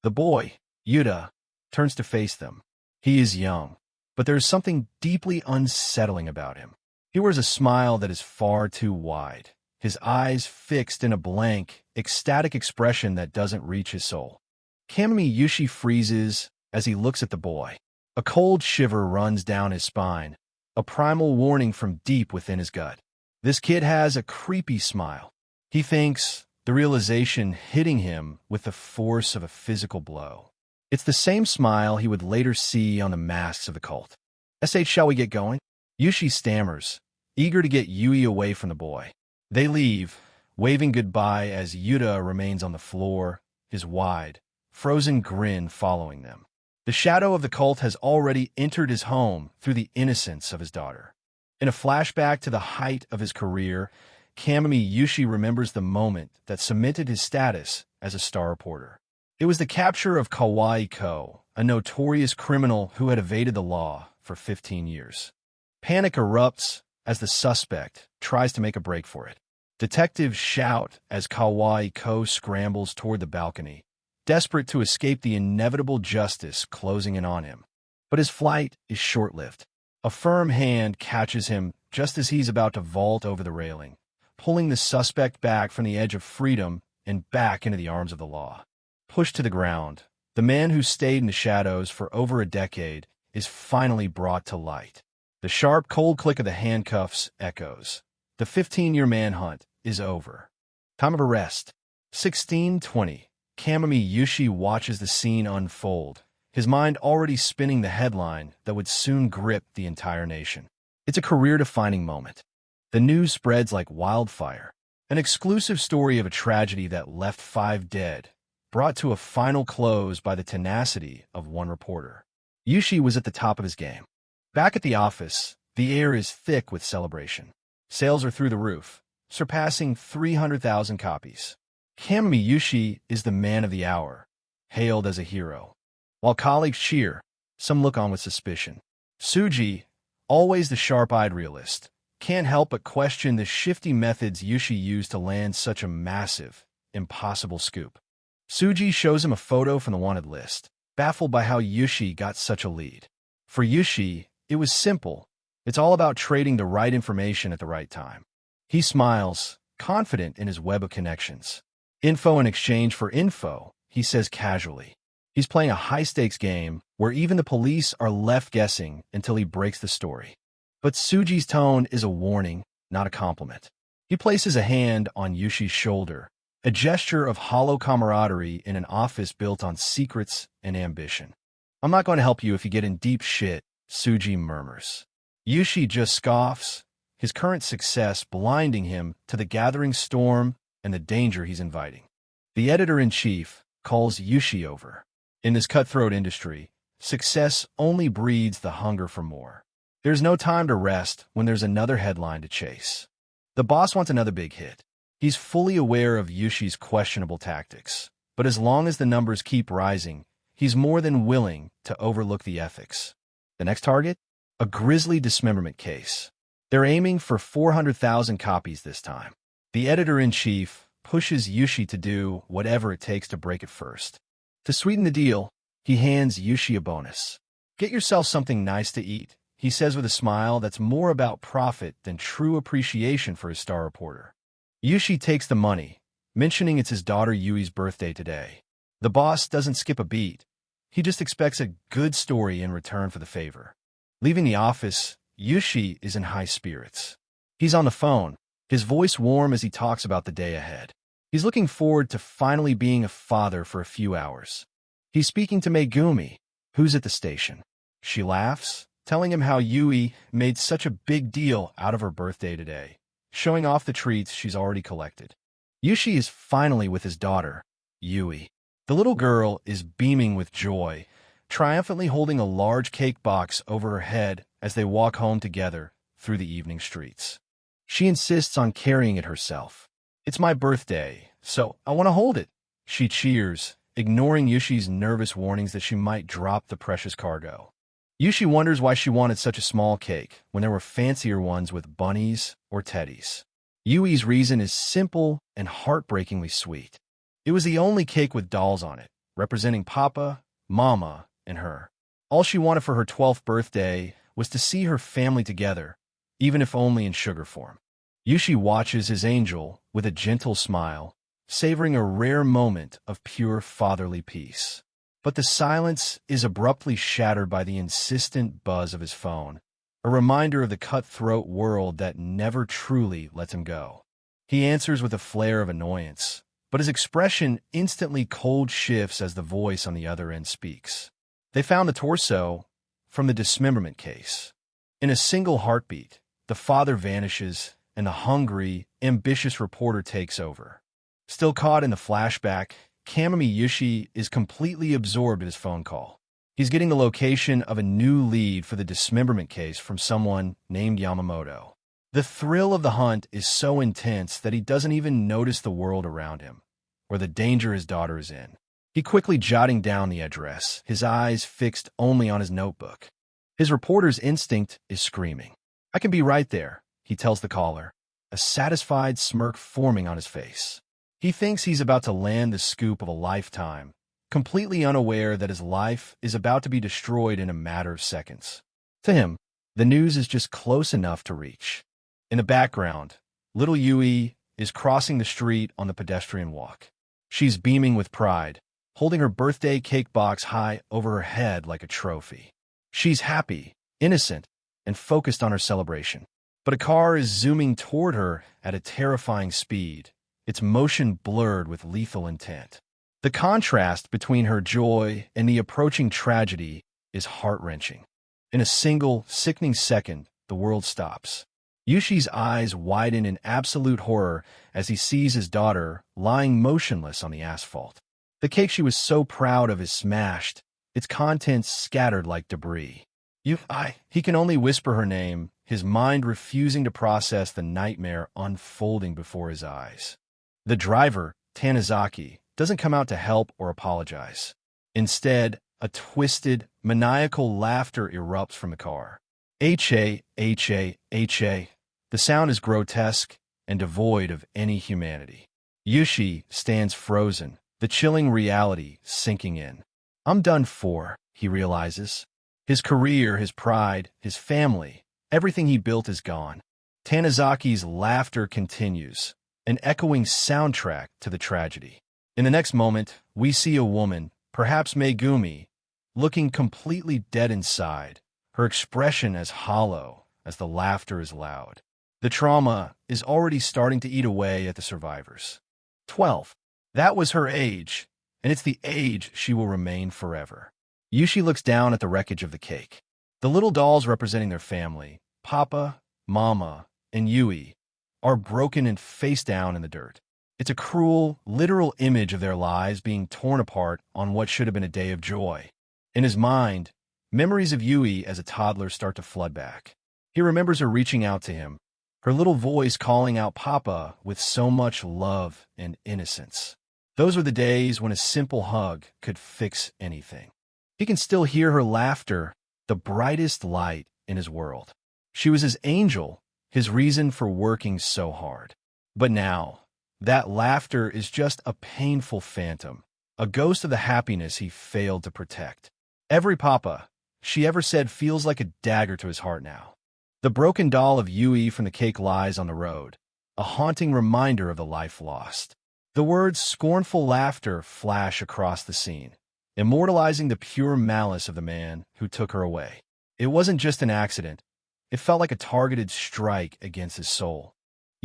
The boy, Yuta, turns to face them. He is young, but there is something deeply unsettling about him. He wears a smile that is far too wide, his eyes fixed in a blank, ecstatic expression that doesn't reach his soul. Kamimi Yushi freezes as he looks at the boy. A cold shiver runs down his spine, a primal warning from deep within his gut. This kid has a creepy smile. He thinks, the realization hitting him with the force of a physical blow. It's the same smile he would later see on the masks of the cult. Shall we get going?" Yushi stammers, eager to get Yui away from the boy. They leave, waving goodbye as Yuta remains on the floor, his wide, frozen grin following them. The shadow of the cult has already entered his home through the innocence of his daughter. In a flashback to the height of his career, Kamimi Yushi remembers the moment that cemented his status as a star reporter. It was the capture of Kawai Ko, a notorious criminal who had evaded the law for 15 years. Panic erupts as the suspect tries to make a break for it. Detectives shout as Kawai Ko scrambles toward the balcony, desperate to escape the inevitable justice closing in on him. But his flight is short-lived. A firm hand catches him just as he's about to vault over the railing, pulling the suspect back from the edge of freedom and back into the arms of the law. Pushed to the ground, the man who stayed in the shadows for over a decade is finally brought to light. The sharp, cold click of the handcuffs echoes. The 15-year manhunt is over. Time of arrest. 16:20. Kamimi Yushi watches the scene unfold, his mind already spinning the headline that would soon grip the entire nation. It's a career-defining moment. The news spreads like wildfire. An exclusive story of a tragedy that left 5 dead, brought to a final close by the tenacity of one reporter. Yushi was at the top of his game. Back at the office, the air is thick with celebration. Sales are through the roof, surpassing 300,000 copies. Kamimi Yushi is the man of the hour, hailed as a hero. While colleagues cheer, some look on with suspicion. Tsuji, always the sharp-eyed realist, can't help but question the shifty methods Yushi used to land such a massive, impossible scoop. Tsuji shows him a photo from the wanted list, baffled by how Yushi got such a lead. For Yushi, it was simple. It's all about trading the right information at the right time. He smiles, confident in his web of connections. Info in exchange for info, he says casually. He's playing a high-stakes game where even the police are left guessing until he breaks the story. But Tsuji's tone is a warning, not a compliment. He places a hand on Yushi's shoulder, a gesture of hollow camaraderie in an office built on secrets and ambition. I'm not going to help you if you get in deep shit, Suji murmurs. Yushi just scoffs, his current success blinding him to the gathering storm and the danger he's inviting. The editor-in-chief calls Yushi over. In this cutthroat industry, success only breeds the hunger for more. There's no time to rest when there's another headline to chase. The boss wants another big hit. He's fully aware of Yushi's questionable tactics, but as long as the numbers keep rising, he's more than willing to overlook the ethics. The next target? A grisly dismemberment case. They're aiming for 400,000 copies this time. The editor-in-chief pushes Yushi to do whatever it takes to break it first. To sweeten the deal, he hands Yushi a bonus. Get yourself something nice to eat, he says with a smile that's more about profit than true appreciation for his star reporter. Yushi takes the money, mentioning it's his daughter Yui's birthday today. The boss doesn't skip a beat. He just expects a good story in return for the favor. Leaving the office, Yushi is in high spirits. He's on the phone, his voice warm as he talks about the day ahead. He's looking forward to finally being a father for a few hours. He's speaking to Megumi, who's at the station. She laughs, telling him how Yui made such a big deal out of her birthday today, showing off the treats she's already collected. Yushi is finally with his daughter, Yui. The little girl is beaming with joy, triumphantly holding a large cake box over her head as they walk home together through the evening streets. She insists on carrying it herself. It's my birthday, so I want to hold it. She cheers, ignoring Yushi's nervous warnings that she might drop the precious cargo. Yushi wonders why she wanted such a small cake when there were fancier ones with bunnies or teddies. Yui's reason is simple and heartbreakingly sweet. It was the only cake with dolls on it, representing Papa, Mama, and her. All she wanted for her 12th birthday was to see her family together, even if only in sugar form. Yushi watches his angel with a gentle smile, savoring a rare moment of pure fatherly peace. But the silence is abruptly shattered by the insistent buzz of his phone, a reminder of the cutthroat world that never truly lets him go. He answers with a flare of annoyance, but his expression instantly cold shifts as the voice on the other end speaks. They found the torso from the dismemberment case. In a single heartbeat, the father vanishes and the hungry, ambitious reporter takes over. Still caught in the flashback, Kamami Yushi is completely absorbed in his phone call. He's getting the location of a new lead for the dismemberment case from someone named Yamamoto. The thrill of the hunt is so intense that he doesn't even notice the world around him, or the danger his daughter is in. He quickly jotting down the address, his eyes fixed only on his notebook. His reporter's instinct is screaming. "I can be right there," he tells the caller, a satisfied smirk forming on his face. He thinks he's about to land the scoop of a lifetime, completely unaware that his life is about to be destroyed in a matter of seconds. To him, the news is just close enough to reach. In the background, little Yui is crossing the street on the pedestrian walk. She's beaming with pride, holding her birthday cake box high over her head like a trophy. She's happy, innocent, and focused on her celebration. But a car is zooming toward her at a terrifying speed, its motion blurred with lethal intent. The contrast between her joy and the approaching tragedy is heart-wrenching. In a single, sickening second, the world stops. Yushi's eyes widen in absolute horror as he sees his daughter lying motionless on the asphalt. The cake she was so proud of is smashed, its contents scattered like debris. He can only whisper her name, his mind refusing to process the nightmare unfolding before his eyes. The driver, Tanizaki, doesn't come out to help or apologize. Instead, a twisted, maniacal laughter erupts from the car. H-A, H-A, H-A. The sound is grotesque and devoid of any humanity. Yushi stands frozen, the chilling reality sinking in. I'm done for, he realizes. His career, his pride, his family, everything he built is gone. Tanizaki's laughter continues, an echoing soundtrack to the tragedy. In the next moment, we see a woman, perhaps Megumi, looking completely dead inside, her expression as hollow as the laughter is loud. The trauma is already starting to eat away at the survivors. 12. That was her age, and it's the age she will remain forever. Yushi looks down at the wreckage of the cake. The little dolls representing their family, Papa, Mama, and Yui, are broken and face down in the dirt. It's a cruel, literal image of their lives being torn apart on what should have been a day of joy. In his mind, memories of Yui as a toddler start to flood back. He remembers her reaching out to him, her little voice calling out Papa with so much love and innocence. Those were the days when a simple hug could fix anything. He can still hear her laughter, the brightest light in his world. She was his angel, his reason for working so hard. But now, that laughter is just a painful phantom, a ghost of the happiness he failed to protect. Every Papa she ever said feels like a dagger to his heart now. The broken doll of Yui from the cake lies on the road, a haunting reminder of the life lost. The words scornful laughter flash across the scene, immortalizing the pure malice of the man who took her away. It wasn't just an accident. It felt like a targeted strike against his soul.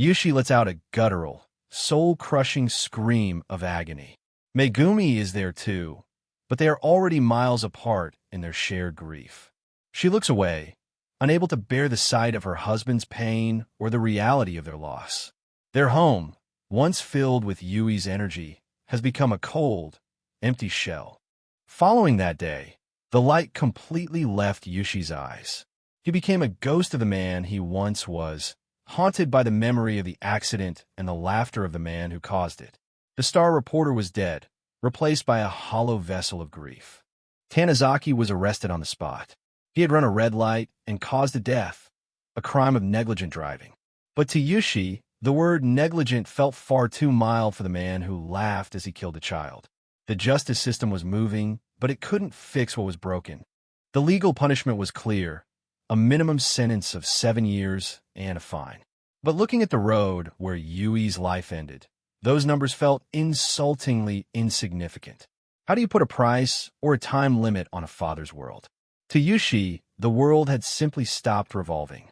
Yushi lets out a guttural, soul-crushing scream of agony. Megumi is there too, but they are already miles apart in their shared grief. She looks away, unable to bear the sight of her husband's pain or the reality of their loss. Their home, once filled with Yui's energy, has become a cold, empty shell. Following that day, the light completely left Yushi's eyes. He became a ghost of the man he once was, haunted by the memory of the accident and the laughter of the man who caused it. The star reporter was dead, replaced by a hollow vessel of grief. Tanizaki was arrested on the spot. He had run a red light and caused a death, a crime of negligent driving. But to Yushi, the word negligent felt far too mild for the man who laughed as he killed a child. The justice system was moving, but it couldn't fix what was broken. The legal punishment was clear, a minimum sentence of 7 years and a fine. But looking at the road where Yui's life ended, those numbers felt insultingly insignificant. How do you put a price or a time limit on a father's world? To Yushi, the world had simply stopped revolving.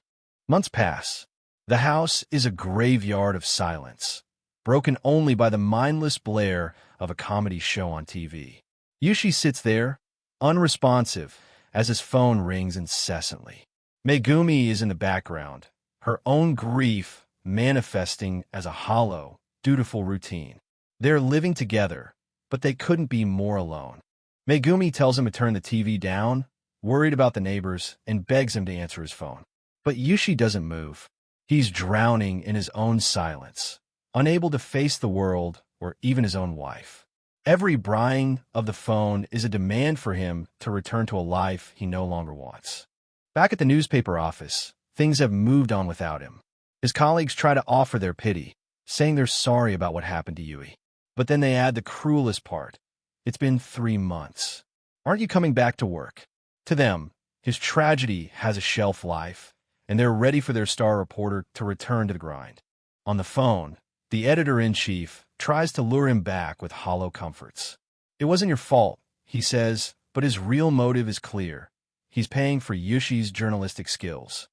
Months pass. The house is a graveyard of silence, broken only by the mindless blare of a comedy show on TV. Yushi sits there, unresponsive, as his phone rings incessantly. Megumi is in the background, her own grief manifesting as a hollow, dutiful routine. They're living together, but they couldn't be more alone. Megumi tells him to turn the TV down, worried about the neighbors, and begs him to answer his phone. But Yushi doesn't move. He's drowning in his own silence, unable to face the world or even his own wife. Every brying of the phone is a demand for him to return to a life he no longer wants. Back at the newspaper office, things have moved on without him. His colleagues try to offer their pity, saying they're sorry about what happened to Yui. But then they add the cruelest part. It's been 3 months. Aren't you coming back to work? To them, his tragedy has a shelf life, and they're ready for their star reporter to return to the grind. On the phone, the editor-in-chief tries to lure him back with hollow comforts. It wasn't your fault, he says, but his real motive is clear. He's paying for Yushi's journalistic skills.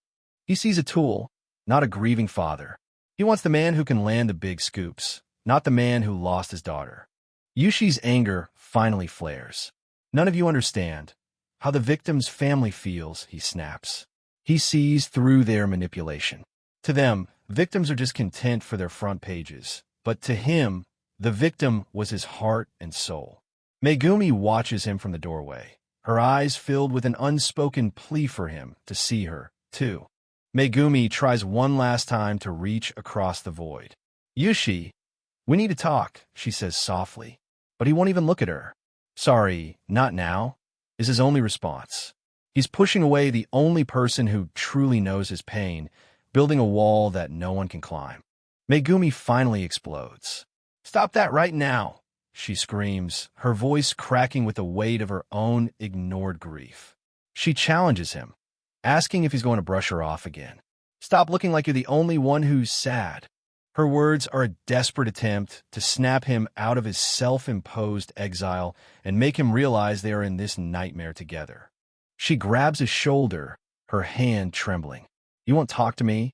He sees a tool, not a grieving father. He wants the man who can land the big scoops, not the man who lost his daughter. Yushi's anger finally flares. None of you understand how the victim's family feels, he snaps. He sees through their manipulation. To them, victims are just content for their front pages. But to him, the victim was his heart and soul. Megumi watches him from the doorway, her eyes filled with an unspoken plea for him to see her, too. Megumi tries one last time to reach across the void. Yushi, we need to talk, she says softly, but he won't even look at her. Sorry, not now, is his only response. He's pushing away the only person who truly knows his pain, building a wall that no one can climb. Megumi finally explodes. Stop that right now, she screams, her voice cracking with the weight of her own ignored grief. She challenges him, asking if he's going to brush her off again. Stop looking like you're the only one who's sad. Her words are a desperate attempt to snap him out of his self-imposed exile and make him realize they are in this nightmare together. She grabs his shoulder, her hand trembling. You won't talk to me?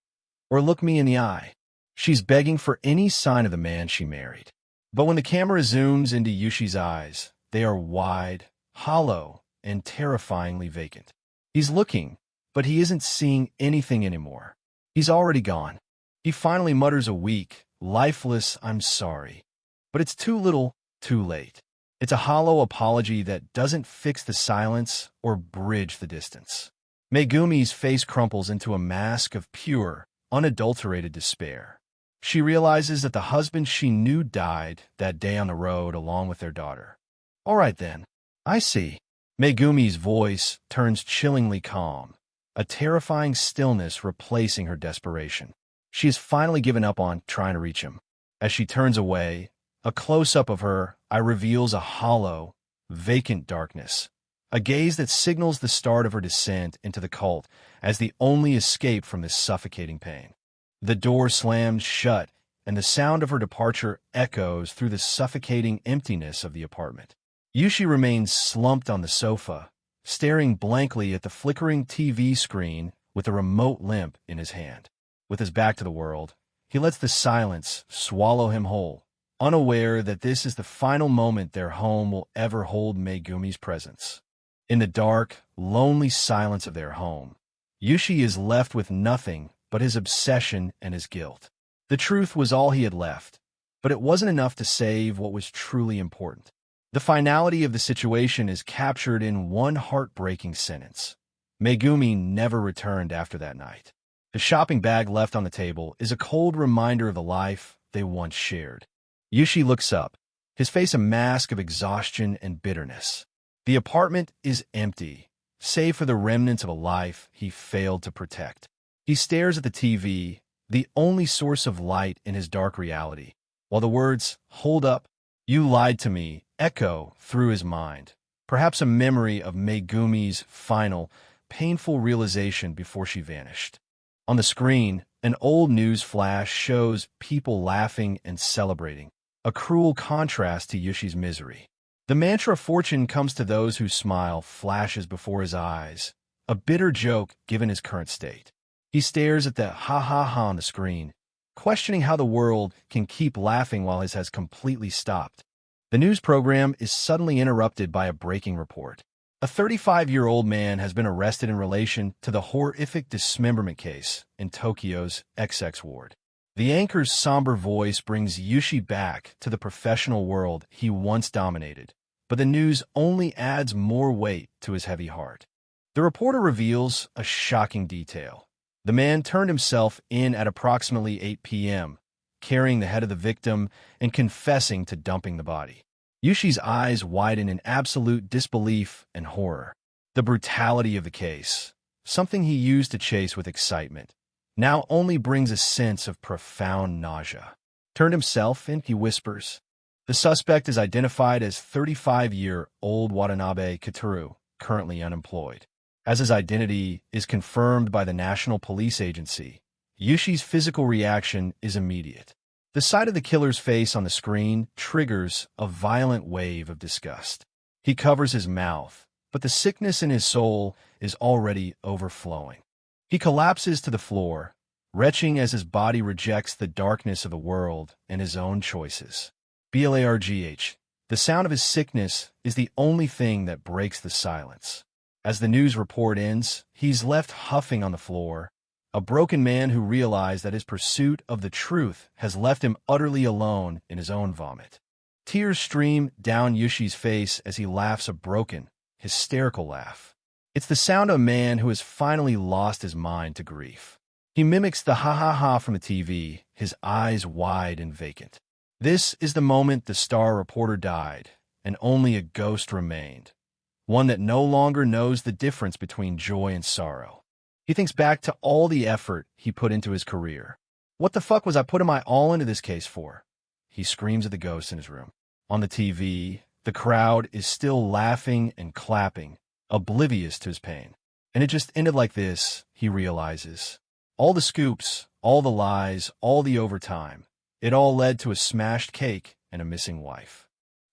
Or look me in the eye? She's begging for any sign of the man she married. But when the camera zooms into Yushi's eyes, they are wide, hollow, and terrifyingly vacant. He's looking, but he isn't seeing anything anymore. He's already gone. He finally mutters a weak, lifeless "I'm sorry." But it's too little, too late. It's a hollow apology that doesn't fix the silence or bridge the distance. Megumi's face crumples into a mask of pure, unadulterated despair. She realizes that the husband she knew died that day on the road along with their daughter. "All right then, I see." Megumi's voice turns chillingly calm, a terrifying stillness replacing her desperation. She has finally given up on trying to reach him. As she turns away, a close-up of her eye reveals a hollow, vacant darkness, a gaze that signals the start of her descent into the cult as the only escape from this suffocating pain. The door slams shut, and the sound of her departure echoes through the suffocating emptiness of the apartment. Yushi remains slumped on the sofa, staring blankly at the flickering TV screen with a remote limp in his hand. With his back to the world, he lets the silence swallow him whole, unaware that this is the final moment their home will ever hold Megumi's presence. In the dark, lonely silence of their home, Yushi is left with nothing but his obsession and his guilt. The truth was all he had left, but it wasn't enough to save what was truly important. The finality of the situation is captured in one heartbreaking sentence. Megumi never returned after that night. The shopping bag left on the table is a cold reminder of the life they once shared. Yushi looks up, his face a mask of exhaustion and bitterness. The apartment is empty, save for the remnants of a life he failed to protect. He stares at the TV, the only source of light in his dark reality, while the words, "Hold up, you lied to me," echo through his mind, perhaps a memory of Megumi's final, painful realization before she vanished. On the screen, an old news flash shows people laughing and celebrating, a cruel contrast to Yushi's misery. The mantra "fortune comes to those who smile" flashes before his eyes, a bitter joke given his current state. He stares at the ha-ha-ha on the screen, questioning how the world can keep laughing while his has completely stopped. The news program is suddenly interrupted by a breaking report. A 35-year-old man has been arrested in relation to the horrific dismemberment case in Tokyo's XX ward. The anchor's somber voice brings Yushi back to the professional world he once dominated, but the news only adds more weight to his heavy heart. The reporter reveals a shocking detail. The man turned himself in at approximately 8 p.m., carrying the head of the victim and confessing to dumping the body. Yushi's eyes widen in absolute disbelief and horror. The brutality of the case, something he used to chase with excitement, now only brings a sense of profound nausea. "Turned himself in," he whispers. The suspect is identified as 35-year-old Watanabe Kataru, currently unemployed. As his identity is confirmed by the National Police Agency, Yushi's physical reaction is immediate. The sight of the killer's face on the screen triggers a violent wave of disgust. He covers his mouth, but the sickness in his soul is already overflowing. He collapses to the floor, retching as his body rejects the darkness of the world and his own choices. Blargh. The sound of his sickness is the only thing that breaks the silence. As the news report ends, he's left huffing on the floor, a broken man who realized that his pursuit of the truth has left him utterly alone in his own vomit. Tears stream down Yushi's face as he laughs a broken, hysterical laugh. It's the sound of a man who has finally lost his mind to grief. He mimics the ha-ha-ha from the TV, his eyes wide and vacant. This is the moment the star reporter died, and only a ghost remained. One that no longer knows the difference between joy and sorrow. He thinks back to all the effort he put into his career. "What the fuck was I putting my all into this case for?" He screams at the ghost in his room. On the TV, the crowd is still laughing and clapping, oblivious to his pain. And it just ended like this, he realizes. All the scoops, all the lies, all the overtime. It all led to a smashed cake and a missing wife.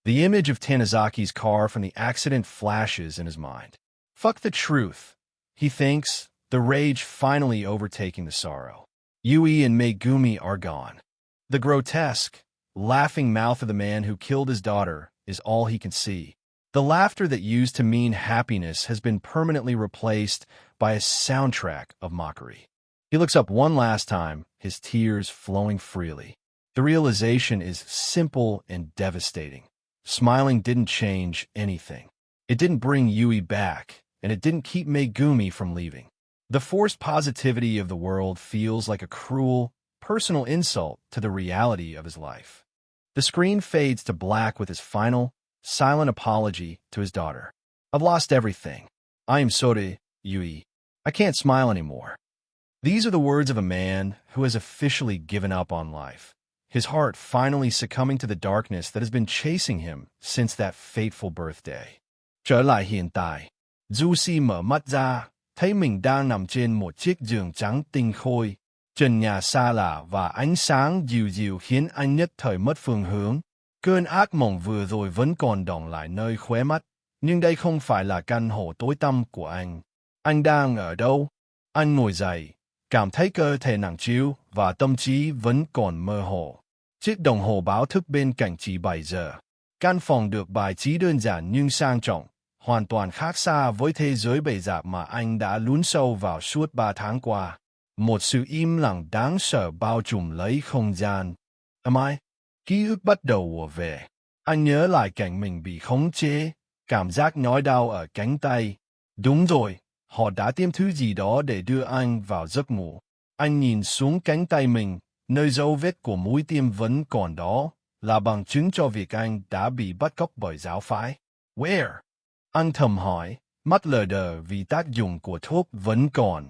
The image of Tanazaki's car from the accident flashes in his mind. Fuck the truth, he thinks, the rage finally overtaking the sorrow. Yui and Megumi are gone. The grotesque, laughing mouth of the man who killed his daughter is all he can see. The laughter that used to mean happiness has been permanently replaced by a soundtrack of mockery. He looks up one last time, his tears flowing freely. The realization is simple and devastating. Smiling didn't change anything. It didn't bring Yui back, and it didn't keep Megumi from leaving. The forced positivity of the world feels like a cruel, personal insult to the reality of his life. The screen fades to black with his final, silent apology to his daughter. I've lost everything. I am sorry, Yui. I can't smile anymore. These are the words of a man who has officially given up on life, his heart finally succumbing to the darkness that has been chasing him since that fateful birthday. Trở lại hiện tại, Juicy mở mắt ra, thấy mình đang nằm trên một chiếc giường trắng tinh khôi. Trần nhà xa lạ và ánh sáng dịu dịu khiến anh nhất thời mất phương hướng. Cơn ác mộng vừa rồi vẫn còn đọng lại nơi khóe mắt, nhưng đây không phải là căn hộ tối tăm của anh. Anh đang ở đâu? Anh ngồi dậy, cảm thấy cơ thể nặng trĩu và tâm trí vẫn còn mơ hồ. Chiếc đồng hồ báo thức bên cạnh chỉ 7 giờ. Căn phòng được bài trí đơn giản nhưng sang trọng, hoàn toàn khác xa với thế giới bề rạp mà anh đã lún sâu vào suốt 3 tháng qua. Một sự im lặng đáng sợ bao trùm lấy không gian. Am I? Ký ức bắt đầu ùa về. Anh nhớ lại cảnh mình bị khống chế, cảm giác nhói đau ở cánh tay. Đúng rồi, họ đã tiêm thứ gì đó để đưa anh vào giấc ngủ. Anh nhìn xuống cánh tay mình, nơi dấu vết của mũi tiêm vẫn còn đó, là bằng chứng cho việc anh đã bị bắt cóc bởi giáo phái. Where? Anh thầm hỏi, mắt lờ đờ vì tác dụng của thuốc vẫn còn.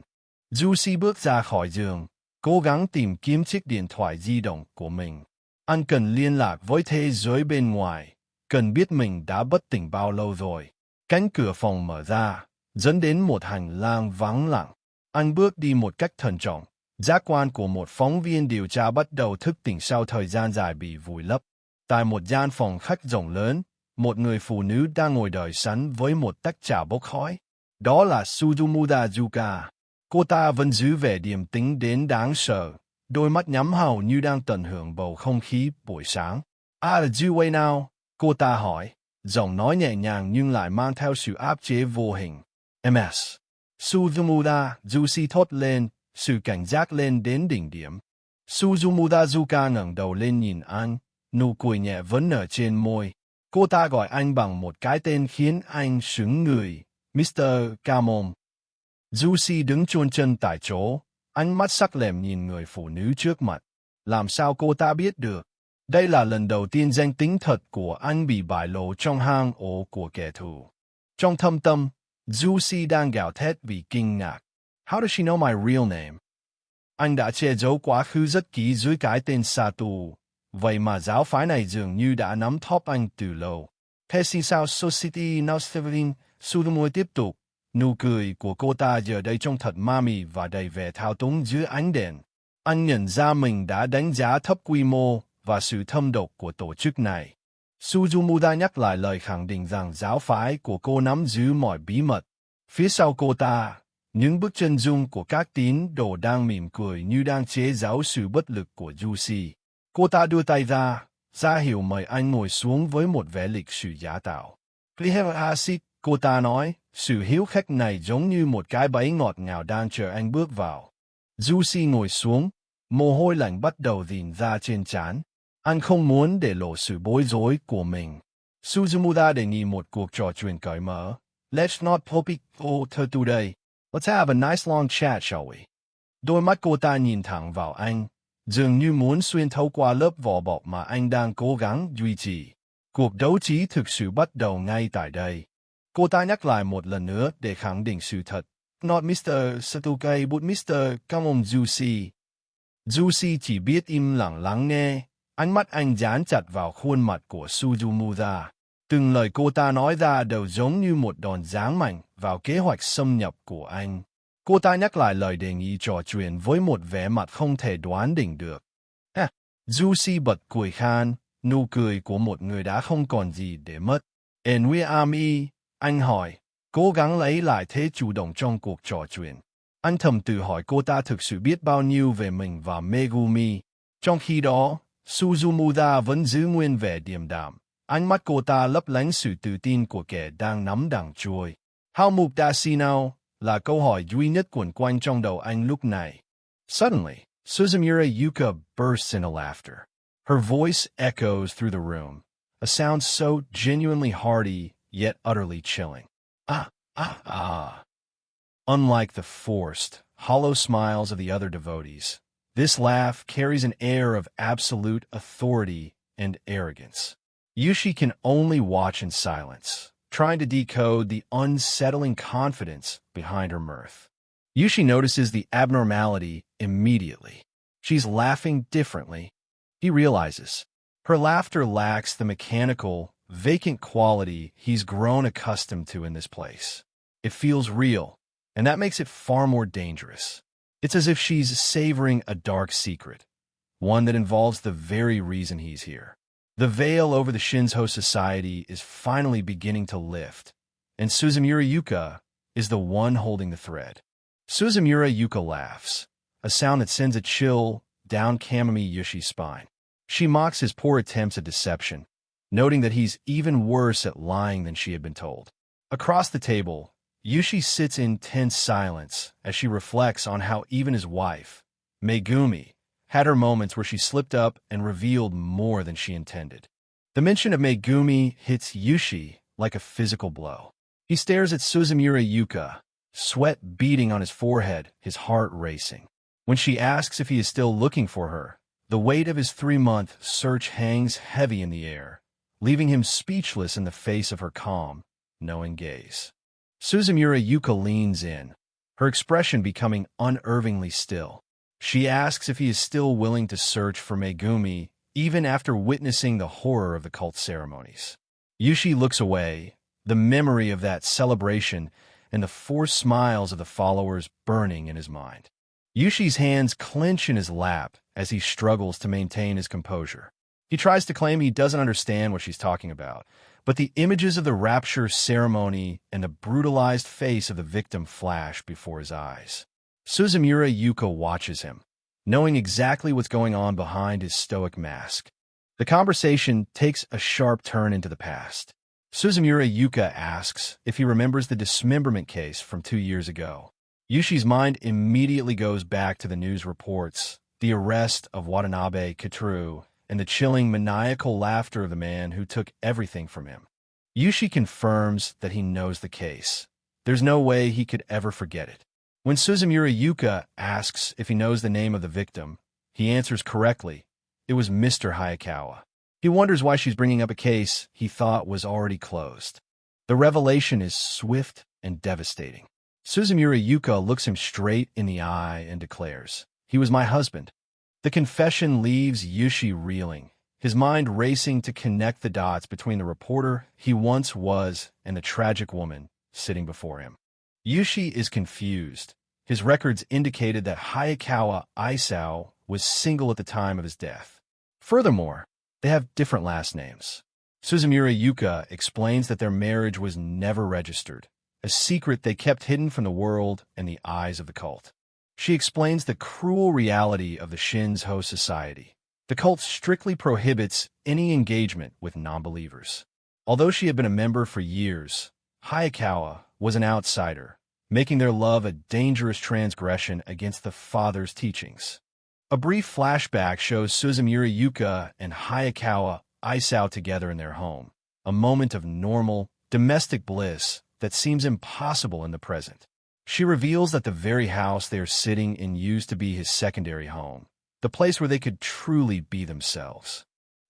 Juicy bước ra khỏi giường, cố gắng tìm kiếm chiếc điện thoại di động của mình. Anh cần liên lạc với thế giới bên ngoài, cần biết mình đã bất tỉnh bao lâu rồi. Cánh cửa phòng mở ra, dẫn đến một hành lang vắng lặng. Anh bước đi một cách thận trọng. Giác quan của một phóng viên điều tra bắt đầu thức tỉnh sau thời gian dài bị vùi lấp. Tại một gian phòng khách rộng lớn, một người phụ nữ đang ngồi đợi sẵn với một tách trà bốc khói. Đó là Suzumura Yuka. Cô ta vẫn giữ vẻ điềm tĩnh đến đáng sợ, đôi mắt nhắm hầu như đang tận hưởng bầu không khí buổi sáng. À là Juwei nào? Cô ta hỏi, giọng nói nhẹ nhàng nhưng lại mang theo sự áp chế vô hình. MS. Suzumura, Juicy thốt lên, sự cảnh giác lên đến đỉnh điểm. Suzumura Yuka ngẩng đầu lên nhìn anh, nụ cười nhẹ vẫn nở trên môi. Cô ta gọi anh bằng một cái tên khiến anh sững người, Mr. Kamon. Juicy đứng chôn chân tại chỗ, ánh mắt sắc lẹm nhìn người phụ nữ trước mặt. Làm sao cô ta biết được? Đây là lần đầu tiên danh tính thật của anh bị bại lộ trong hang ổ của kẻ thù. Trong thâm tâm, Juicy đang gào thét vì kinh ngạc. How does she know my real name? Anh đã che giấu quá khứ rất kỹ dưới cái tên Satu. Vậy mà giáo phái này dường như đã nắm top anh từ lâu. Pesi sao Society Nostelin, Sudamui tiếp tục. Nụ cười của cô ta giờ đây trông thật ma mị và đầy vẻ thao túng dưới ánh đèn. Anh nhận ra mình đã đánh giá thấp quy mô và sự thâm độc của tổ chức này. Suzumura nhắc lại lời khẳng định rằng giáo phái của cô nắm giữ mọi bí mật. Phía sau cô ta, những bước chân rung của các tín đồ đang mỉm cười như đang chế giễu sự bất lực của Juicy. Cô ta đưa tay ra hiệu mời anh ngồi xuống với một vẻ lịch sự giả tạo. Cô ta nói, sự hiếu khách này giống như một cái bẫy ngọt ngào đang chờ anh bước vào. Juicy ngồi xuống, mồ hôi lạnh bắt đầu rìn ra trên trán. Anh không muốn để lộ sự bối rối của mình. Suzumura đề nghị một cuộc trò chuyện cởi mở. Let's not topic today. Let's have a nice long chat, shall we? Đôi mắt cô ta nhìn thẳng vào anh, dường như muốn xuyên thấu qua lớp vỏ bọc mà anh đang cố gắng duy trì. Cuộc đấu trí thực sự bắt đầu ngay tại đây. Cô ta nhắc lại một lần nữa để khẳng định sự thật. Not Mr. Satuke but Mr. Come on Juicy. Juicy chỉ biết im lặng lắng nghe. Ánh mắt anh dán chặt vào khuôn mặt của Suzumura. Từng lời cô ta nói ra đều giống như một đòn giáng mạnh vào kế hoạch xâm nhập của anh. Cô ta nhắc lại lời đề nghị trò chuyện với một vẻ mặt không thể đoán định được. Juicy bật cười khan, nụ cười của một người đã không còn gì để mất. And we are me, anh hỏi, cố gắng lấy lại thế chủ động trong cuộc trò chuyện. Anh thầm tự hỏi cô ta thực sự biết bao nhiêu về mình và Megumi. Trong khi đó, Suzumuda vẫn giữ nguyên vẻ điềm đạm. Ánh mắt cô ta lấp lánh sự tự tin của kẻ đang nắm đằng chui. Hào mục đa si nào là câu hỏi duy nhất quẩn quanh trong đầu anh lúc này. Suddenly, Suzumura Yuka bursts into laughter. Her voice echoes through the room, a sound so genuinely hearty yet utterly chilling. Ah, ah, ah. Unlike the forced, hollow smiles of the other devotees, this laugh carries an air of absolute authority and arrogance. Yushi can only watch in silence, trying to decode the unsettling confidence behind her mirth. Yushi notices the abnormality immediately. She's laughing differently. He realizes her laughter lacks the mechanical, vacant quality he's grown accustomed to in this place. It feels real, and that makes it far more dangerous. It's as if she's savoring a dark secret, one that involves the very reason he's here. The veil over the Shinzo society is finally beginning to lift, and Suzumura Yuka is the one holding the thread. Suzumura Yuka laughs, a sound that sends a chill down Kamami Yushi's spine. She mocks his poor attempts at deception, noting that he's even worse at lying than she had been told. Across the table, Yushi sits in tense silence as she reflects on how even his wife, Megumi, had her moments where she slipped up and revealed more than she intended. The mention of Megumi hits Yushi like a physical blow. He stares at Suzumura Yuka, sweat beading on his forehead, his heart racing. When she asks if he is still looking for her, the weight of his 3-month search hangs heavy in the air, leaving him speechless in the face of her calm, knowing gaze. Suzumura Yuka leans in, her expression becoming unervingly still. She asks if he is still willing to search for Megumi, even after witnessing the horror of the cult ceremonies. Yushi looks away, the memory of that celebration and the forced smiles of the followers burning in his mind. Yushi's hands clench in his lap as he struggles to maintain his composure. He tries to claim he doesn't understand what she's talking about, but the images of the rapture ceremony and the brutalized face of the victim flash before his eyes. Suzumura Yuka watches him, knowing exactly what's going on behind his stoic mask. The conversation takes a sharp turn into the past. Suzumura Yuka asks if he remembers the dismemberment case from 2 years ago. Yushi's mind immediately goes back to the news reports, the arrest of Watanabe Kitaru, and the chilling, maniacal laughter of the man who took everything from him. Yushi confirms that he knows the case. There's no way he could ever forget it. When Suzumura Yuka asks if he knows the name of the victim, he answers correctly. It was Mr. Hayakawa. He wonders why she's bringing up a case he thought was already closed. The revelation is swift and devastating. Suzumura Yuka looks him straight in the eye and declares, "He was my husband." The confession leaves Yushi reeling, his mind racing to connect the dots between the reporter he once was and the tragic woman sitting before him. Yushi is confused. His records indicated that Hayakawa Isao was single at the time of his death. Furthermore, they have different last names. Suzumura Yuka explains that their marriage was never registered, a secret they kept hidden from the world and the eyes of the cult. She explains the cruel reality of the Shinzo society. The cult strictly prohibits any engagement with non-believers. Although she had been a member for years, Hayakawa was an outsider, making their love a dangerous transgression against the father's teachings. A brief flashback shows Suzumura Yuka and Hayakawa Isao together in their home, a moment of normal, domestic bliss that seems impossible in the present. She reveals that the very house they are sitting in used to be his secondary home, the place where they could truly be themselves.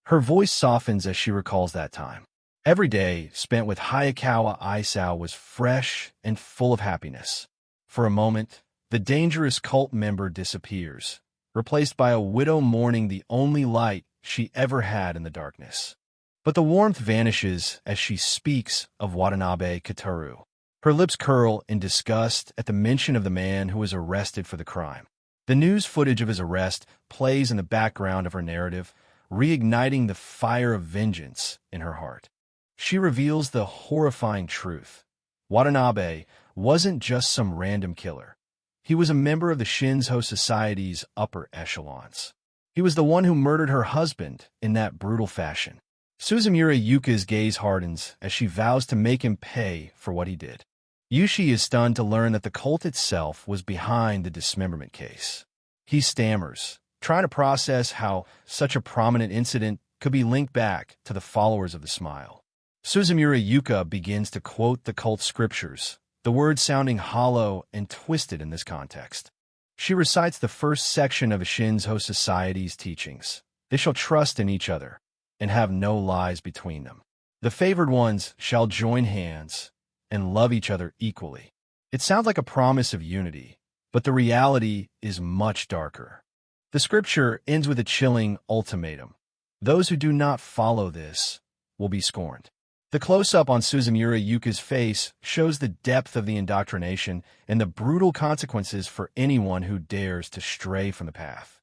Her voice softens as she recalls that time. Every day spent with Hayakawa Isao was fresh and full of happiness. For a moment, the dangerous cult member disappears, replaced by a widow mourning the only light she ever had in the darkness. But the warmth vanishes as she speaks of Watanabe Kitaru. Her lips curl in disgust at the mention of the man who was arrested for the crime. The news footage of his arrest plays in the background of her narrative, reigniting the fire of vengeance in her heart. She reveals the horrifying truth. Watanabe wasn't just some random killer. He was a member of the Shinzo society's upper echelons. He was the one who murdered her husband in that brutal fashion. Suzumura Yuka's gaze hardens as she vows to make him pay for what he did. Yushi is stunned to learn that the cult itself was behind the dismemberment case. He stammers, trying to process how such a prominent incident could be linked back to the followers of the Smile. Suzumura Yuka begins to quote the cult scriptures, the words sounding hollow and twisted in this context. She recites the first section of Shinzo Society's teachings. They shall trust in each other and have no lies between them. The favored ones shall join hands and love each other equally. It sounds like a promise of unity, but the reality is much darker. The scripture ends with a chilling ultimatum. Those who do not follow this will be scorned. The close-up on Suzumura Yuka's face shows the depth of the indoctrination and the brutal consequences for anyone who dares to stray from the path.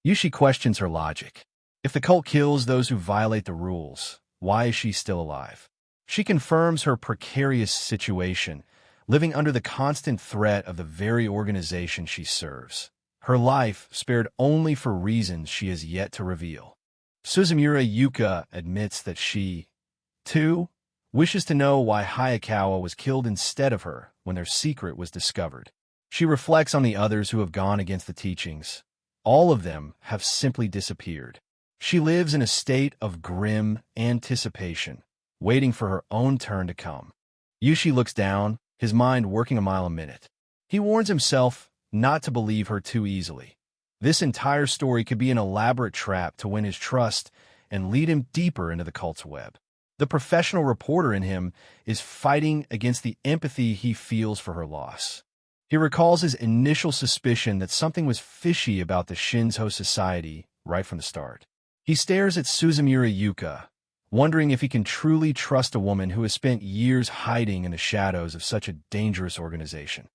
Yushi questions her logic. If the cult kills those who violate the rules, why is she still alive? She confirms her precarious situation, living under the constant threat of the very organization she serves. Her life spared only for reasons she has yet to reveal. Suzumura Yuka admits that she, too, wishes to know why Hayakawa was killed instead of her when their secret was discovered. She reflects on the others who have gone against the teachings. All of them have simply disappeared. She lives in a state of grim anticipation, waiting for her own turn to come. Yushi looks down, his mind working a mile a minute. He warns himself not to believe her too easily. This entire story could be an elaborate trap to win his trust and lead him deeper into the cult's web. The professional reporter in him is fighting against the empathy he feels for her loss. He recalls his initial suspicion that something was fishy about the Shinzo Society right from the start. He stares at Suzumura Yuka, wondering if he can truly trust a woman who has spent years hiding in the shadows of such a dangerous organization.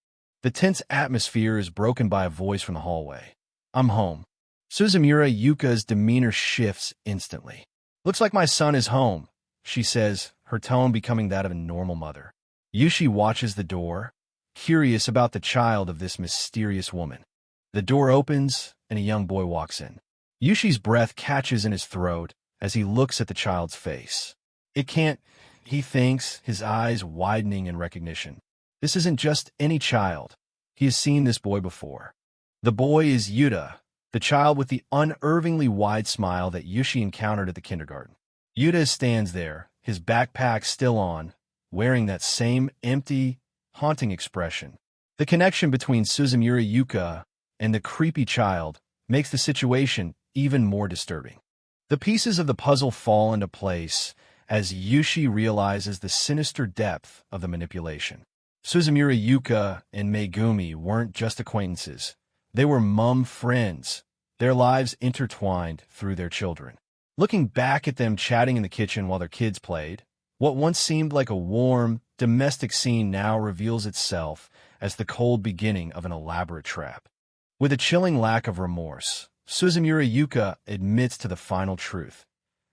The tense atmosphere is broken by a voice from the hallway. "I'm home." Suzumura Yuka's demeanor shifts instantly. "Looks like my son is home," she says, her tone becoming that of a normal mother. Yushi watches the door, curious about the child of this mysterious woman. The door opens, and a young boy walks in. Yushi's breath catches in his throat as he looks at the child's face. It can't, he thinks, his eyes widening in recognition. This isn't just any child. He has seen this boy before. The boy is Yuta, the child with the unervingly wide smile that Yushi encountered at the kindergarten. Yuta stands there, his backpack still on, wearing that same empty, haunting expression. The connection between Suzumura Yuka and the creepy child makes the situation even more disturbing. The pieces of the puzzle fall into place as Yushi realizes the sinister depth of the manipulation. Suzumura Yuka and Megumi weren't just acquaintances. They were mum friends, their lives intertwined through their children. Looking back at them chatting in the kitchen while their kids played, what once seemed like a warm, domestic scene now reveals itself as the cold beginning of an elaborate trap. With a chilling lack of remorse, Suzumura Yuka admits to the final truth.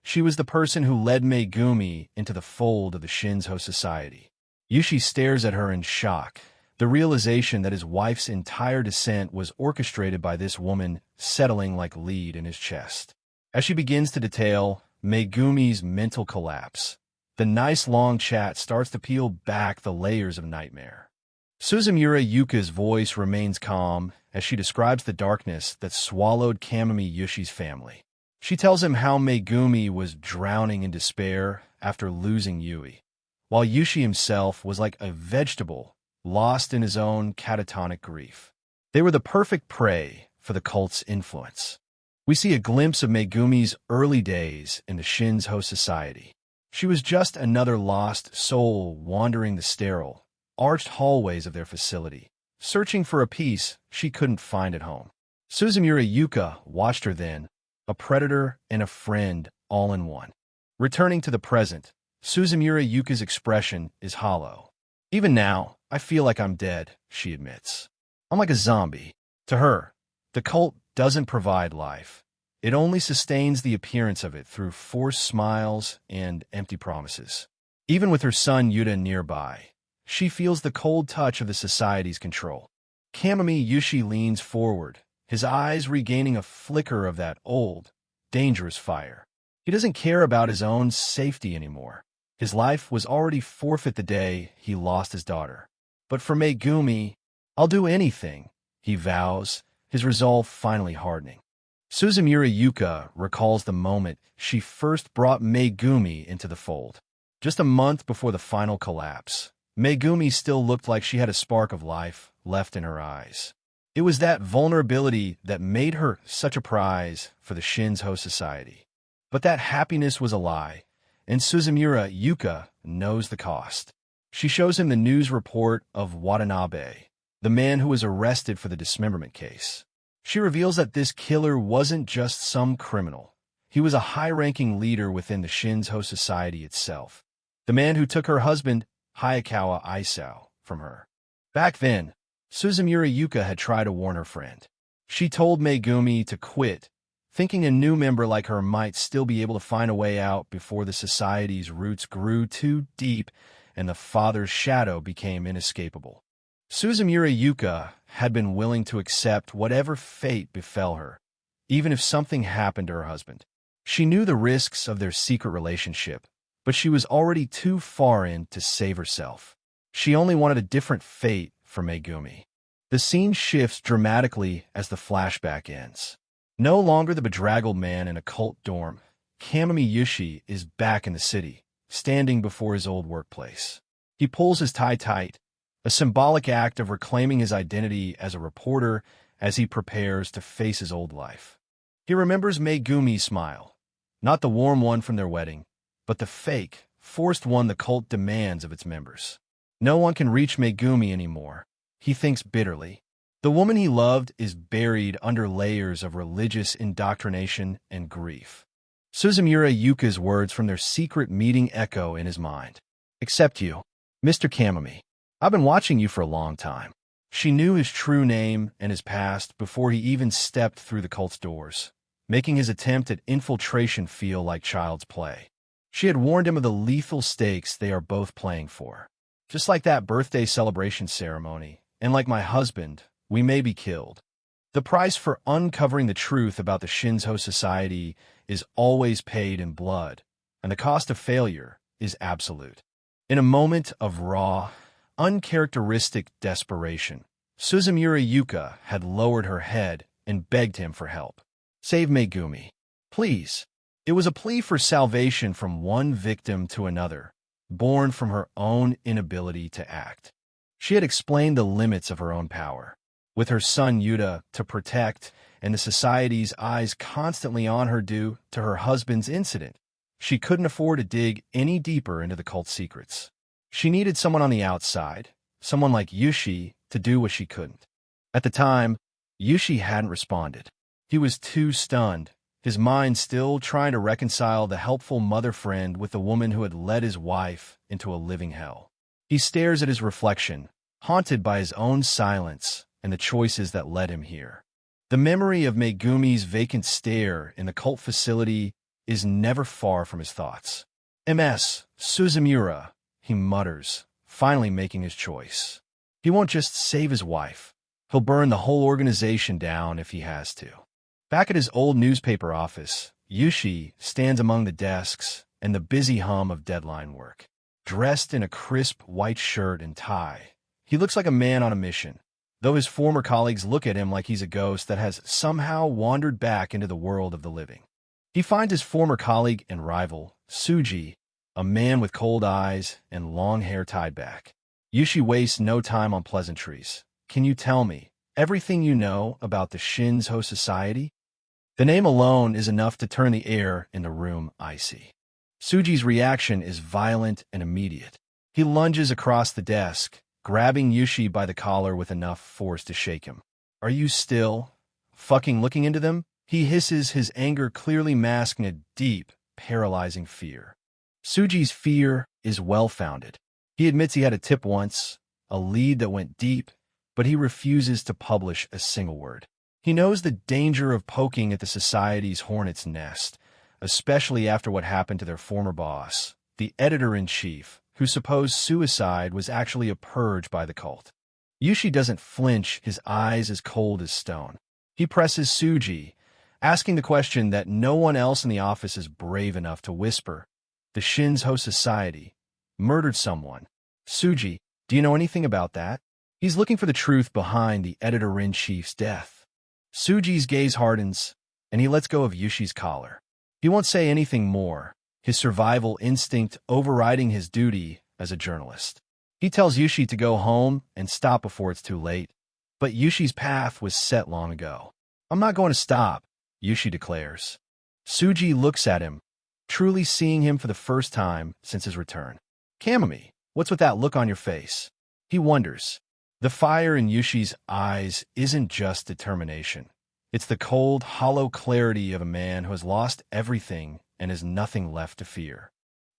She was the person who led Megumi into the fold of the Shinzo Society. Yushi stares at her in shock, the realization that his wife's entire descent was orchestrated by this woman settling like lead in his chest. As she begins to detail Megumi's mental collapse, the nice long chat starts to peel back the layers of nightmare. Suzumura Yuka's voice remains calm as she describes the darkness that swallowed Kamami Yushi's family. She tells him how Megumi was drowning in despair after losing Yui, while Yushi himself was like a vegetable lost in his own catatonic grief. They were the perfect prey for the cult's influence. We see a glimpse of Megumi's early days in the Shinzo Society. She was just another lost soul wandering the sterile, arched hallways of their facility, searching for a piece she couldn't find at home. Suzumura Yuka watched her then, a predator and a friend all in one. Returning to the present, Suzumura Yuka's expression is hollow. "Even now, I feel like I'm dead," she admits. "I'm like a zombie." To her, the cult doesn't provide life. It only sustains the appearance of it through forced smiles and empty promises. Even with her son Yuta nearby, she feels the cold touch of the society's control. Kamami Yushi leans forward, his eyes regaining a flicker of that old, dangerous fire. He doesn't care about his own safety anymore. His life was already forfeit the day he lost his daughter. But for Megumi, I'll do anything, he vows, his resolve finally hardening. Suzumura Yuka recalls the moment she first brought Megumi into the fold. Just a month before the final collapse, Megumi still looked like she had a spark of life left in her eyes. It was that vulnerability that made her such a prize for the Shinzo Society. But that happiness was a lie, and Suzumura Yuka knows the cost. She shows him the news report of Watanabe, the man who was arrested for the dismemberment case. She reveals that this killer wasn't just some criminal. He was a high-ranking leader within the Shinzo Society itself, the man who took her husband, Hayakawa Isao, from her. Back then, Suzumura Yuka had tried to warn her friend. She told Megumi to quit, thinking a new member like her might still be able to find a way out before the society's roots grew too deep and the father's shadow became inescapable. Suzumura Yuka had been willing to accept whatever fate befell her, even if something happened to her husband. She knew the risks of their secret relationship, but she was already too far in to save herself. She only wanted a different fate for Megumi. The scene shifts dramatically as the flashback ends. No longer the bedraggled man in a cult dorm, Kamami Yushi is back in the city, standing before his old workplace. He pulls his tie tight, a symbolic act of reclaiming his identity as a reporter as he prepares to face his old life. He remembers Megumi's smile, not the warm one from their wedding, but the fake, forced one the cult demands of its members. No one can reach Megumi anymore, he thinks bitterly. The woman he loved is buried under layers of religious indoctrination and grief. Suzumura Yuka's words from their secret meeting echo in his mind. Except you, Mr. Kamami. I've been watching you for a long time. She knew his true name and his past before he even stepped through the cult's doors, making his attempt at infiltration feel like child's play. She had warned him of the lethal stakes they are both playing for. Just like that birthday celebration ceremony, and like my husband, we may be killed. The price for uncovering the truth about the Shinzo Society is always paid in blood, and the cost of failure is absolute. In a moment of raw, uncharacteristic desperation, Suzumura Yuka had lowered her head and begged him for help. Save Megumi. Please. It was a plea for salvation from one victim to another, born from her own inability to act. She had explained the limits of her own power, with her son Yuta to protect and the society's eyes constantly on her due to her husband's incident. She couldn't afford to dig any deeper into the cult's secrets. She needed someone on the outside, someone like Yushi, to do what she couldn't. At the time, Yushi hadn't responded. He was too stunned, his mind still trying to reconcile the helpful mother friend with the woman who had led his wife into a living hell. He stares at his reflection, haunted by his own silence and the choices that led him here. The memory of Megumi's vacant stare in the cult facility is never far from his thoughts. MS, Suzumura, he mutters, finally making his choice. He won't just save his wife. He'll burn the whole organization down if he has to. Back at his old newspaper office, Yushi stands among the desks and the busy hum of deadline work. Dressed in a crisp white shirt and tie, he looks like a man on a mission, though his former colleagues look at him like he's a ghost that has somehow wandered back into the world of the living. He finds his former colleague and rival, Tsuji, a man with cold eyes and long hair tied back. Yushi wastes no time on pleasantries. Can you tell me everything you know about the Shinzo Society? The name alone is enough to turn the air in the room icy. Tsuji's reaction is violent and immediate. He lunges across the desk, grabbing Yushi by the collar with enough force to shake him. Are you still fucking looking into them? He hisses, his anger clearly masking a deep, paralyzing fear. Tsuji's fear is well-founded. He admits he had a tip once, a lead that went deep, but he refuses to publish a single word. He knows the danger of poking at the society's hornet's nest, especially after what happened to their former boss, the editor-in-chief, who supposed suicide was actually a purge by the cult. Yushi doesn't flinch, his eyes as cold as stone. He presses Suji, asking the question that no one else in the office is brave enough to whisper. The Shinzo Society murdered someone. Suji, do you know anything about that? He's looking for the truth behind the editor-in-chief's death. Suji's gaze hardens, and he lets go of Yushi's collar. He won't say anything more, his survival instinct overriding his duty as a journalist. He tells Yushi to go home and stop before it's too late. But Yushi's path was set long ago. I'm not going to stop, Yushi declares. Suji looks at him, truly seeing him for the first time since his return. Kamami, what's with that look on your face? He wonders. The fire in Yushi's eyes isn't just determination. It's the cold, hollow clarity of a man who has lost everything and has nothing left to fear.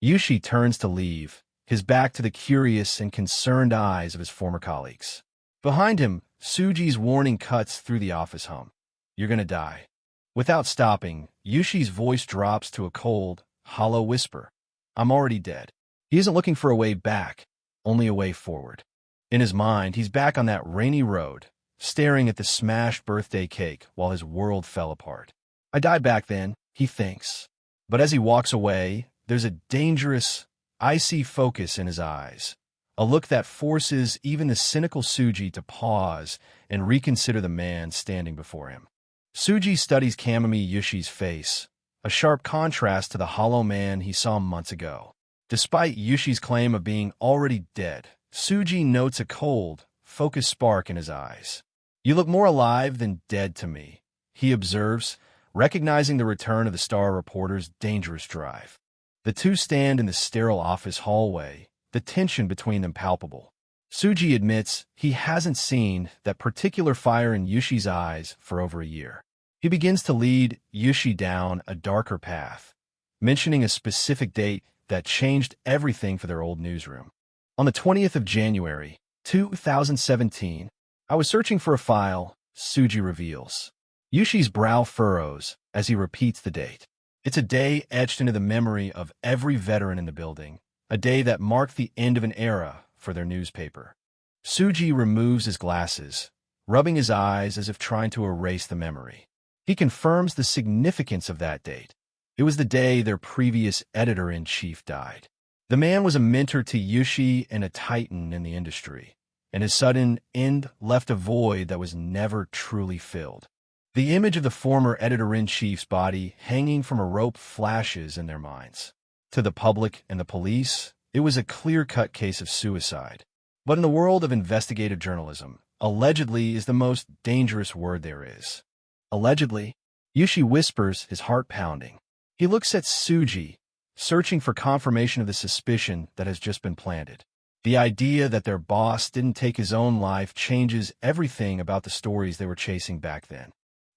Yushi turns to leave, his back to the curious and concerned eyes of his former colleagues. Behind him, Suji's warning cuts through the office hum. You're gonna die. Without stopping, Yushi's voice drops to a cold, hollow whisper. I'm already dead. He isn't looking for a way back, only a way forward. In his mind, he's back on that rainy road, staring at the smashed birthday cake while his world fell apart. I died back then, he thinks. But as he walks away, there's a dangerous, icy focus in his eyes, a look that forces even the cynical Suji to pause and reconsider the man standing before him. Suji studies Kamami Yushi's face, a sharp contrast to the hollow man he saw months ago. Despite Yushi's claim of being already dead, Suji notes a cold, focused spark in his eyes. You look more alive than dead to me, he observes, recognizing the return of the Star reporter's dangerous drive. The two stand in the sterile office hallway, the tension between them palpable. Suji admits he hasn't seen that particular fire in Yushi's eyes for over a year. He begins to lead Yushi down a darker path, mentioning a specific date that changed everything for their old newsroom. On the 20th of January, 2017, I was searching for a file, Suji reveals. Yushi's brow furrows as he repeats the date. It's a day etched into the memory of every veteran in the building, a day that marked the end of an era for their newspaper. Suji removes his glasses, rubbing his eyes as if trying to erase the memory. He confirms the significance of that date. It was the day their previous editor-in-chief died. The man was a mentor to Yushi and a titan in the industry, and his sudden end left a void that was never truly filled. The image of the former editor-in-chief's body hanging from a rope flashes in their minds. To the public and the police, it was a clear-cut case of suicide. But in the world of investigative journalism, allegedly is the most dangerous word there is. Allegedly, Yushi whispers, his heart pounding. He looks at Suji, searching for confirmation of the suspicion that has just been planted. The idea that their boss didn't take his own life changes everything about the stories they were chasing back then.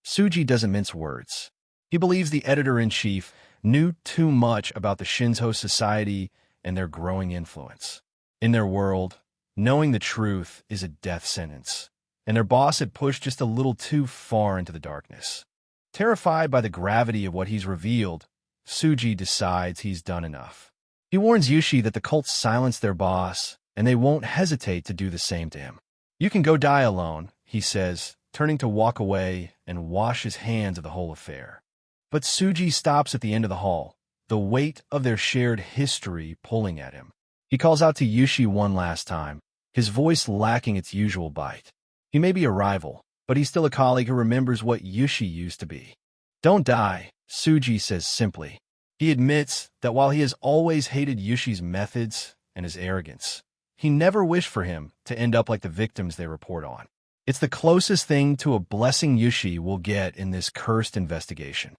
Suji doesn't mince words. He believes the editor-in-chief knew too much about the Shinzo Society and their growing influence. In their world, knowing the truth is a death sentence, and their boss had pushed just a little too far into the darkness. Terrified by the gravity of what he's revealed, Suji decides he's done enough. He warns Yushi that the cult silenced their boss, and they won't hesitate to do the same to him. You can go die alone, he says, turning to walk away and wash his hands of the whole affair. But Suji stops at the end of the hall, the weight of their shared history pulling at him. He calls out to Yushi one last time, his voice lacking its usual bite. He may be a rival, but he's still a colleague who remembers what Yushi used to be. Don't die, Suji says simply. He admits that while he has always hated Yushi's methods and his arrogance, he never wished for him to end up like the victims they report on. It's the closest thing to a blessing Yushi will get in this cursed investigation.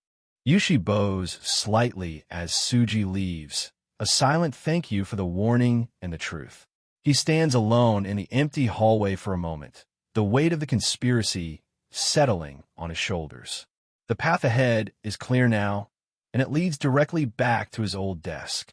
Yushi bows slightly as Suji leaves, a silent thank you for the warning and the truth. He stands alone in the empty hallway for a moment, the weight of the conspiracy settling on his shoulders. The path ahead is clear now, and it leads directly back to his old desk.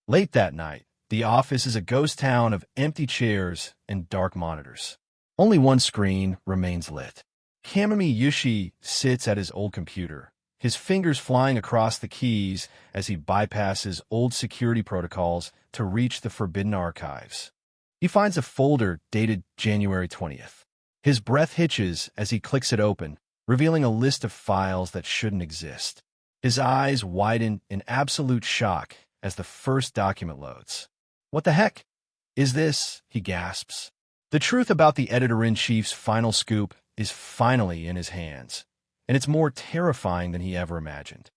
Late that night, the office is a ghost town of empty chairs and dark monitors. Only one screen remains lit. Kamami Yushi sits at his old computer, his fingers flying across the keys as he bypasses old security protocols to reach the forbidden archives. He finds a folder dated January 20th. His breath hitches as he clicks it open, revealing a list of files that shouldn't exist. His eyes widen in absolute shock as the first document loads. "What the heck is this?" he gasps. The truth about the editor-in-chief's final scoop is finally in his hands, and it's more terrifying than he ever imagined.